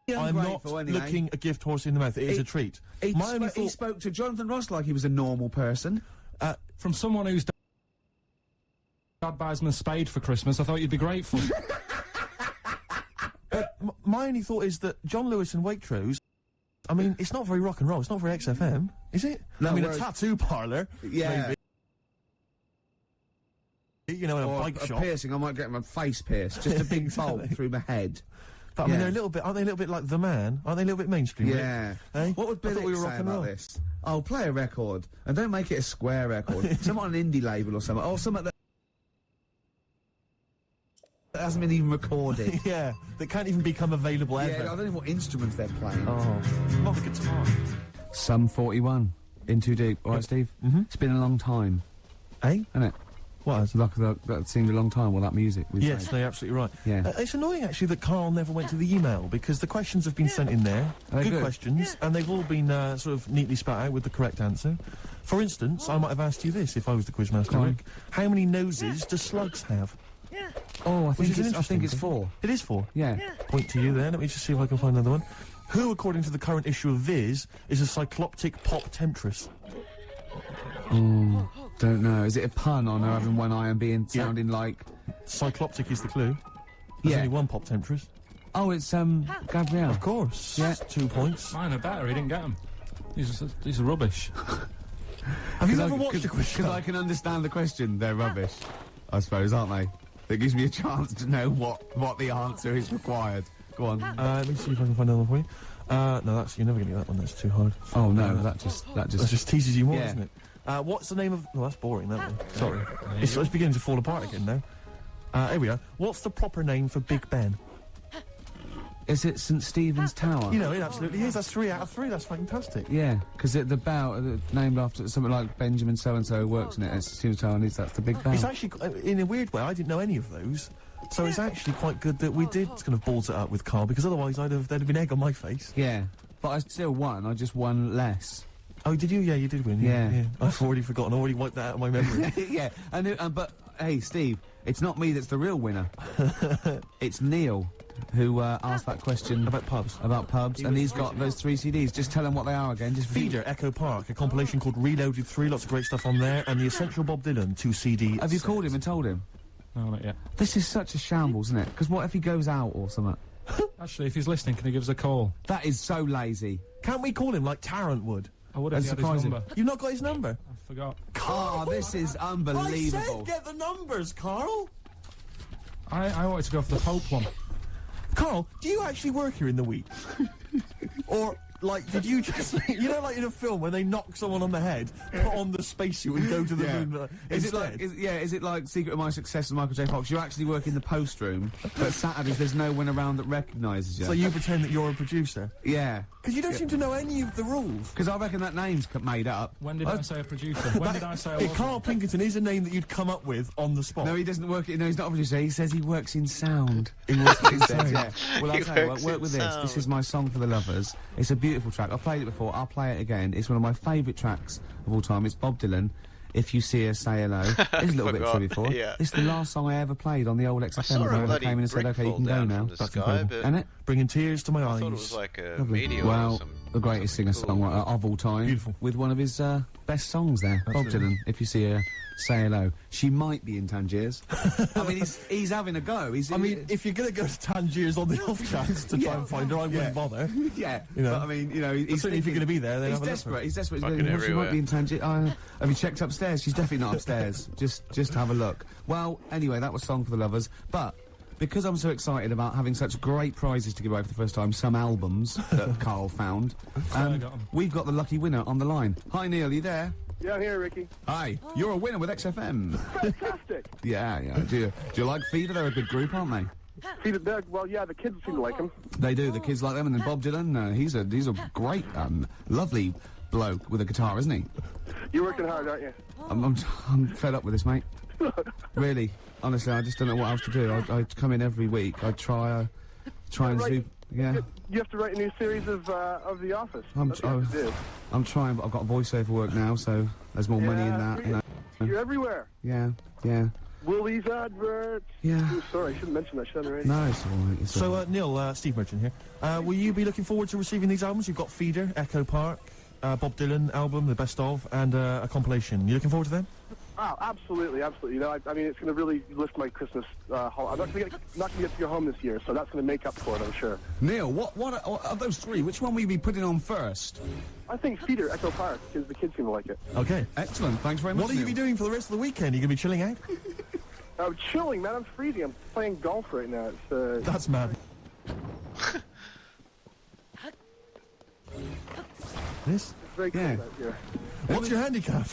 I'm not Ungrateful, anyway. looking a gift horse in the mouth. It is a treat. My only He thought, spoke to Jonathan Ross like he was a normal person. From someone whose dad buys him a spade for Christmas, I thought you'd be grateful. my only thought is that John Lewis and Waitrose, I mean, it's not very rock and roll. It's not very XFM, is it? No, I mean, a whereas- tattoo parlour, Yeah. maybe. You know, in a Or bike a shop. piercing, I might get my face pierced. Just a big Exactly. bolt through my head. But I mean, Yeah. they're a little bit. Aren't they a little bit like The Man? Aren't they a little bit mainstream? Rick? Yeah. Eh? What would I thought Billy we were say rock and about roll. this? Oh, play a record. And don't make it a square record. Something on an indie label or something. Or something that hasn't been even recorded. Yeah, that can't even become available Yeah, ever. I don't know what instruments they're playing. Oh, not the guitar. Sum 41. In Too Deep. All right, Steve? Mhm. It's been a long time, Eh? hasn't it? What? It's like that seemed a long time, well, that music. was Yes, played. they're absolutely right. Yeah. It's annoying, actually, that Carl never went to the email, because the questions have been sent in there. Are they Good good? questions, and they've all been sort of neatly spat out with the correct answer. For instance, I might have asked you this if I was the quizmaster, Go on. Rick. How many noses do slugs have? Oh, I Which is an think interesting it's thing. 4. It is 4. Yeah. Point to you there. Let me just see if I can find another one. Who, according to the current issue of Viz, is a cycloptic pop temptress? Don't know. Is it a pun on her having one eye and being sounding like... Cycloptic is the clue. There's Yeah. only one pop temptress. Oh, it's, Gabrielle. Of course. Yeah. 2 points. Mine are better, he didn't get them. These are rubbish. Have you ever watched a quiz show? Because I can understand the question. They're rubbish, I suppose, aren't they? That gives me a chance to know what the answer is required. Go on. Let me see if I can find another one for you. No, you're never going to get that one. That's too hard. Oh no, that just That just teases you more, Yeah. doesn't it? What's the name of... Well, that's boring, that one. Sorry. It's beginning to fall apart again now. Here we are. What's the proper name for Big Ben? Is it St Stephen's Tower? You know, it absolutely is. That's 3 out of 3. That's fantastic. Yeah, because the bow named after something like Benjamin so and so works in it. It's St Stephen's Tower, and that's the big bow. It's actually, in a weird way, I didn't know any of those. So it's actually quite good that we did kind of balls it up with Carl, because otherwise there'd have been egg on my face. Yeah, but I still won. I just won less. Oh, did you? Yeah, you did win. Yeah. I've already forgotten. I already wiped that out of my memory. Yeah, but hey, Steve, it's not me that's the real winner. It's Neil who asked that question About pubs. about pubs, and he's got those 3 CDs. Just tell him what they are again. Just Feeder, Echo Park, a compilation called Reloaded 3, lots of great stuff on there, and the Essential Bob Dylan 2 CD. Have you set. called him and told him? No, not yet. This is such a shambles, isn't it? Because what if he goes out or something? Actually, if he's listening, can he give us a call? That is so lazy. Can't we call him like Tarrant would? I would have That's had his surprising. number. You've not got his number? I forgot. Oh, this is unbelievable. I said get the numbers, Carl! I wanted to go for the Pope one. Carl, do you actually work here in the week? Or, like, did you just... You know, like in a film, when they knock someone on the head, put on the spacesuit and go to the moon Is instead? is it like Secret of My Success with Michael J. Fox? You actually work in the post room, but Saturdays there's no one around that recognises you. So you pretend that you're a producer? Yeah. Because you don't seem to know any of the rules. Because I reckon that name's made up. When did I say a producer? When did I say I wasn't? Carl Pinkerton is a name that you'd come up with on the spot. No, he doesn't work. No, he's not a producer. He says he works in sound. He works in He says, sound. yeah. Well, I'll He tell you what, works work in with this. This sound. is my song for the lovers. It's a beautiful track. I've played it before. I'll play it again. It's one of my favourite tracks of all time. It's Bob Dylan. If You See Her, Say Hello. It's a little bit Forgot. true before. Yeah. It's the last song I ever played on the old I XFM. saw before a I bloody came in and said, brick okay, you fall can go down now. from the That's sky, incredible. but And it? Bringing tears to my eyes. I thought it was like a Lovely. meteor or Well, some, the greatest something cool. singer-songwriter of all time. Beautiful. With one of his best songs there. Bob Absolutely. Dylan, If You See Her, Say Hello. She might be in Tangiers. I mean, he's having a go. I mean, if you're going to go to Tangiers on the off chance to try and find her, I wouldn't bother. yeah, you know. but I mean, you know, he's Certainly if you're going to be there, then He's have a look desperate. for it. He's desperate. He's Fucking going, she might everywhere. be in Tangiers. Have you checked upstairs? She's definitely not upstairs. Just have a look. Well, anyway, that was Song for the Lovers. But because I'm so excited about having such great prizes to give away for the first time, some albums that Carl found, I got 'em. we've got the lucky winner on the line. Hi, Neil, you there? Yeah, I'm here, Ricky. Hi, you're a winner with XFM. Fantastic. Yeah. Do you like Feeder? They're a good group, aren't they? Well, yeah, the kids seem to like him. They do. The kids like them, and then Bob Dylan. He's a great, lovely bloke with a guitar, isn't he? You're working hard, aren't you? I'm fed up with this, mate. Really, honestly, I just don't know what else to do. I come in every week. I try and Right. do. Yeah, You have to write a new series of The Office. I'm That's what you have to do. I'm trying, but I've got voiceover work now, so there's more money in that. You know. You're everywhere. Yeah. Woolies adverts. Yeah. Ooh, sorry, I shouldn't mention that. Shouldn't I? No, it's all right. It's all So, right. Neil, Steve Merchant here. Will you be looking forward to receiving these albums? You've got Feeder, Echo Park, Bob Dylan album, the best of, and a compilation. You looking forward to them? Oh, absolutely. You know, I mean, it's going to really lift my Christmas haul. I'm not going to get to go home this year, so that's going to make up for it, I'm sure. Neil, what of those three? Which one will you be putting on first? I think Feeder, Echo Park, because the kids seem to like it. Okay. Excellent. Thanks very much. What will you Neil. be doing for the rest of the weekend? Are you going to be chilling out? I'm chilling, man. I'm freezing. I'm playing golf right now. It's That's mad. This? very cold Yeah. out here. What's your handicap?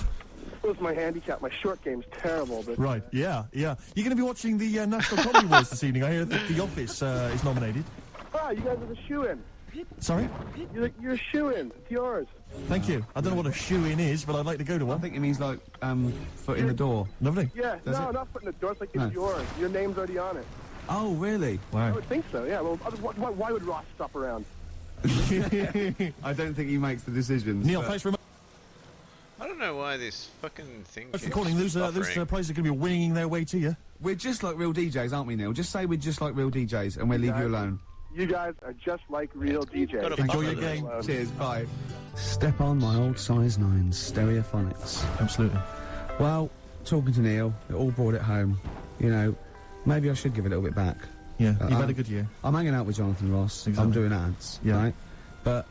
What's my handicap? My short game's terrible, but Right, yeah. You're going to be watching the National Comedy Awards this evening. I hear that The Office is nominated. you guys are the shoe-in. Sorry? You're a shoe-in. It's yours. Thank you. I don't know what a shoe-in is, but I'd like to go to I one. think it means like foot in the door. Lovely. Yeah, Does no, it? not putting the door. It's like No. it's yours. Your name's already on it. Oh, really? I Wow. would think so. Yeah. Well, why would Ross stop around? I don't think he makes the decisions. Neil, but- thanks very much I don't know why this fucking thing for keeps calling. Those buffering. prizes are going to be winging their way to you. We're just like real DJs, aren't we, Neil? Just say we're just like real DJs, and we'll leave you alone. You guys are just like real DJs. Got a Enjoy buffer your there. game. Cheers, bye. Step on my old size 9 stereophonics. Absolutely. Well, talking to Neil, it all brought it home. You know, maybe I should give it a little bit back. Yeah, you've had I'm- a good year. I'm hanging out with Jonathan Ross. I'm Exactly. doing ads, Yeah. right? But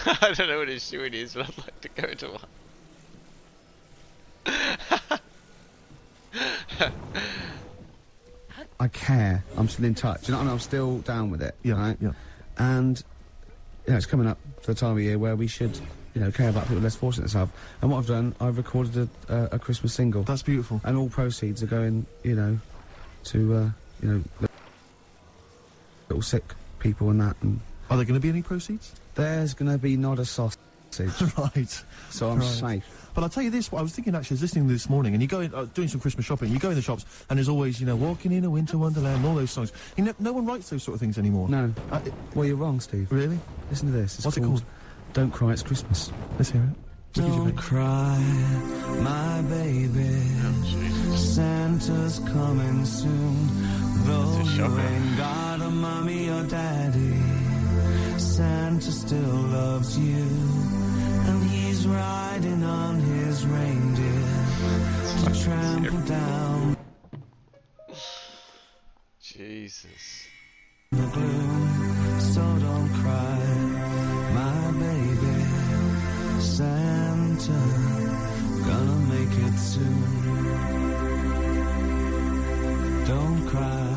I don't know what his shoe it is, but I'd like to go to one. I care. I'm still in touch. You know what I mean? I'm still down with it. Yeah, Right? yeah. And, you know, it's coming up to the time of year where we should, you know, care about people less fortunate than themselves. And what I've done, I've recorded a Christmas single. That's beautiful. And all proceeds are going, you know, to, you know, little sick people and that. And Are there going to be any proceeds? there's going to be not a sausage. Right. So I'm Right. safe. But I'll tell you this, I was thinking actually, I was listening to this morning, and you go in, doing some Christmas shopping, you go in the shops, and there's always, you know, Walking in a Winter Wonderland, and all those songs. You know, no one writes those sort of things anymore. No. Uh, Well, you're wrong, Steve. really? Listen to this. It's What's it called? Don't Cry, It's Christmas. Let's hear it. What did you think? cry, my baby. Santa's coming soon. Though That's a shocker. ain't got a mommy or daddy, Santa still loves you. And he's riding on his reindeer to trample down Jesus. the gloom. So don't cry, my baby. Santa gonna make it soon. Don't cry,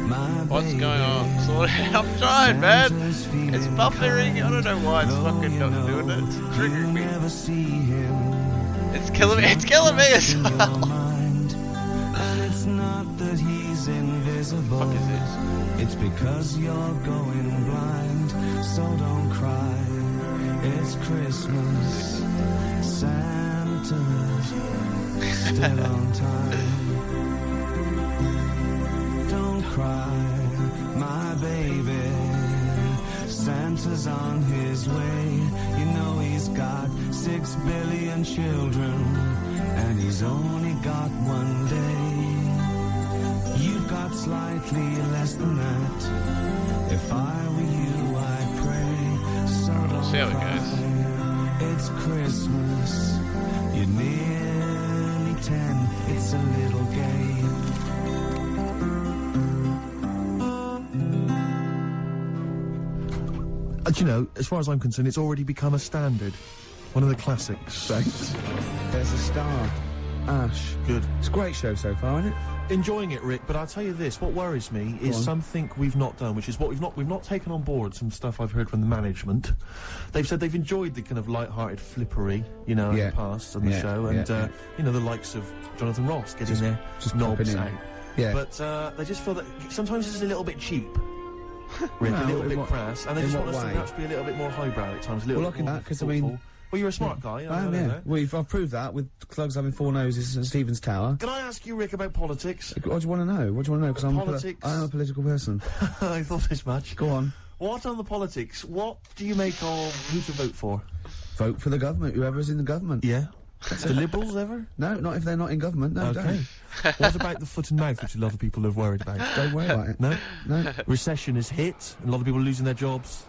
my What's baby. going on? Sort it. I'm trying, man. Santa's feeling It's buffering. I don't know why it's though fucking you not know doing it. It's triggering you'll me. never see him. It's killing me. It's killing me as In your well. mind. And it's not that he's invisible. What the fuck is this? It's because you're going blind. So don't cry. It's Christmas. Santa's still on time. Don't cry, my baby. Santa's on his way. You know he's got 6 billion children, and he's only got one day. You've got slightly less than that. If I were you, I'd pray. So don't see how it cry. goes. It's Christmas. You're nearly 10. It's a little gay. Do you know, as far as I'm concerned, it's already become a standard. One of the classics. Thanks. There's a star. Ash. Good. It's a great show so far, isn't it? Enjoying it, Rick, but I'll tell you this, what worries me is something we've not done, which is what we've not taken on board some stuff I've heard from the management. They've said they've enjoyed the kind of light-hearted flippery, in the past on the show, and, the likes of Jonathan Ross getting their knobs out. Yeah. But they just feel that sometimes it's a little bit cheap. Rick, a little bit crass, and they just want us to perhaps be a little bit more highbrow at times, a little bit more because thoughtful. Well, you're a smart guy. I know. I've proved that with Clugs having 4 noses and Stephen's Tower. Can I ask you, Rick, about politics? What do you want to know? Because I'm a political person. I thought as much. Go on. What on the politics? What do you make of who to vote for? Vote for the government, whoever's in the government. Yeah. The Liberals ever? No, not if they're not in government. No, okay. Don't. What about the foot and mouth, which a lot of people are worried about? Don't worry about it. No? No. Recession is hit, and a lot of people are losing their jobs.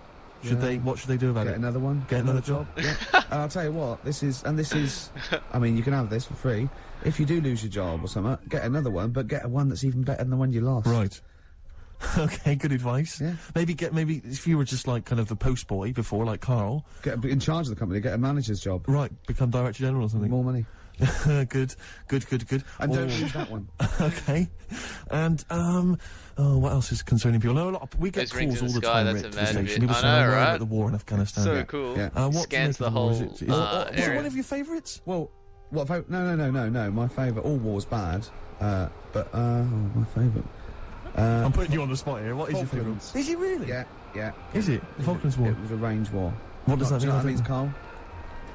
What should they do about it? Get another one. Get another job. Yeah. And I'll tell you what, this is, I mean, you can have this for free. If you do lose your job or something, get another one, but get one that's even better than the one you lost. Right. Okay, good advice. Yeah. Maybe if you were just like kind of the post boy before, like Carl. Get in charge of the company, get a manager's job. Right, become director general or something. More money. Good. And don't lose that one. Okay. And, what else is concerning people? No, we get calls all the time, Rick, to the station. People saying, I'm worried about the war in Afghanistan. So cool. Yeah. Scans the whole is it one of your favourites? Well, no. My favourite. All war's bad. My favourite. I'm putting you on the spot here. What is your favourite? Is it really? Yeah. Is it? The Falklands War? It was a range war. What does that mean? Do you know what that means, Carl?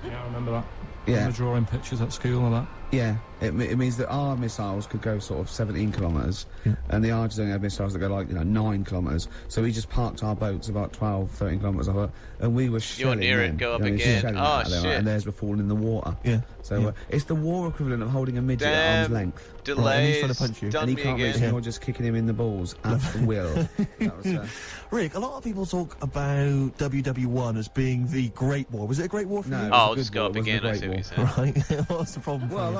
Yeah, I remember that. Yeah. The drawing pictures at school and that. Yeah, it means that our missiles could go sort of 17 kilometres, and the Argentines only have missiles that go like 9 kilometres. So we just parked our boats about 12, 13 kilometres off it, and we were shelling You're near them. it, go up again. Oh shit! And theirs were falling in the water. Yeah. So it's the war equivalent of holding a midget at arm's length. Delays. Right, and he's trying to punch you. And he can't reach, and you're just kicking him in the balls at will. That was, Rick, a lot of people talk about WW1 as being the Great War. Was it a Great War for No, you? I'll just go up again. I see what you're saying. Right. What's the problem? Well,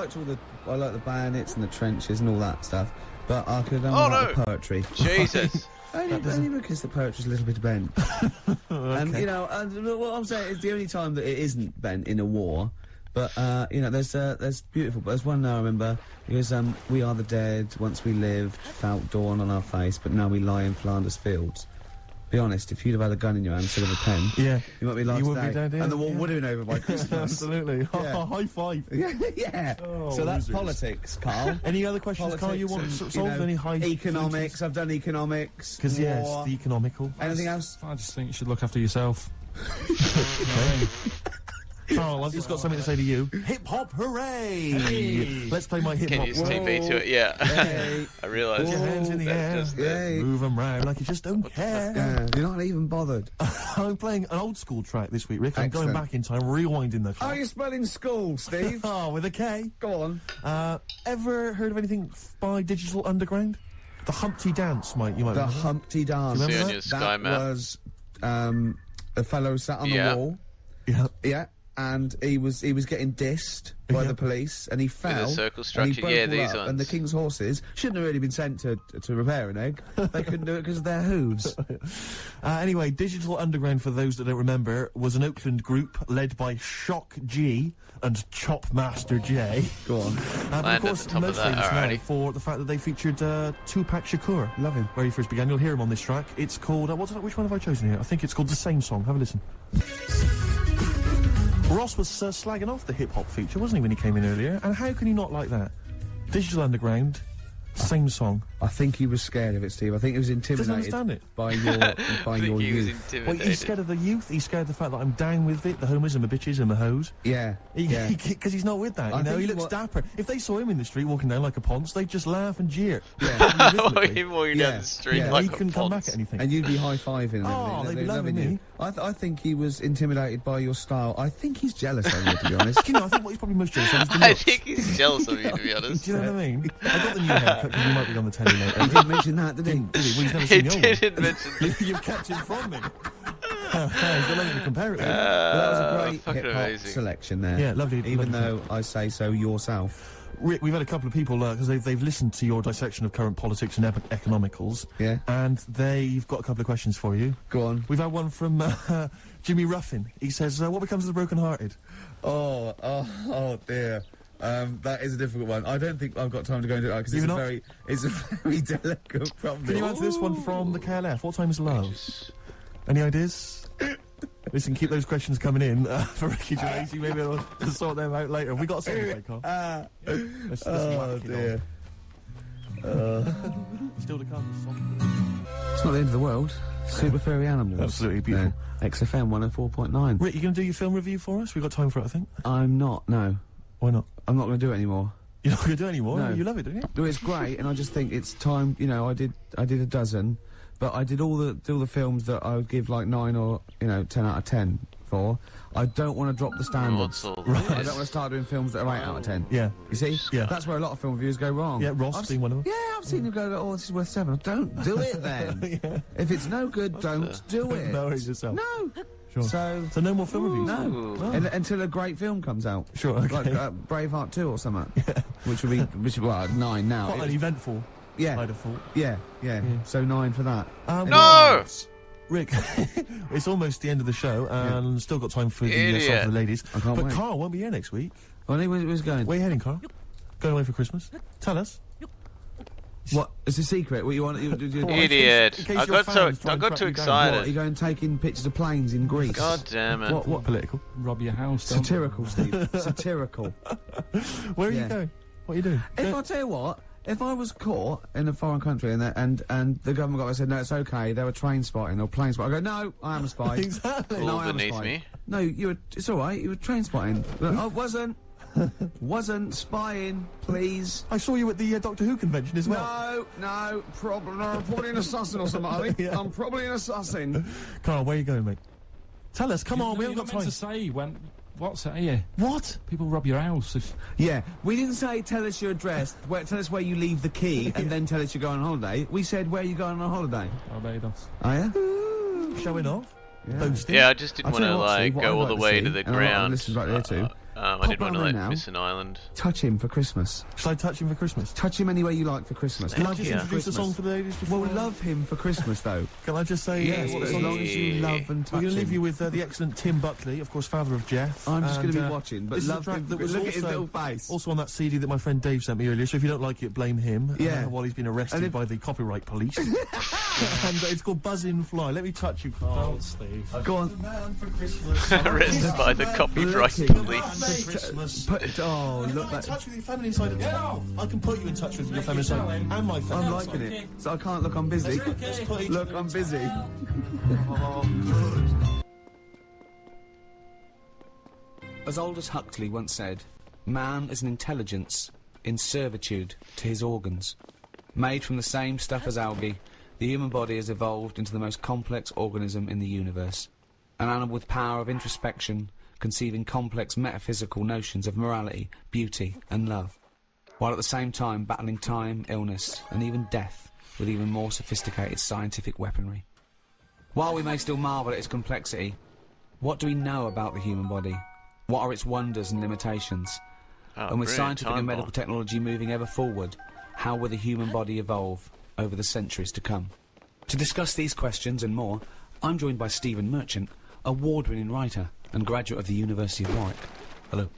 I like the bayonets and the trenches and all that stuff, but I could like the poetry. Jesus. Only because the poetry's a little bit bent. And what I'm saying is the only time that it isn't bent in a war. But there's beautiful. But there's one now I remember. It was we are the dead. Once we lived, felt dawn on our face, but now we lie in Flanders fields. Be honest, if you'd have had a gun in your hand instead of a pen, you might be alive today. Be dead, and the war would have been over by Christmas. Absolutely. Yeah. High five. Yeah. Oh, so that's losers. Politics, Carl. Any other questions, Carl, you want to solve? Any high economics? I've done economics. Because yes, the economical. Anything else? I just think you should look after yourself. Carl, I've just got something to say to you. Hip hop, hooray! Hey. Let's play my hip hop. Can you TP to it? Yeah. Hey. I realised. Put your hands in the air. Move them round like you just don't care. You're not even bothered. I'm playing an old school track this week, Rick. I'm going back in time, rewinding the track. How are you spelling school, Steve? With a K. Go on. Ever heard of anything by Digital Underground? The Humpty Dance, you might The remember. Humpty Dance. Do you remember See on your sky that map. was a fellow sat on the wall. Yeah. Yeah. And he was getting dissed by the police, and he fell. With a circle and he structure, broke yeah, all these up, ones. And the king's horses shouldn't have really been sent to repair an egg. They couldn't do it because of their hooves. Anyway, Digital Underground, for those that don't remember, was an Oakland group led by Shock G and Chop Master J. Go on. But of course, most famous now for the fact that they featured Tupac Shakur. Love him. Where he first began. You'll hear him on this track. It's called, which one have I chosen here? I think it's called The Same Song. Have a listen. Ross was slagging off the hip-hop feature, wasn't he, when he came in earlier? And how can you not like that? Digital Underground, same song. I think he was scared of it, Steve. I think he was intimidated by your youth. Well, he's scared of the youth. He's scared of the fact that I'm down with it, the homers and the bitches and the hoes. Yeah. Because he's not with that, you know? He looks dapper. If they saw him in the street walking down like a ponce, they'd just laugh and jeer. Yeah. Walking down the street like he couldn't come back at anything. And you'd be high-fiving him. Oh, they'd be loving me. I think he was intimidated by your style. I think he's jealous of you, to be honest. Do you know, I think what he's probably most jealous of is the I looks. think he's jealous of you, to be honest. Do you know what I mean? I got the new haircut because you might be on the telly later. He didn't mention that, did he? Did he? Well, he's never seen the old one. Didn't mention. You've kept it from me. He's got nothing to compare it with. Well, that was a great fucking hip-hop amazing. selection there. Yeah, lovely. Even though I say so yourself. Rick, we've had a couple of people, because they've listened to your dissection of current politics and economicals. Yeah. And they've got a couple of questions for you. Go on. We've had one from Jimmy Ruffin. He says, what becomes of the broken-hearted? Oh dear. That is a difficult one. I don't think I've got time to go into it because it's a very delicate problem. Can you answer this one from the KLF? What time is love? Any ideas? Listen, keep those questions coming in for Ricky Gervais. Maybe we'll sort them out later. Have we got a song to play, Carl? Let's whack it on. Still to come. It's not the end of the world. Super furry animals. Absolutely beautiful. XFM 104.9. Rick, you going to do your film review for us? We've got time for it, I think. I'm not, no. Why not? I'm not going to do it anymore. You're not going to do it anymore? No. You love it, don't you? No, it's great, and I just think it's time, you know, I did a dozen, but I did all the films that I would give like 9 or, 10 out of 10 for. I don't want to drop the standards. Right. I don't want to start doing films that are 8 out of 10. Yeah. You see? Yeah. That's where a lot of film reviewers go wrong. Yeah, Ross being one of them. Yeah, I've seen him go, oh, this is worth 7. Don't do it then. Yeah. If it's no good, don't do it. No worries yourself. No. Sure. So no more film reviews? No. Until a great film comes out. Sure, okay. Like Braveheart 2 or something. Yeah. Which would be, 9 now. Quite an eventful. Yeah. I'd have thought. Yeah. So 9 for that. No! Rick, it's almost the end of the show, and still got time for the song for the ladies. I can't wait. Carl won't be here next week. Where's he going? Where are you heading, Carl? Going away for Christmas? Tell us. What? It's a secret. What you want? Idiot! I got too excited. What? Are you going taking pictures of planes in Greece? God damn it! What political? Rob your house. Satirical, Steve. Satirical. Where are you going? What are you doing? If I tell you what. If I was caught in a foreign country and the government got and said, no, it's okay, they were train spotting or plane spotting, I go, no, I am a spy. Exactly. No, I am a beneath spy. me. No, it's alright, you were train spotting. I wasn't spying, please. I saw you at the Doctor Who convention as well. No, probably an assassin or something, I think. I'm probably an assassin. Carl, where are you going, mate? Tell us, come on, we haven't got time. To say what's that here? What? People rob your house if... Yeah, we didn't say tell us your address, tell us where you leave the key, and then tell us you're going on holiday. We said where you going on holiday. Barbados. Oh, yeah? Showing off? Yeah. Yeah, I just didn't want to go all the way to the ground. This is right there too. I didn't want to miss an island. Touch him for Christmas. Shall I touch him for Christmas? Touch him any way you like for Christmas. Can I just introduce the song for the ladies before? Well, love him for Christmas, though. Can I just say... Yes, as long as you love and touch him. We're going to leave you with the excellent Tim Buckley, of course, father of Jeff. I'm just going to be watching, but love him. That was look at his little face. Also on that CD that my friend Dave sent me earlier, so if you don't like it, blame him. Yeah. While he's been arrested by the copyright police. And it's called Buzz In Fly. Let me touch you, Carl. Don't, Steve. Go on. Man for Christmas. Arrested by the copyright police. For Christmas. Oh, look, in touch with your feminine side of Tom. I can put you in touch with your feminine side and my feminine I'm liking it. So I can't look, I'm busy. Look, I'm busy. As Aldous Huxley once said, man is an intelligence in servitude to his organs. Made from the same stuff as algae, the human body has evolved into the most complex organism in the universe. An animal with power of introspection, conceiving complex metaphysical notions of morality, beauty, and love, while at the same time battling time, illness, and even death with even more sophisticated scientific weaponry. While we may still marvel at its complexity, what do we know about the human body? What are its wonders and limitations? And with scientific and medical technology moving ever forward, how will the human body evolve over the centuries to come? To discuss these questions and more, I'm joined by Stephen Merchant, award-winning writer and graduate of the University of Warwick. Hello.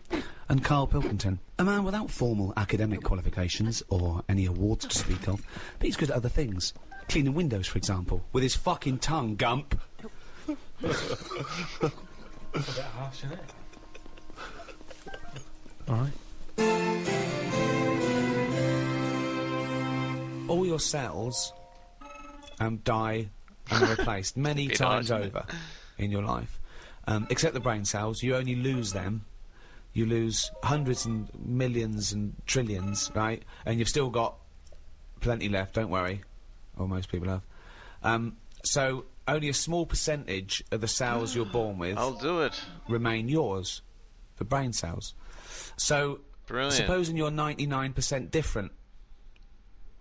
And Carl Pilkington, a man without formal academic qualifications or any awards to speak of, but he's good at other things. Cleaning windows, for example, with his fucking tongue, Gump. A bit harsh, isn't it? Alright. All your cells die and are replaced many times over in your life. Except the brain cells, you only lose them. You lose hundreds and millions and trillions, right? And you've still got plenty left, don't worry. Or most people have. So only a small percentage of the cells you're born with remain yours, the brain cells. So supposing you're 99% different,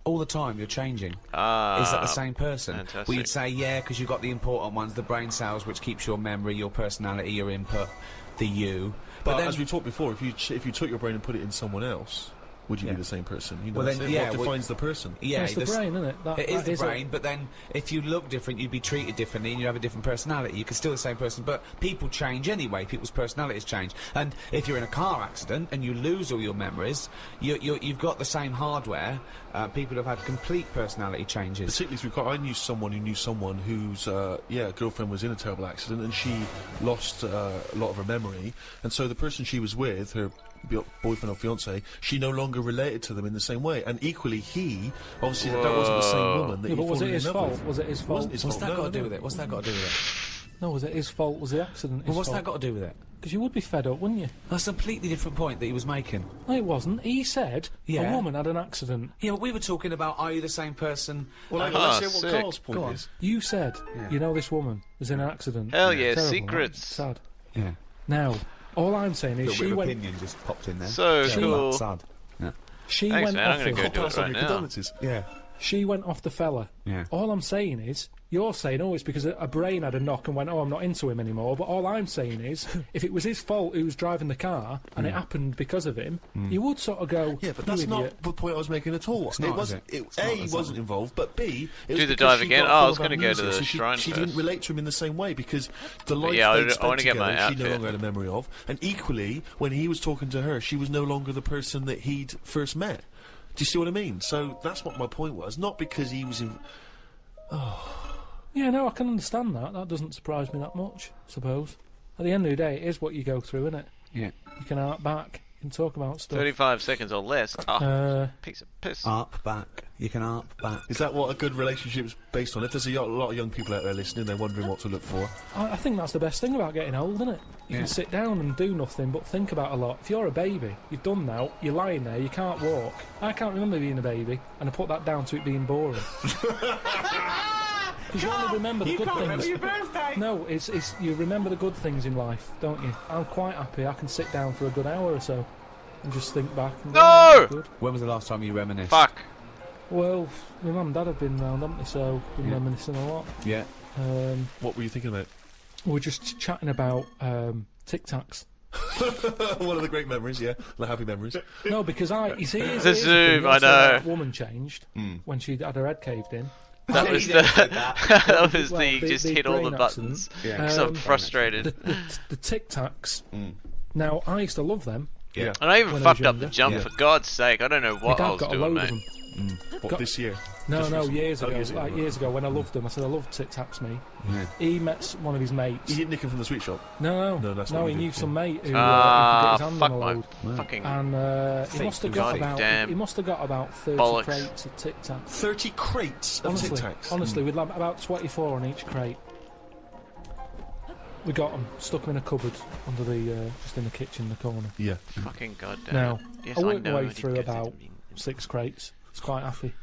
all the time you're changing. Is that the same person? Fantastic. Well, you'd say, yeah, because you've got the important ones, the brain cells, which keeps your memory, your personality, your input, the you. But then, as we talked before, if you took your brain and put it in someone else, would you be the same person? You know, Well, that's then, it. yeah, What well- defines the person? Yeah, It's the brain, isn't it? It is the it. brain, but then if you look different, you'd be treated differently, and you have a different personality. You could still be the same person, but people change anyway. People's personalities change, and if you're in a car accident and you lose all your memories, you've got the same hardware. People have had complete personality changes. Particularly through car. I knew someone whose girlfriend was in a terrible accident, and she lost a lot of her memory, and so the person she was with, her boyfriend or fiance, she no longer related to them in the same way, and equally he obviously that wasn't the same woman that Yeah, he but was fallen it his in love fault? with. Was it his fault? Wasn't his What's fault. that No, got to do no. with it? What's that got to do with it? No, was it his fault? Was the accident his Well, what's fault? that got to do with it? Because you would be fed up, wouldn't you? That's a completely different point that he was making. No, it wasn't. He said Yeah. a woman had an accident. Yeah, but we were talking about, are you the same person? Well, Ah, let's hear what sick. Carl's Go point on. is. You said, Yeah. you know, this woman was in an accident. Hell yeah, Terrible, right? secrets. Sad. Yeah. Now, all I'm saying is Little she bit of went. opinion just popped in there. So cool. Sad. Yeah. She Thanks, went man. I'm off gonna him. go do it Pass on right your now. condolences. Yeah. She went off the fella. Yeah. All I'm saying is, you're saying, oh, it's because a brain had a knock and went, oh, I'm not into him anymore. But all I'm saying is, if it was his fault who was driving the car and it happened because of him, you would sort of go, Yeah, but you that's idiot. not the point I was making at all. not, It wasn't. is it? It, It's not, A, is he it? wasn't involved, but B, it was Do the because dive she again? got Oh, I full was of gonna go to amnesia, the so shrine she first. didn't relate to him in the same way because the life yeah, they'd I spent wanna get my together, she no outfit. longer had a memory of, and equally, when he was talking to her, she was no longer the person that he'd first met. Do you see what I mean? So that's what my point was. Not because he was in. Yeah, no, I can understand that. That doesn't surprise me that much, I suppose. At the end of the day, it is what you go through, isn't it? Yeah. You can hark back, you can talk about stuff. 35 seconds or less. Oh, piece of piss. Arp back. You can arp back. Is that what a good relationship's based on? If there's a lot of young people out there listening, they're wondering what to look for. I think that's the best thing about getting old, isn't it? You can sit down and do nothing but think about a lot. If you're a baby, you've done now, you're lying there, you can't walk. I can't remember being a baby, and I put that down to it being boring. Because you only remember the good things. your birthday. No, it's you remember the good things in life, don't you? I'm quite happy. I can sit down for a good hour or so and just think back. And go, No! "Oh, that's good." When was the last time you reminisced? Fuck. Well, my mum and dad have been round, haven't they? So been reminiscing a lot. Yeah. What were you thinking about? We were just chatting about Tic Tacs. One of the great memories, yeah. The happy memories. No, because you see, here's The the thing, Zoom, you I say know. That woman changed when she had her head caved in. That was the. That was the just hit all the brain buttons. accident. Yeah. So I'm frustrated. The Tic Tacs. Now, I used to love them. Yeah. And I even when I was fucked up the younger. jump, Yeah. for God's sake. I don't know My what I dad was got a doing, load of mate. them. What, this year? No, Just no, recently? years Oh, ago. years ago, right. Years ago, when I loved them, I said I love Tic Tacs, me. Yeah. He met one of his mates. You didn't nick him from the sweet shop? No, No, that's what we he do, knew some mate who could get Ah, his hand fuck on a my load. fucking. And he must have got God about damn he must have got about 30 bollocks. crates of Tic Tacs. 30 crates of Honestly, Tic Tacs. honestly, we'd have about 24 on each crate. We got them, stuck them in a cupboard under the just in the kitchen, in the corner. Yeah. Fucking goddamn. Now, Yes, I I worked my know. way I did through get about it. 6 crates. I was quite happy.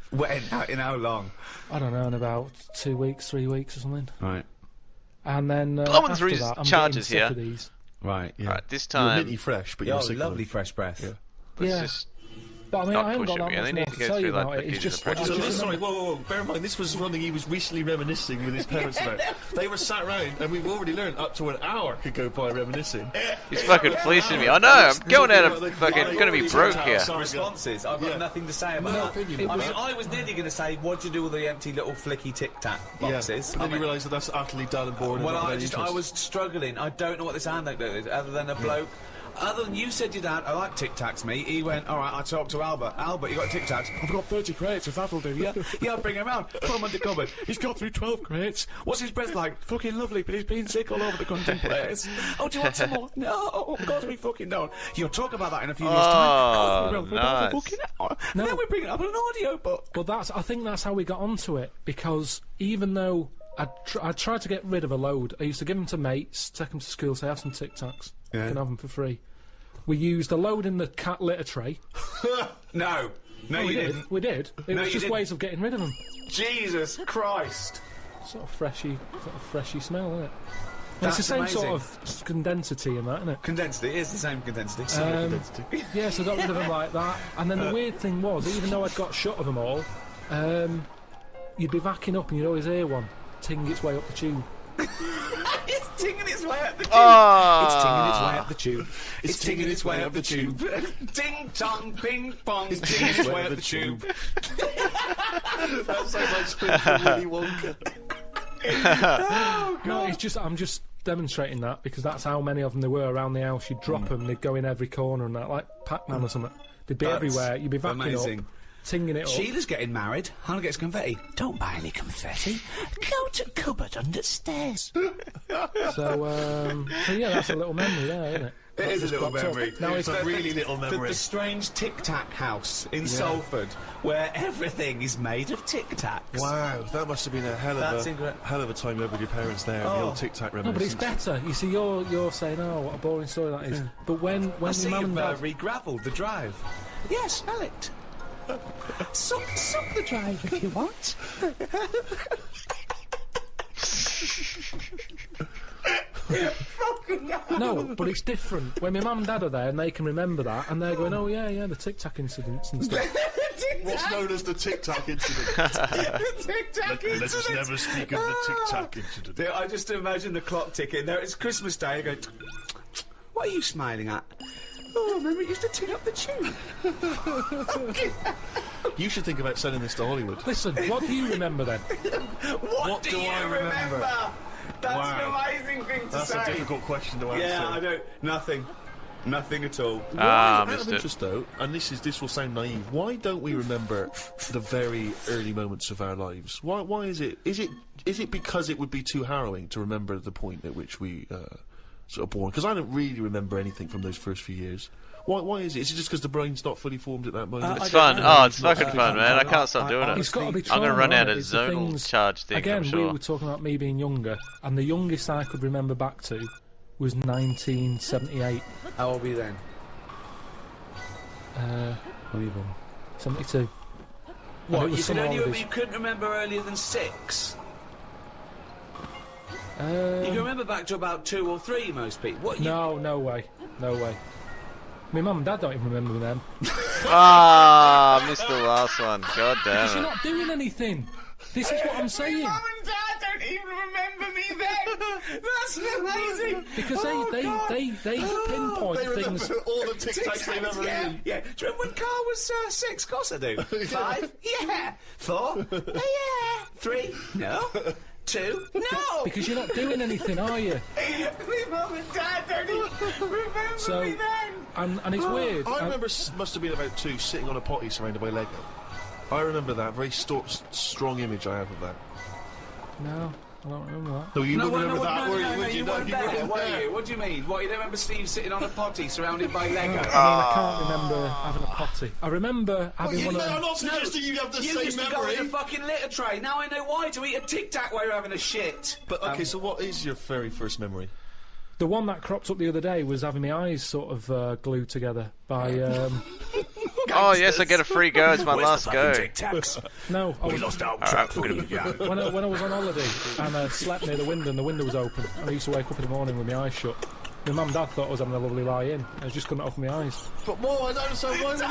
In how long? I don't know, in about 2 weeks, 3 weeks or something. Right. And then Plumbing after through that, I'm charges getting sick here. of these. Right. Yeah. Right, this You're time. minty fresh, but Yo, you're sick of lovely them. fresh breath. Yeah. Let's Yeah. just But I mean, not I haven't push got it. that We only much more need to to go tell you through, like, about the it. It's usual just, process. So, I just sorry, remember- whoa. Bear in mind, this was something he was recently reminiscing with his parents about. They were sat round, and we've already learned up to an hour could go by reminiscing. He's fucking fleecing me. I know. I'm going out of fucking. Gonna be broke here. Responses. I've got nothing to say about No that. opinion. I mean, I was nearly going to say, what'd you do with the empty little flicky Tic Tac boxes? But then you realise that that's utterly dull and boring. Well, and not I of any interest. was struggling. I don't know what this anecdote is, other than a bloke. Other than you said to your dad, I like Tic Tacs, mate. He went, all right, I talked to Albert. Albert, you got Tic Tacs? I've got 30 crates, if that'll do, yeah? Yeah, I'll bring him round. Put him under cupboard. He's got through 12 crates. What's his breath like? Fucking lovely, but he's been sick all over the country place. Oh, do you want some more? No, of course we fucking don't. You'll talk about that in a few years' time. Oh, We will, for nice. a fucking hour. No. Then we bring it up in an audio book. But I think that's how we got onto it, because even though I tried to get rid of a load, I used to give them to mates, take them to school, say, have some Tic Tacs. You can have them for free. We used a load in the cat litter tray. No. No, we you did. didn't. We did. It No, was you just didn't. ways of getting rid of them. Jesus Christ. Sort of freshy smell, isn't it? And That's it's the same amazing. sort of condensity in that, isn't it? Condensity. It is the same condensity. Yeah, so I got rid of them like that. And then the weird thing was, even though I'd got shut of them all, you'd be backing up and you'd always hear one ting its way up the tube. It's tinging its way up the tube. Ah. It's tinging its way up up the tube. It's tinging its way up the tube. Ding dong, ping pong. It's tinging its way up the tube. That sounds like spin from Willy Wonka. No, it's just I'm just demonstrating that because that's how many of them there were around the house. You'd drop them, they'd go in every corner and that, like Pac-Man or something. They'd be everywhere. You'd be vacuuming amazing. up, tinging it up. Sheila's getting married. Hannah gets confetti. Don't buy any confetti. Go to cupboard under stairs. So yeah, that's a little memory there, isn't it? It is a little memory. Now It's a really little memory. The strange Tic Tac house in Salford, where everything is made of Tic Tacs. Wow, that must have been a hell of a time over with your parents there. The old Tic Tac No, but it's reminiscence. better. You see, you're saying, oh, what a boring story that is. But when I your see mum you've and dad, re-gravelled the drive. Yeah, smell it. Suck the drive if you want. no, but it's different. When my mum and dad are there and they can remember that, and they're going, oh yeah, the Tic Tac incidents and stuff. What's known as the Tic Tac incident? The Tic Tac incident. Let us never speak of the Tic Tac incident. I just imagine the clock ticking. There, it's Christmas Day. I go, what are you smiling at? Oh, remember it used to tick up the tube. You should think about selling this to Hollywood. Listen, what do you remember then? What do you remember? That's Wow. an amazing thing to That's say. a difficult question to answer. Yeah, I don't. Nothing at all. Out of missed it. interest though, and this will sound naive, why don't we remember the very early moments of our lives? Why is it? Is it because it would be too harrowing to remember the point at which we sort of born? Because I don't really remember anything from those first few years. Why is it? Is it just because the brain's not fully formed at that moment? It's fun. Oh, it's fucking fun, man. I can't stop doing it. It's got to be I'm going to run out of it's the zonal things- charge thing, Again, I'm sure. we were talking about me being younger, and the youngest I could remember back to was 1978. How old were you then? What were you born? 72. And What? it was You summer holidays. you couldn't remember earlier than 6? You Um, can remember back to about 2 or 3, most people. What? no way. My mum and dad don't even remember them. Ah, missed the last one. God Because you're damn it. not doing anything. This is what I'm saying. Mum and Dad don't even remember me then. That's amazing. Because they pinpoint They remember things. all the Tic Tacs they've ever eaten. Yeah. Do you remember when Carl was 6? Of course I do. 5? Yeah. 4? Yeah. 3? No. 2? No. Because you're not doing anything, are you? My mum and Dad don't even remember So, me then. and it's weird. I remember must have been about 2 sitting on a potty surrounded by Lego. I remember that very strong image I have of that. No, I don't remember that. No, you No, wouldn't remember that, were you? no, Would you not? weren't You there, weren't were there. you? What do you mean? What, you don't remember Steve sitting on a potty surrounded by Lego? I can't remember having a potty. I remember having one of I'm them. not suggesting you have the You same used to go memory. in a fucking litter tray. Now I know why, to eat a Tic Tac while you're having a shit. But okay, so what is your very first memory? The one that cropped up the other day was having my eyes sort of glued together by. Oh, yes, I get a free go. It's my last go. No, I was, Alright, forget about it. when I was on holiday and I slept near the window and the window was open and I used to wake up in the morning with my eyes shut. My mum and dad thought I was having a lovely lie in. I just couldn't open my eyes. But more, I don't understand. Why were they?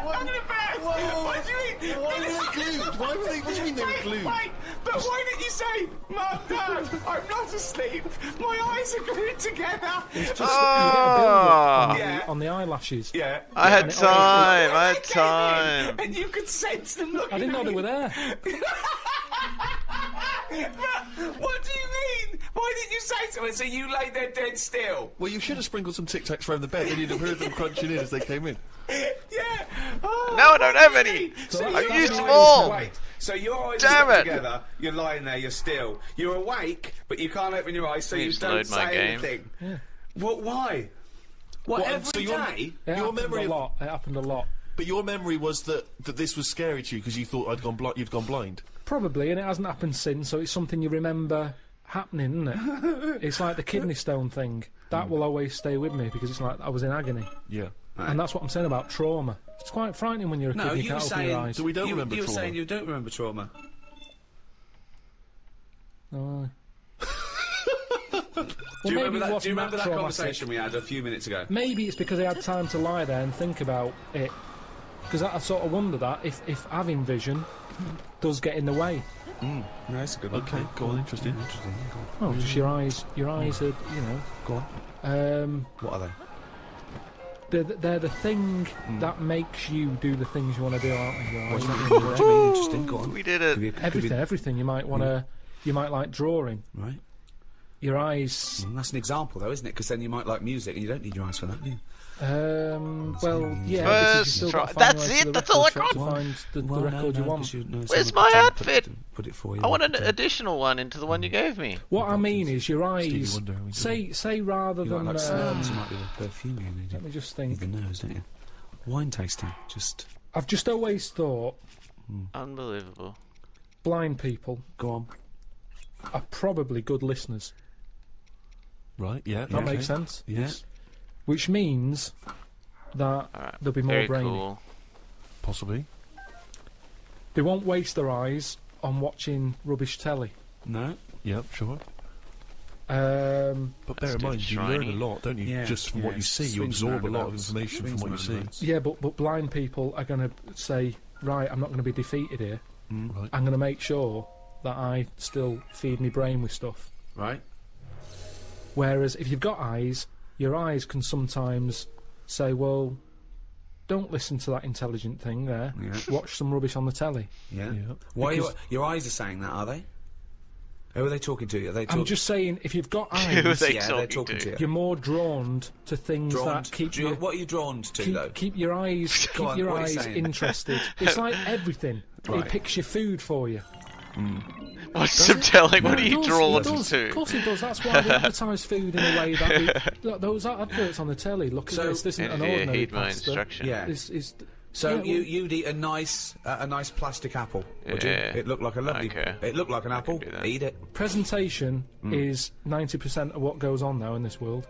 What do you mean? Why were they glued? Why were they? What do you mean they were glued? Wait, but why didn't you say, Mum, Dad, I'm not asleep. My eyes are glued together. It's just you get a build-up on, Yeah. on the eyelashes. Yeah. I had and it time. I had They came in, time. And you could sense them looking I didn't know at they you. were there. What do you mean? Why didn't you say something? So you lay there dead still? Well, you should have sprinkled some Tic Tacs around the bed, and you'd have heard them crunching in as they came in. Yeah. Oh, No, I don't have any. So I've that's used why them I all. Wait, so your eyes Damn are stuck it. together, you're lying there, you're still. You're awake, but you can't open your eyes, so you Needs to don't load my say game. anything. Yeah. What, why? What, What, every so your- day? It Your happened memory a of- lot. It happened a lot. But your memory was that this was scary to you because you thought you'd gone blind. Probably, and it hasn't happened since, so it's something you remember happening, isn't it? It's like the kidney stone thing. That will always stay with me because it's like I was in agony. Yeah. And that's what I'm saying about trauma. It's quite frightening when you're a kid No, and you you were can't open your saying... eyes. So we don't remember you were trauma. saying you don't remember trauma. Oh. Do you remember that, traumatic. conversation we had a few minutes ago? Maybe it's because I had time to lie there and think about it. Because I sort of wonder that if having vision does get in the way. No, that's a good one. Okay, go on. Interesting. Oh, just your eyes are, you know. Go on. Um, What are they? they're the thing that makes you do the things you want to do, aren't they? Your eyes, What not do you your mean? brain. Interesting. Go on. We did it. Everything. You might want to. You might like drawing. Right. Your eyes. That's an example, though, isn't it? Because then you might like music, and you don't need your eyes for that, do you? Well, yeah. First because you still try- got to find that's your way to it, the that's all I record shop got. to find the record you want. Where's my outfit? Put it for you. I want an additional one into the one you gave me. What I mean is your eyes. Wonder how we do Say rather You than. like smells, you might be a perfume in Let me just Need think. the nose, don't you? Wine tasting, just I've just always thought Unbelievable. blind people go on. are probably good listeners. Right, yeah. That makes sense. Yeah. Which means that Alright. they'll be more Very brainy. cool. Possibly. They won't waste their eyes on watching rubbish telly. No. Yep, sure. But bear in That's mind, you learn shiny. a lot, don't you? Yeah, Just from what yeah. you see. You Swings absorb a lot of roundabouts. information Swings from what you see. roundabouts. yeah, but blind people are going to say, right, I'm not going to be defeated here. Right. I'm going to make sure that I still feed my brain with stuff. Right. Whereas if you've got eyes, your eyes can sometimes say, well, don't listen to that intelligent thing there. Yeah. Watch some rubbish on the telly. Yeah. Yeah. Why Because- your eyes are saying that, are they? Who are they talking to? Are they talking? I'm just saying, if you've got Who are eyes, they yeah, they're talking talking to? to you. you're more drawn to things Drawn that keep to- you... What are you drawn to, though? Keep your eyes, Go keep on, your what are you eyes saying? interested. It's like everything. Right. It picks your food for you. What's some telling? What are It you does, drawn it does. to? Of course it does. That's why they advertise food in a way that look, those adverts on the telly. Look So- at this. This isn't an Yeah, ordinary heed my pasta. instruction. Yeah. This is. So yeah, you'd eat a nice plastic apple, would you? Yeah. It looked like a lovely. Okay. It looked like an apple. do that. Eat it. presentation is 90% of what goes on now in this world.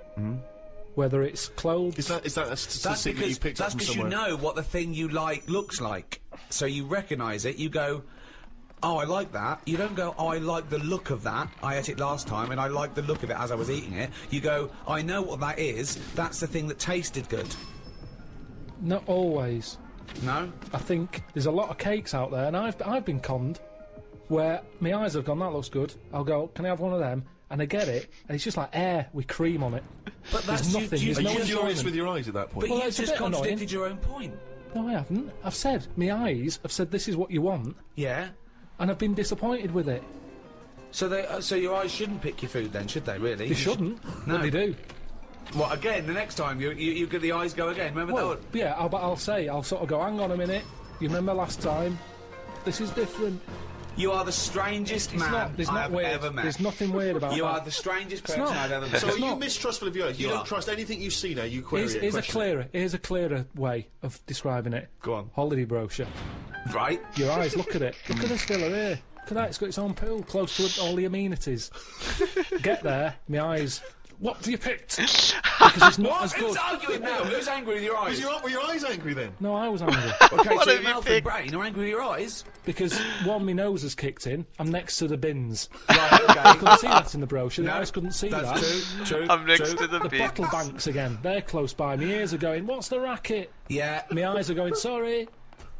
Whether it's clothes, Is that a That's statistic that you because picked up from you somewhere? know what the thing you like looks like, so you recognise it. You go, oh, I like that. You don't go, oh, I like the look of that. I ate it last time, and I like the look of it as I was eating it. You go, I know what that is. That's the thing that tasted good. not always. No. I think there's a lot of cakes out there, and I've been conned where my eyes have gone. That looks good. I'll go. Can I have one of them? And I get it, and it's just like air with cream on it. But There's nothing. There's Are no you furious enjoyment. with your eyes at that point? But Well, you it's a just bit annoying. contradicted your own point. No, I haven't. I've said my eyes have said this is what you want, Yeah. and I've been disappointed with it. So so your eyes shouldn't pick your food then, should they? Really? They shouldn't. No. But they do. Well, again, the next time you get the eyes go again. Remember Well, that? yeah, I'll sort of go, hang on a minute. You remember last time? This is different. You are the strangest It's man not. There's I not have weird. ever met. There's nothing weird about You that. are the strangest person not. I've ever met. So are It's you not. mistrustful of your eyes? You You don't are. trust anything you see now, you query it. Here's a clearer way of describing it. Go on. Holiday brochure. Right? Your eyes, look at it. Look at this villa here. Look at that, it's got its own pool, close to all the amenities. Get there, my eyes. What have you picked? Because it's not as Who's good. arguing now? Who's angry with your eyes? Were your eyes angry then? No, I was angry. Okay, What so have your you mouth and picked? brain are angry with your eyes? Because one, my nose has kicked in. I'm next to the bins. Right, I okay. couldn't see that in the brochure. The No, eyes couldn't see that. That's true. I'm next true. to the The bin. bottle banks again. They're close by. My ears are going, what's the racket? Yeah. My eyes are going, sorry.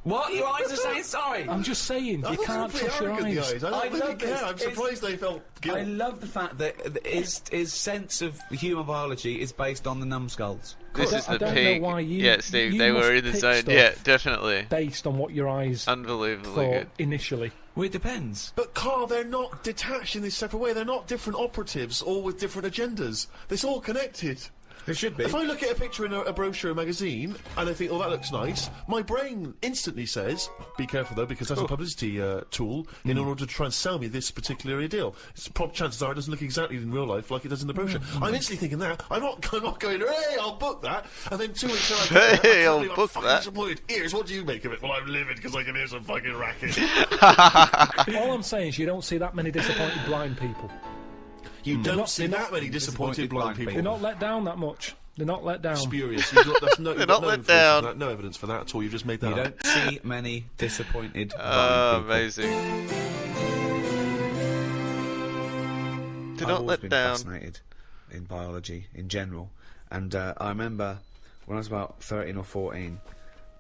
What? Your eyes are saying sorry? I'm just saying, you can't trust your eyes. I I don't love think this. I'm surprised they felt guilt. I love the fact that his sense of human biology is based on the numbskulls. This I is don't the know pig. why you- Yeah, Steve, you they must were in the pick zone. stuff. Yeah, definitely. Based on what your eyes Unbelievably thought good. initially. Well, it depends. But Carl, they're not detached in this separate way. They're not different operatives, all with different agendas. It's all connected. There should be. If I look at a picture in a brochure or a magazine and I think, oh, that looks nice, my brain instantly says, be careful though, because that's a publicity tool in order to try and sell me this particular deal. Chances are it doesn't look exactly in real life like it does in the brochure. I'm instantly thinking that. I'm not going, hey, I'll book that. And then 2 weeks later, Hey, I'll I'm book fucking that. disappointed. Ears, what do you make of it? Well, I'm livid because I can hear some fucking racket. All I'm saying is you don't see that many disappointed blind people. You don't not- see they're that many disappointed blind people. They're not let down that much. They're not let down. Spurious. You've got, that's no, They're you've not got no let evidence down. for that, no evidence for that at all. You've just made that You up. don't see many disappointed Oh, blind people. amazing. Do I've not always let been down. fascinated in biology in general, and I remember when I was about 13 or 14,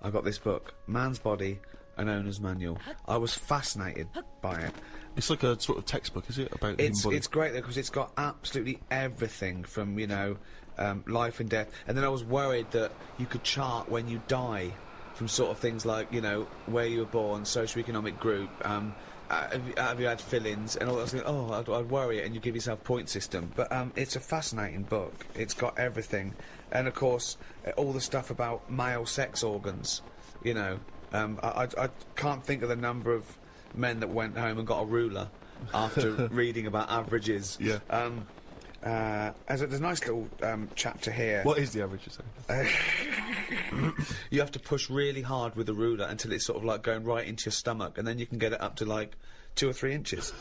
I got this book, Man's Body, an Owner's Manual. I was fascinated by it. It's like a sort of textbook, is it? About the human It's body? great though because it's got absolutely everything from life and death, and then I was worried that you could chart when you die from sort of things like, you know, where you were born, socioeconomic group, have you had fill-ins, and all that. Oh, I'd worry it, and you give yourself point system. But it's a fascinating book. It's got everything, and of course, all the stuff about male sex organs. You know, I can't think of the number of men that went home and got a ruler after reading about averages. Yeah. There's a nice little chapter here. What is the average, you say? You have to push really hard with the ruler until it's sort of like going right into your stomach, and then you can get it up to like 2 or 3 inches.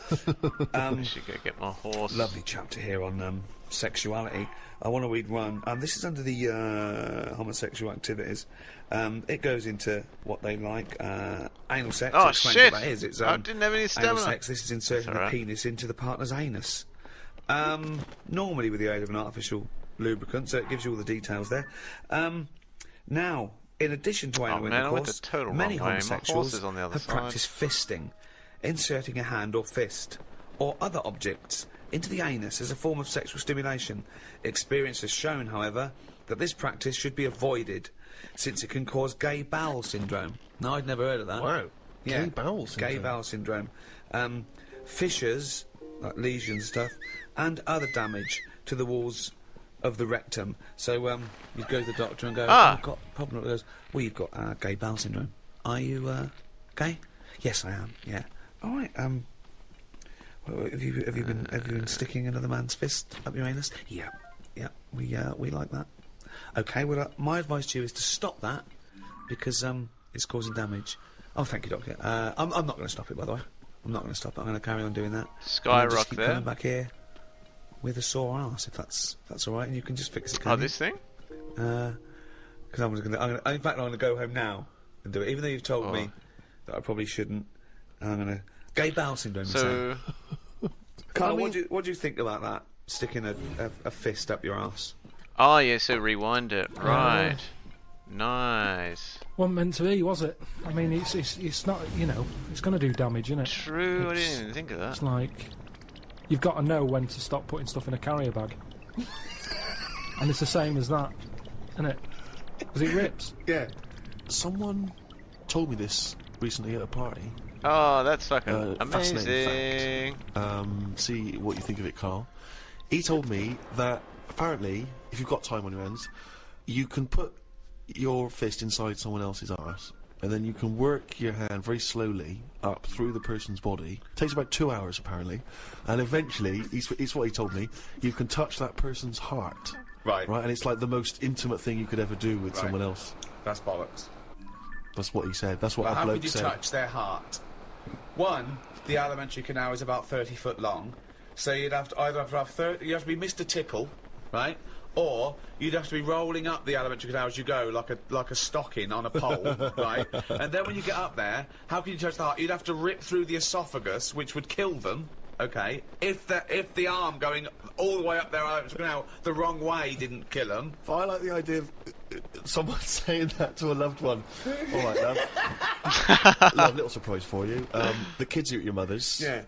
I should go get my horse. Lovely chapter here on sexuality. I want to read one. This is under the homosexual activities. It goes into what they like. Anal sex. Oh, It explains shit! What that is. It's, I didn't have any anal stamina. sex. This is inserting the penis into the partner's anus. Normally with the aid of an artificial lubricant, so it gives you all the details there. Now, in addition to anal man, I went intercourse, the total many wrong way. My horse homosexuals is on the other have side. practiced fisting, inserting a hand or fist, or other objects into the anus as a form of sexual stimulation. Experience has shown, however, that this practice should be avoided, since it can cause gay bowel syndrome. No, I'd never heard of that. Wow. Yeah. Gay bowel syndrome. Gay bowel syndrome. Fissures, like lesions and stuff, and other damage to the walls of the rectum. So, you'd go to the doctor and go, Ah. oh, I've got a problem. He goes, well, you've got gay bowel syndrome. Are you gay? Yes, I am. Yeah. All right. Well, have you been sticking another man's fist up your anus? Yeah. Yeah. We like that. Okay. Well, my advice to you is to stop that because it's causing damage. Oh, thank you, doctor. I'm not going to stop it, by the way. I'm not going to stop it. I'm going to carry on doing that. Skyrock keep there. coming back here with a sore ass, if that's all right, and you can just fix it. Oh, this thing? Because in fact, I'm going to go home now and do it, even though you've told me that I probably shouldn't. And I'm going to gay bowel syndrome. So, Carl, what do you think about that? Sticking a fist up your ass. oh yeah, so rewind it, right? Nice. Wasn't meant to be, was it? I mean, it's not, you know, it's going to do damage, isn't it? True, I didn't even think of that. It's like, you've got to know when to stop putting stuff in a carrier bag. And it's the same as that, isn't it? Because it rips. Yeah. Someone told me this recently at a party. Oh, that's fucking Fascinating amazing. fact. See what you think of it, Carl. He told me that apparently, if you've got time on your hands, you can put your fist inside someone else's arse, and then you can work your hand very slowly up through the person's body. It takes about 2 hours, apparently, and eventually, it's what he told me, you can touch that person's heart. Right. Right, and it's like the most intimate thing you could ever do with someone else. That's bollocks. That's what he said. That's what a How bloke could you said. touch their heart? One, the alimentary canal is about 30 foot long, so you'd have to either have you have to be Mr. Tickle, right? Or you'd have to be rolling up the alimentary canal as you go, like a stocking on a pole, right? And then when you get up there, how can you touch the heart? You'd have to rip through the esophagus, which would kill them. Okay, if the arm going all the way up there alimentary canal the wrong way didn't kill them. But I like the idea of someone saying that to a loved one. All right, love. Love, little surprise for you. The kids are at your mother's. Yeah.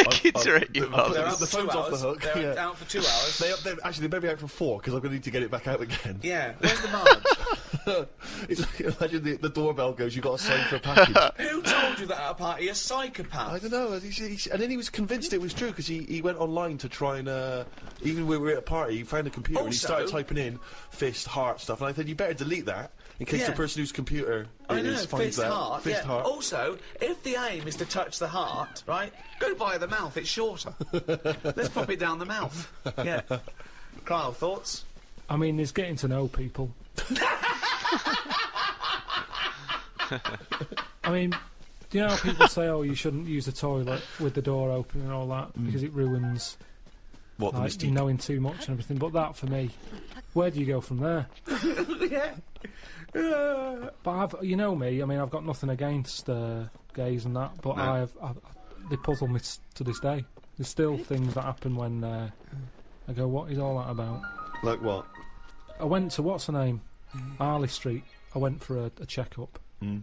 Kids are at your mother's. They're out The for phone's 2 off the hours. hook. They're Yeah. out for 2 hours. Actually, they may be out for 4 because I'm going to need to get it back out again. Yeah. Where's the Marge? It's like, imagine the doorbell goes, you've got to sign for a package. Who told you that at a party? A psychopath. I don't know. And then he was convinced it was true because he went online to try and even when we were at a party, he found a computer and he Also- started typing in fist, heart stuff. And I said, you better delete that in case Yeah. the person whose computer I it know, is finds fist that. heart. Fist Yeah. heart. Also, if the aim is to touch the heart, right, go via the mouth, it's shorter. Let's pop it down the mouth. Yeah. Kyle, thoughts? I mean, it's getting to know people. I mean, do you know how people say, oh, you shouldn't use the toilet with the door open and all that because it ruins What the like, mystique? knowing too much and everything? But that, for me, where do you go from there? Yeah. But you know me, I mean, I've got nothing against gays and that, but No. they puzzle me to this day. There's still things that happen when I go, what is all that about? Like what? I went to, what's her name? Harley Street. I went for a checkup. Mm.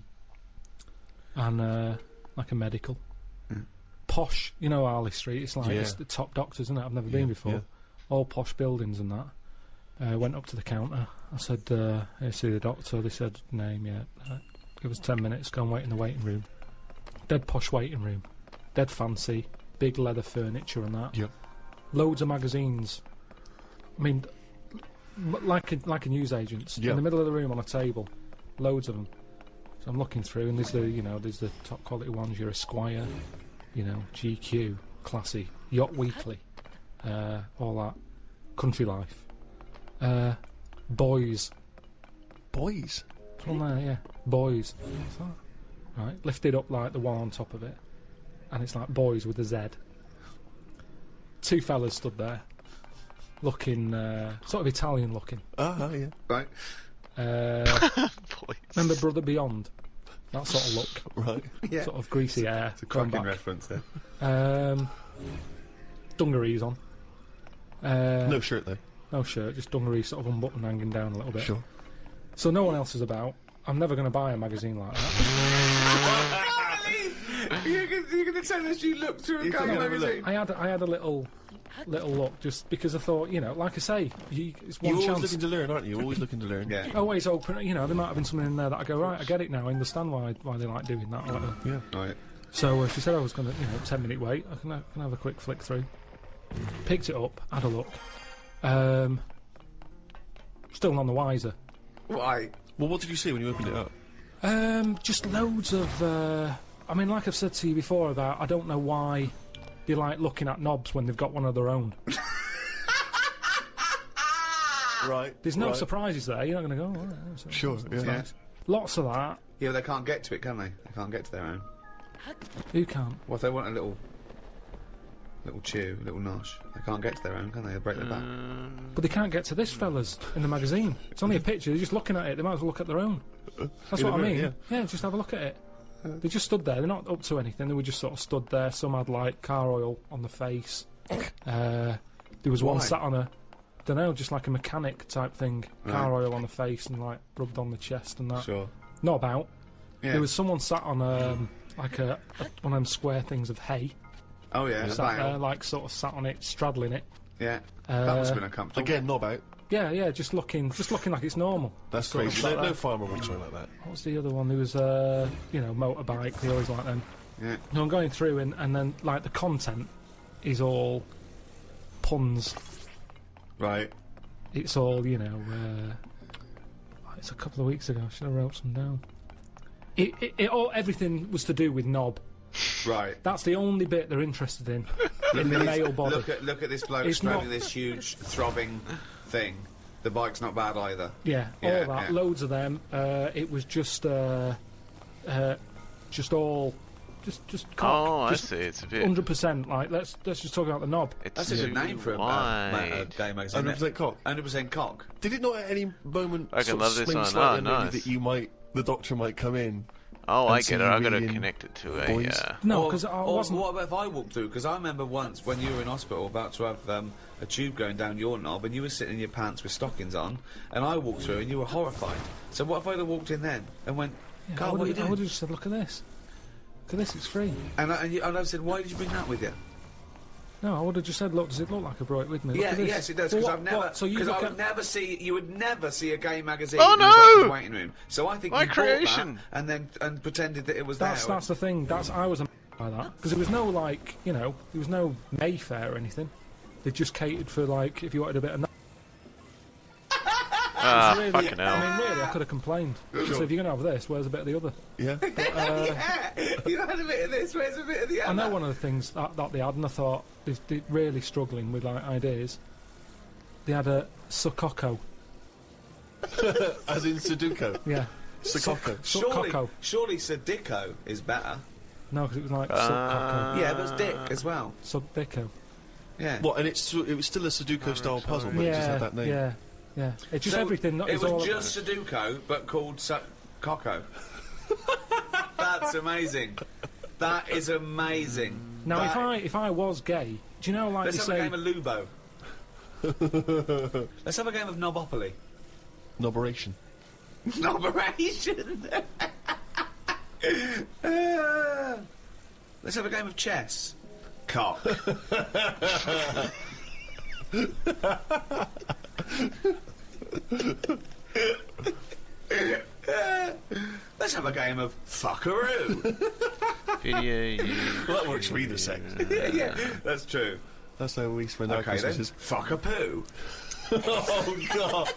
And, like a medical. Posh, you know Harley Street, it's like Yeah. it's the top doctors, isn't it? I've never been before. yeah. All posh buildings and that. Went up to the counter. I said, "Hey, see the doctor." They said, "Name, yeah." It was 10 minutes. Go and wait in the waiting room. Dead posh waiting room. Dead fancy. Big leather furniture and that. Yep. Loads of magazines. I mean, like a newsagent's. Yeah. In the middle of the room on a table. Loads of them. So I'm looking through, and there's the top quality ones. Your Esquire, GQ, classy, Yacht Weekly, all that. Country Life. Boys. Boys. It's on there, yeah. Boys. What's that? Right, lifted up like the one on top of it, and it's like Boys with a Z. Two fellas stood there, looking sort of Italian looking. Yeah. Right. Boys. Remember Brother Beyond? That sort of look, Right. Yeah. sort of greasy hair. It's a going cracking back. reference there. Dungarees on. No shirt though. No shirt, just dungarees sort of unbuttoned, hanging down a little bit. Sure. So no one else is about. I'm never going to buy a magazine like that. You're going to tell us you looked through a can have a look. I had a little look just because I thought, like I say, it's one You're always chance. looking to learn, aren't you? Always looking to learn. Yeah. Always open, there might have been something in there that I go, right, I get it now, I understand why they like doing that. Or whatever. Yeah. Right. So she said I was going to, 10-minute wait. I can have a quick flick through. Picked it up, had a look. Still none the wiser. Why? Well, what did you see when you opened it up? Just loads of. Like I've said to you before about, I don't know why they like looking at knobs when they've got one of their own. Right. There's no surprises there. You're not going to go. Oh, yeah, Sure. Yeah. nice. Lots of that. Yeah, they can't get to it, can they? They can't get to their own. Who can't? Well, if they want a little chew, a little nosh, they can't get to their own, can they? They break their back. But they can't get to this fella's in the magazine. It's only a picture. They're just looking at it. They might as well look at their own. That's In what a I minute, mean. Yeah, just have a look at it. They just stood there. They're not up to anything. They were just sort of stood there. Some had like car oil on the face. There was one Why? sat on a, don't know, just like a mechanic type thing. Car oil on the face and like rubbed on the chest and that. Sure. Not about. Yeah. There was someone sat on like one of them square things of hay. Oh yeah. Sat there, Bale. like sort of sat on it, straddling it. Yeah. That must have been uncomfortable. Again, not out. Yeah, just looking like it's normal. That's Sort of crazy. sat No there. farmer would try like that. What's the other one? There was motorbike. They always like them. Yeah. No, I'm going through and then like the content is all puns. Right. It's all it's a couple of weeks ago. Should have wrote some down. Everything was to do with knob. Right. That's the only bit they're interested in the male body. Look at this bloke It's stroking not- this huge throbbing thing. The bike's not bad either. Yeah, Yeah, all that, yeah. loads of them. It was just all, just cock. Oh, I just see. It's a bit. 100%. Like let's just talk about the knob. It's That's a good too name for a wide. gay magazine. 100% cock. 100% cock. Did it not at any moment I can sort love of this swing one. slightly Oh, and maybe nice. that the doctor might come in? Oh, I and get it. see I've got to million connect it to a. boys. No, Or- because I or wasn't. What about if I walked through? Because I remember once when you were in hospital about to have a tube going down your knob and you were sitting in your pants with stockings on and I walked through and you were horrified. So what if I'd have walked in then and went, Yeah, Carl, what are you I doing? would have just said, look at this. Look at this. It's free. And I said, why did you bring that with you? No, I would have just said, look, does it look like I brought it with me? Look Yeah, at this. yes, it does. Well, Because what- I've never, what? So you because look I at would never see, you would never see a gay magazine Oh, in the doctor's no! waiting room. So I think My you creation. bought that and pretended that it was that's there. the thing. I was by that because there was no like there was no Mayfair or anything. They just catered for like if you wanted a bit of. Ah, Really, fucking hell. I mean, really, I could have complained. So if you're gonna have this, where's a bit of the other? Yeah. Yeah, you had a bit of this, where's a bit of the other? I know one of the things that they had, and I thought they're really struggling with like ideas. They had a Sukoko. As in Sudoku. Yeah. Sakoko. Sukoko. Surely Sadiko is better. No, because it was like Sukoko. Yeah, that's Dick as well. Subdico. Yeah. What? And it was still a Sudoku style puzzle, but it just had that name. Yeah. It's just So everything. It It's was all just Sudoku, but called Coco. That's amazing. That is amazing. Now, That- if I was gay, do you know like Let's they have a say? game of Lubo. Let's have a game of Knobopoly. Noberation. Noberation. Let's have a game of chess. Cock. Let's have a game of fuckaroo. Video you. Well, that works for either sex. Yeah, that's true. That's how we spend our Okay then, Christmases. fuck a poo. Oh, God.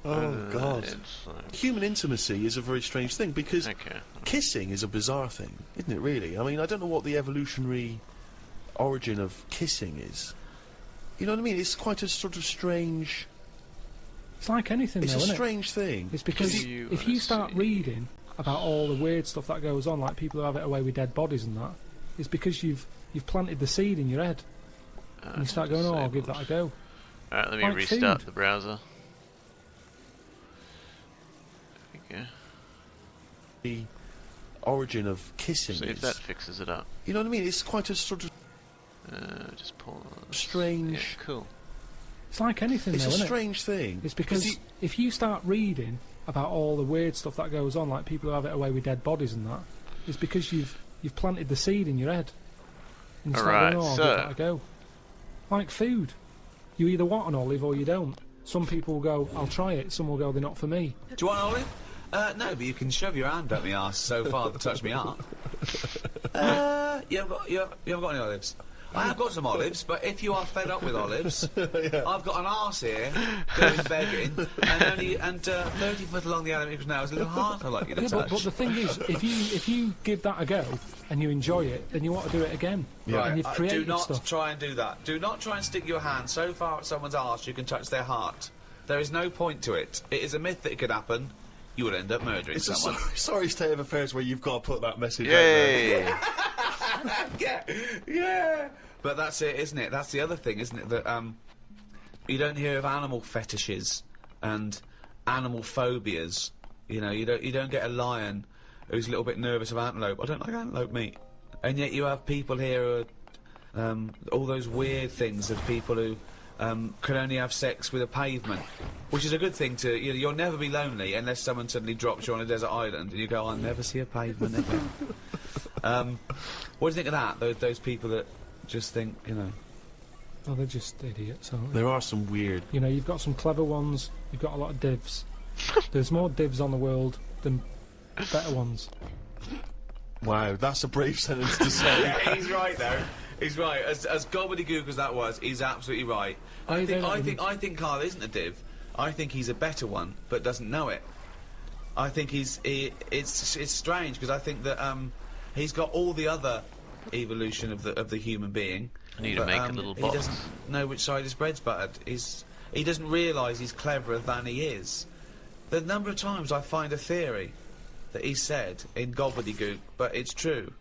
Oh, God. It's like, Human intimacy is a very strange thing, because okay. kissing is a bizarre thing, isn't it, really? I mean, I don't know what the evolutionary origin of kissing is. You know what I mean? It's quite a sort of strange... It's like anything, It's though, a isn't it? strange thing. It's because if you start reading about all the weird stuff that goes on, like people who have it away with dead bodies and that, it's because you've planted the seed in your head, and you start going, "Oh, I'll give that a go." Alright, let me Like restart food. the browser. There we go. The origin of kissing See if is... that fixes it up. You know what I mean? It's quite a sort of Just pause. strange... Yeah, cool. It's like anything, It's though, a isn't strange thing. It's because if you start reading about all the weird stuff that goes on, like people who have it away with dead bodies and that, it's because you've planted the seed in your head, and you start Alright, going, "Oh, I'll so- give that a go." Like food, you either want an olive or you don't. Some people will go, "I'll try it." Some will go, "They're not for me." Do you want an olive? No, but you can shove your hand up my arse so far to touch me up. You haven't got any olives. I have got some olives, but if you are fed up with olives, I've got an arse here going begging, and 30 foot along the animated now is a little heart I'd like you to Yeah, touch. but the thing is, if you give that a go and you enjoy it, then you want to do it again. Right, And you've do created not stuff. try and do that. Do not try and stick your hand so far at someone's arse you can touch their heart. There is no point to it. It is a myth that it could happen. You will end up murdering It's a someone. sorry state of affairs where you've got to put that message Yay! out there. Yeah. But that's it, isn't it? That's the other thing, isn't it? That you don't hear of animal fetishes and animal phobias. You know, you don't get a lion who's a little bit nervous of antelope. I don't like antelope meat. And yet you have people here who are all those weird things of people who can only have sex with a pavement, which is a good thing to, you know, you'll never be lonely unless someone suddenly drops you on a desert island and you go, I'll never see a pavement again. What do you think of that? Those people that just think, you know... Oh, they're just idiots, aren't they? There are some weird... You know, you've got some clever ones, you've got a lot of divs. There's more divs on the world than better ones. Wow, that's a brave sentence to say. Yeah, he's right though. He's right. As gobbledygook as that was, he's absolutely right. I think Carl isn't a div. I think he's a better one, but doesn't know it. I think it's strange because I think that he's got all the other evolution of the human being. I need to make a little box. He doesn't know which side his bread's buttered. He doesn't realise he's cleverer than he is. The number of times I find a theory that he said in gobbledygook, but it's true.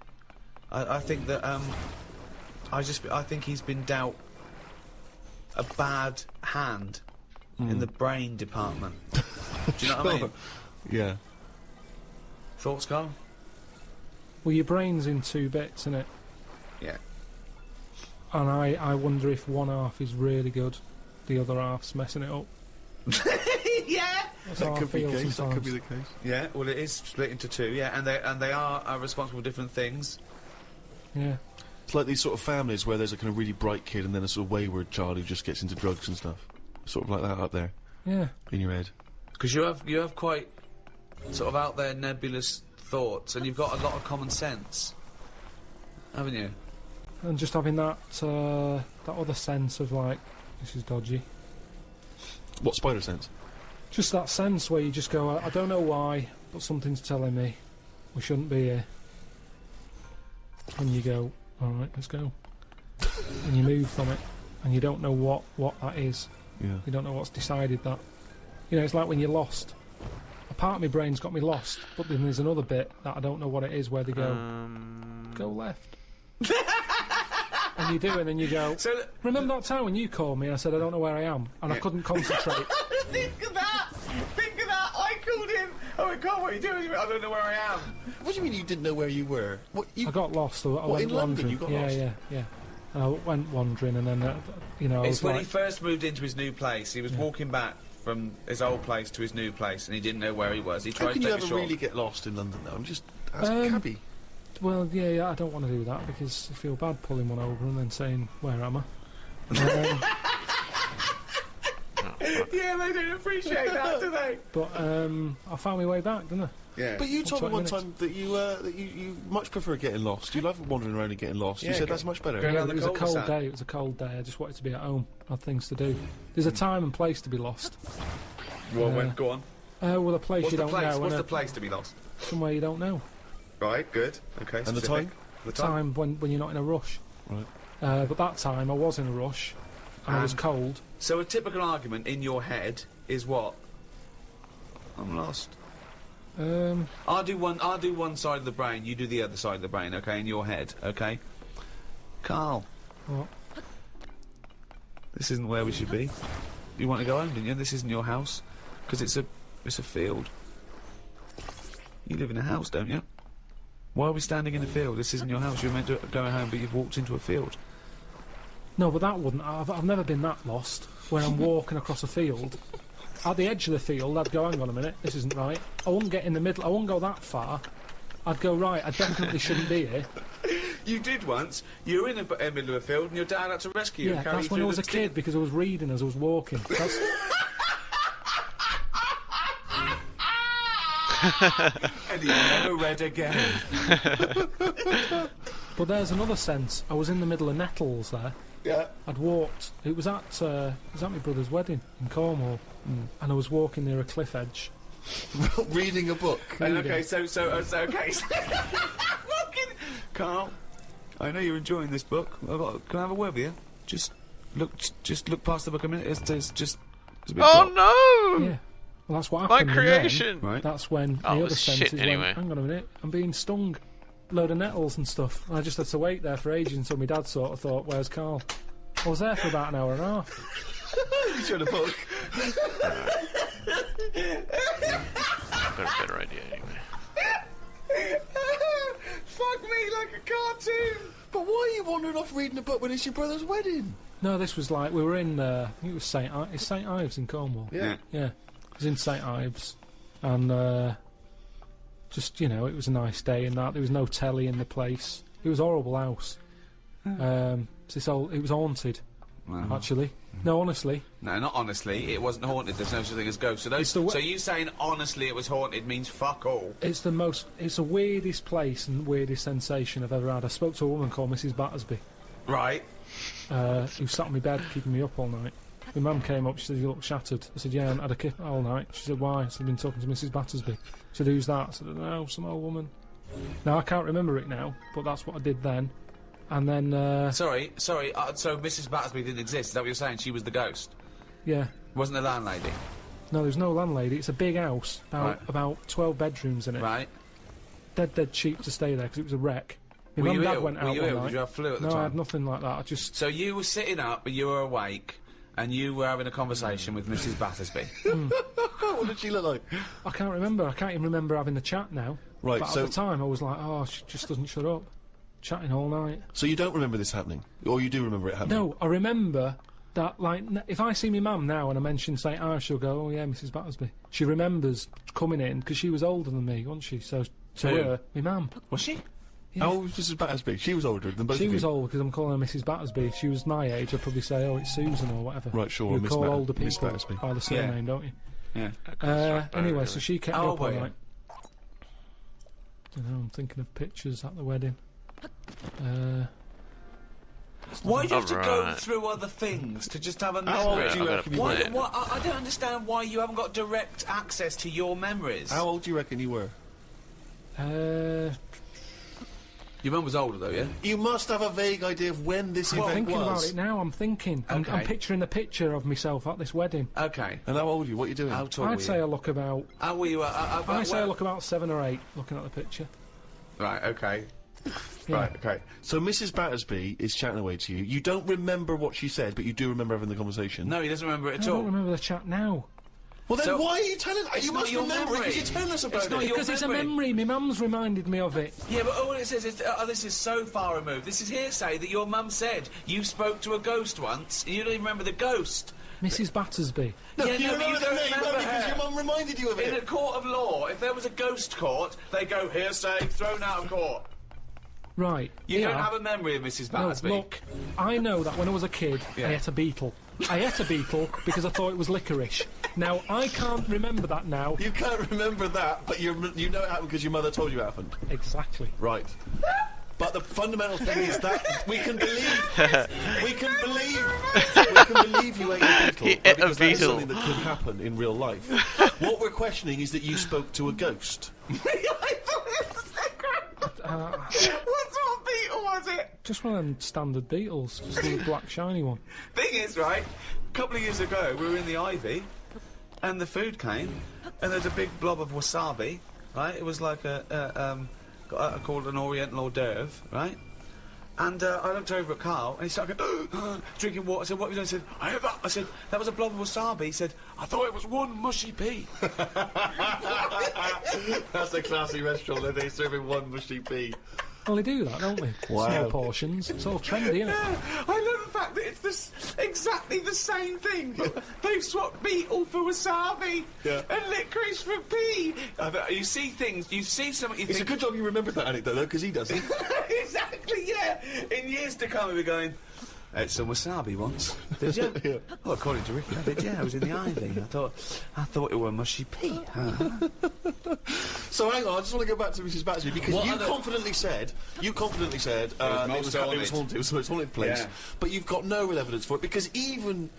I think that I think he's been dealt a bad hand in the brain department. Do you know what I mean? Yeah. Thoughts, Carl? Well, your brain's in 2 bits, isn't it? Yeah. And I wonder if one half is really good, the other half's messing it up. Yeah. That's how I feel sometimes. That could be the case. Yeah. Well, it is split into 2. Yeah, and they are responsible for different things. Yeah. It's like these sort of families where there's a kind of really bright kid and then a sort of wayward child who just gets into drugs and stuff. Sort of like that up there Yeah. in your head. Because you have quite sort of out there nebulous thoughts, and you've got a lot of common sense, haven't you? And just having that other sense of like, this is dodgy. What spider sense? Just that sense where you just go, I don't know why, but something's telling me we shouldn't be here. And you go, alright, let's go. And you move from it, and you don't know what that is. Yeah. You don't know what's decided that. You know, it's like when you're lost. A part of my brain's got me lost, but then there's another bit that I don't know what it is, where they go, go left. And you do, and then you go, So remember that time when you called me and I said I don't know where I am, and I couldn't concentrate? think of that! Think of that! I called him. Oh my God, what are you doing? He went, I don't know where I am. What do you mean you didn't know where you were? What you? I got lost. I What, went in London wandering. you got yeah, lost? yeah. And I went wandering, and then you know, I It's was when like, he first moved into his new place. He was walking back from his old place to his new place, and he didn't know where he was. He How tried can to you take a ever short. really get lost in London though? I'm just ask a cabbie. well, yeah, I don't want to do that because I feel bad pulling one over and then saying, where am I? Yeah, they don't appreciate that, do they? But I found my way back, didn't I? Yeah. But you told me 20 one minutes. time that you much prefer getting lost. You love wandering around and getting lost. Yeah, you said go- that's much better. go Yeah, around it the was a cold cul-de-sac. day. It was a cold day. I just wanted to be at home. I had things to do. There's a time and place to be lost. Well, go on. Well, a place What's you the don't place? know. What's and the place to be lost? somewhere you don't know. Right, good. Okay, And the specific. time? The Time when you're not in a rush. Right. But that time I was in a rush, and I was cold. So a typical argument in your head is what? I'm lost. I'll do one side of the brain, you do the other side of the brain, okay, in your head, okay? Carl. What? This isn't where we should be. You want to go home, didn't you? This isn't your house. Because it's a field. You live in a house, don't you? Why are we standing in a field? This isn't your house. You're meant to go home, but you've walked into a field. No, but that wouldn't. I've never been that lost. When I'm walking across a field, at the edge of the field, I'd go, hang on a minute, this isn't right. I wouldn't get in the middle. I wouldn't go that far. I'd go, right, I definitely shouldn't be here. You did once. You were in the middle of a field, and your dad had to rescue you. Yeah, and carry that's you when I through was the a kid, because I was reading as I was walking. That's, And he never read again. but there's another sense. I was in the middle of nettles there. Yeah. I'd walked. It was at my brother's wedding in Cornwall, and I was walking near a cliff edge. Reading a book. And okay, so okay. Fucking Carl, I know you're enjoying this book. Can I have a word with you? Just look past the book a minute. It's just. It's a bit Oh dark. no! Yeah. Well, that's what My happened. and then creation! Right. That's when Oh, the it other was senses shit anyway. went, hang on a minute, I'm being stung. Load of nettles and stuff. And I just had to wait there for ages until my dad sort of thought, where's Carl? I was there for about an hour and a half. You showed a book. I've got a better idea anyway. Fuck me like a cartoon. But why are you wandering off reading a book when it's your brother's wedding? No, this was like, we were in, I think it was it's St Ives in Cornwall. Yeah. Yeah. It was in St Ives. And, just, you know, it was a nice day and that. There was no telly in the place. It was a horrible house. It was haunted, actually. No, honestly. No, not honestly. It wasn't haunted. There's no such thing as ghosts. So you saying honestly it was haunted means fuck all. It's the weirdest place and weirdest sensation I've ever had. I spoke to a woman called Mrs Battersby, Right. who sat on my bed keeping me up all night. My mum came up, she said, you look shattered. I said, yeah, I had a kip all night. She said, why? I said, I've been talking to Mrs Battersby. She said, who's that? I said, no, some old woman. Now, I can't remember it now, but that's what I did then. And then, Sorry. So Mrs. Battersby didn't exist. Is that what you're saying? She was the ghost. yeah. Wasn't the landlady. No, there's no landlady. It's a big house, about 12 bedrooms in it. Right. Dead cheap to stay there because it was a wreck. My Were mum you and dad ill? went Were out you one ill? night. Did you have flu at the No, time? I had nothing like that. I just... So you were sitting up, but you were awake, and you were having a conversation with Mrs. Battersby. What did she look like? I can't remember. I can't even remember having the chat now. Right, But so- at the time, I was like, oh, she just doesn't shut up. Chatting all night. So you don't remember this happening? Or you do remember it happening? No, I remember that, like, if I see my mum now and I mention St Ives, she'll go, oh, yeah, Mrs Battersby. She remembers coming in, because she was older than me, wasn't she? So, to Who? her, my mum. Was she? Yeah. How old was Mrs Battersby? She was older than both She of was you. old because I'm calling her Mrs Battersby. If she was my age, I'd probably say, oh, it's Susan or whatever. Right, sure, You Miss call Bat- older Miss people Battersby. by the surname, don't you? Yeah. Anyway, so she kept me How up old all were you? night. Don't know, I'm thinking of pictures at the wedding. Why do you have to go Alright. through other things to just have a How old memory? do you I've got reckon a you Why, were? plan. I don't understand why you haven't got direct access to your memories. How old do you reckon you were? Your mum was older though, yeah? You must have a vague idea of when this I'm event thinking about was. it now, I'm thinking. I'm Okay. picturing the picture of myself at this wedding. Okay. And how old are you? What are you doing? How tall were I'd say I you? look about... How were you? I'd say I look about 7 or 8, looking at the picture. Right, okay. Yeah. Right, okay. So Mrs Battersby is chatting away to you. You don't remember what she said, but you do remember having the conversation. No, he doesn't remember it I at don't all. remember the chat now. Well, then So- why are you telling us? It's You not must your remember it memory. because you're telling us about It's not it. your Because it's a memory. memory, my mum's reminded me of it. Yeah, but all it says is, oh, this is so far removed. This is hearsay that your mum said you spoke to a ghost once, and you don't even remember the ghost. Mrs Battersby. No, Yeah, you no, but remember you the don't name remember only because her. your mum reminded you of In a it. court of law, if there was a ghost court, they go hearsay, thrown out of court. Right. You yeah. don't have a memory of Mrs. No, Battersby? look, I know that when I was a kid, Yeah. I ate a beetle. I ate a beetle because I thought it was licorice. Now, I can't remember that now. You can't remember that, but you know it happened because your mother told you it happened. Exactly. Right. But the fundamental thing is that we can believe you ate a beetle. He ate a because that is beetle. something that could happen in real life. What we're questioning is that you spoke to a ghost. What sort of beetle was it? Just one of them standard beetles, just a little black shiny one. Thing is, right, a couple of years ago, we were in the Ivy, and the food came, and there's a big blob of wasabi, right? It was like called an Oriental hors d'oeuvre, right? And I looked over at Carl, and he started going, drinking water. I said, what have you done? He said, I said, that was a blob of wasabi. He said, I thought it was one mushy pea. That's a classy restaurant, and they're serving one mushy pea. Well, they do that, don't they? Wow. Small portions. It's all trendy, isn't it? I love the fact that it's exactly the same thing. But they've swapped beetle for wasabi and licorice for pea. You see things, you see something. You It's a good job you remembered that anecdote, though, because he doesn't. Exactly, yeah. In years to come, we'll be going. I ate some wasabi once. Did you? Yeah. Well, according to Ricky, I did. Yeah, I was in the Ivy. I thought it were mushy pea. So hang on, I just want to go back to Mrs. Battersby because you confidently said it was haunted. It was the most haunted place. Yeah. But you've got no real evidence for it because even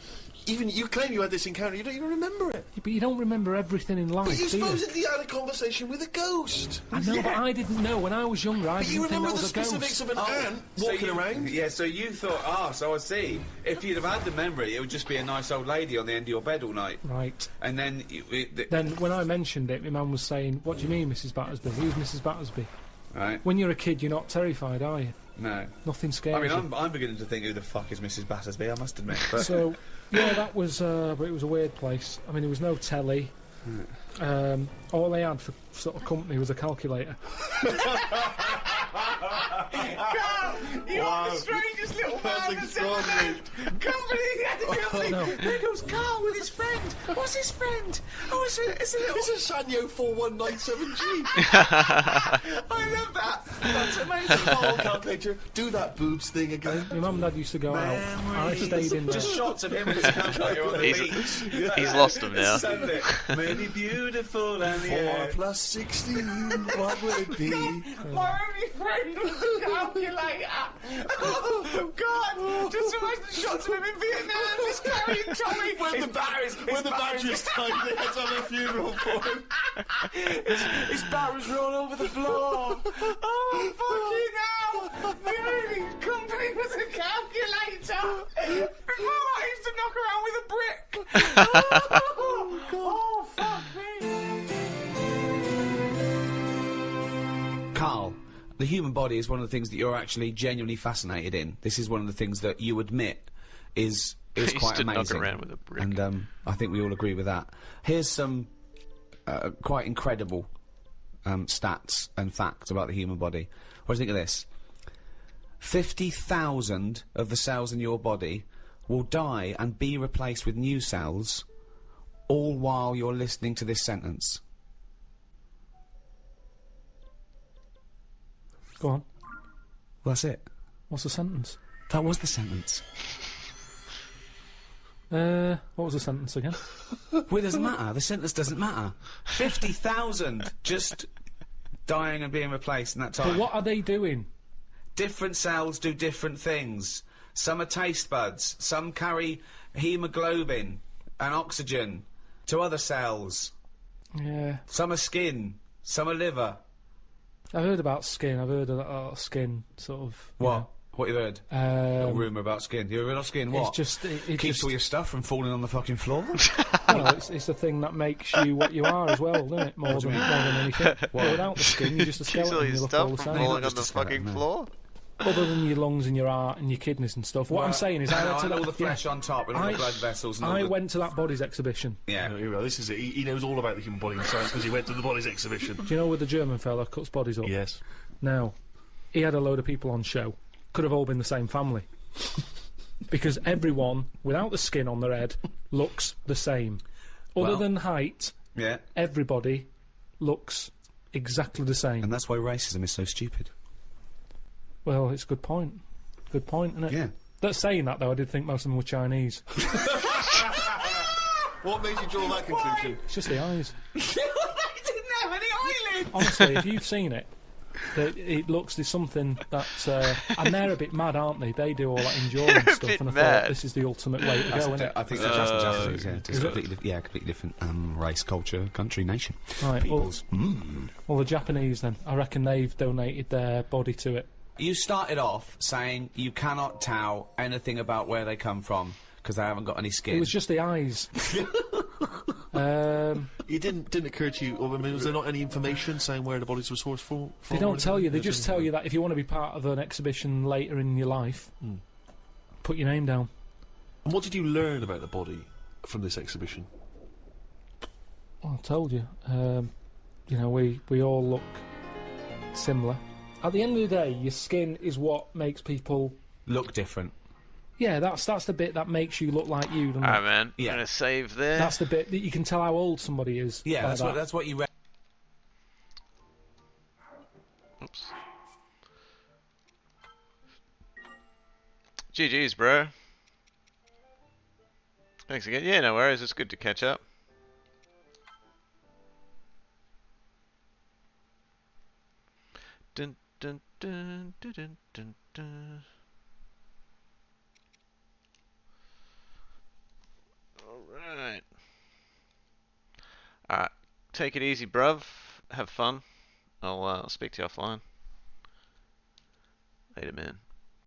you claim you had this encounter, you don't even remember it. Yeah, but you don't remember everything in life, But you do you? supposedly had a conversation with a ghost. I know, but I didn't know. When I was younger, I But you didn't think remember that the was a specifics ghost. of an ant walking around? Yeah, so you thought, so I see. If you'd have had the memory, it would just be a nice old lady on the end of your bed all night. Right. And then... Then, when I mentioned it, my mum was saying, what do you mean, Mrs. Battersby? Who's Mrs. Battersby? Right. When you're a kid, you're not terrified, are you? No. Nothing scares I mean, you. I'm beginning to think who the fuck is Mrs. Battersby, I must admit. But So, yeah, that was, but it was a weird place. I mean, there was no telly. All they had for sort of company was a calculator. You're the strangest little man that's ever lived. Company had to do a thing. There goes Carl with his friend. What's his friend? Oh, it's a little... It's a Sanyo 4197G. I love that. That's amazing. Oh, calculator, do that boobs thing again. My mum and dad used to go out. I stayed in there. Just shots of him with his calculator on the beach. He's lost him now. Send it. Maybe beautiful and 4 plus 16, what will it be? My only friend was a calculator. Oh, God. Just imagine shots of him in Vietnam just carrying Tommy. When the batteries died, they had to have a funeral for him. His barrels roll over the floor. Oh, fucking hell. The only company was a calculator. Before I used to knock around with a brick. Oh, fuck me. Carl, the human body is one of the things that you're actually genuinely fascinated in. This is one of the things that you admit is Used quite to amazing. knock around with a brick. And I think we all agree with that. Here's some quite incredible stats and facts about the human body. What do you think of this? 50,000 of the cells in your body will die and be replaced with new cells, all while you're listening to this sentence. Go on. Well, that's it. What's the sentence? That was the sentence. What was the sentence again? Well, it doesn't matter. The sentence doesn't matter. 50,000 just dying and being replaced in that time. But what are they doing? Different cells do different things. Some are taste buds. Some carry hemoglobin and oxygen to other cells. Yeah. Some are skin. Some are liver. I've heard about skin. I've heard about skin, sort of. What? What you heard? A rumour about skin. You heard about skin? What? It's just... It Keeps just, all your stuff from falling on the fucking floor? well, it's the thing that makes you what you are as well, doesn't it? More than anything. Well, without the skin, you're just a Keeps skeleton. all You your look all stuff the from same. falling on Just the a skeleton, fucking mate. floor. Other than your lungs and your heart and your kidneys and stuff. What I'm saying is, I went to and that, all the flesh on top and all the blood vessels. And all I the... went to that bodies exhibition. Yeah. No, you're right, this is it. He knows all about the human body and science because he went to the bodies exhibition. Do you know where the German fella cuts bodies up? Yes. Now, he had a load of people on show. Could have all been the same family. Because everyone, without the skin on their head, looks the same. Other Well, than height, Yeah. everybody looks exactly the same. And that's why racism is so stupid. Well, it's a good point. Good point, isn't it? Yeah. That's saying that, though, I did think most of them were Chinese. What made you draw that conclusion? It's just the eyes. They didn't have any eyelids! Honestly, if you've seen it, it looks, there's something that, and they're a bit mad, aren't they? They do all that endurance stuff, bit and I mad. thought this is the ultimate way to go, isn't it? I think that's Japanese, yeah. It's completely different race, culture, country, nation. Right, well, Peoples. well, the Japanese then, I reckon they've donated their body to it. You started off saying you cannot tell anything about where they come from because they haven't got any skin. It was just the eyes. It didn't occur to you, I mean, was there not any information saying where the bodies were sourced from? They don't tell you, they just tell you that if you want to be part of an exhibition later in your life, put your name down. And what did you learn about the body from this exhibition? Well, I told you. You know, we all look similar. At the end of the day, your skin is what makes people look different. Yeah, that's the bit that makes you look like you, doesn't it? Alright, man. Yeah. Gonna save there. That's the bit that you can tell how old somebody is. Yeah, by that's what you read. Oops. GG's, bro. Thanks again. Yeah, no worries. It's good to catch up. Dun dun dun dun dun dun dun. Alright. Alright. Take it easy, bruv. Have fun. I'll speak to you offline. Later, man.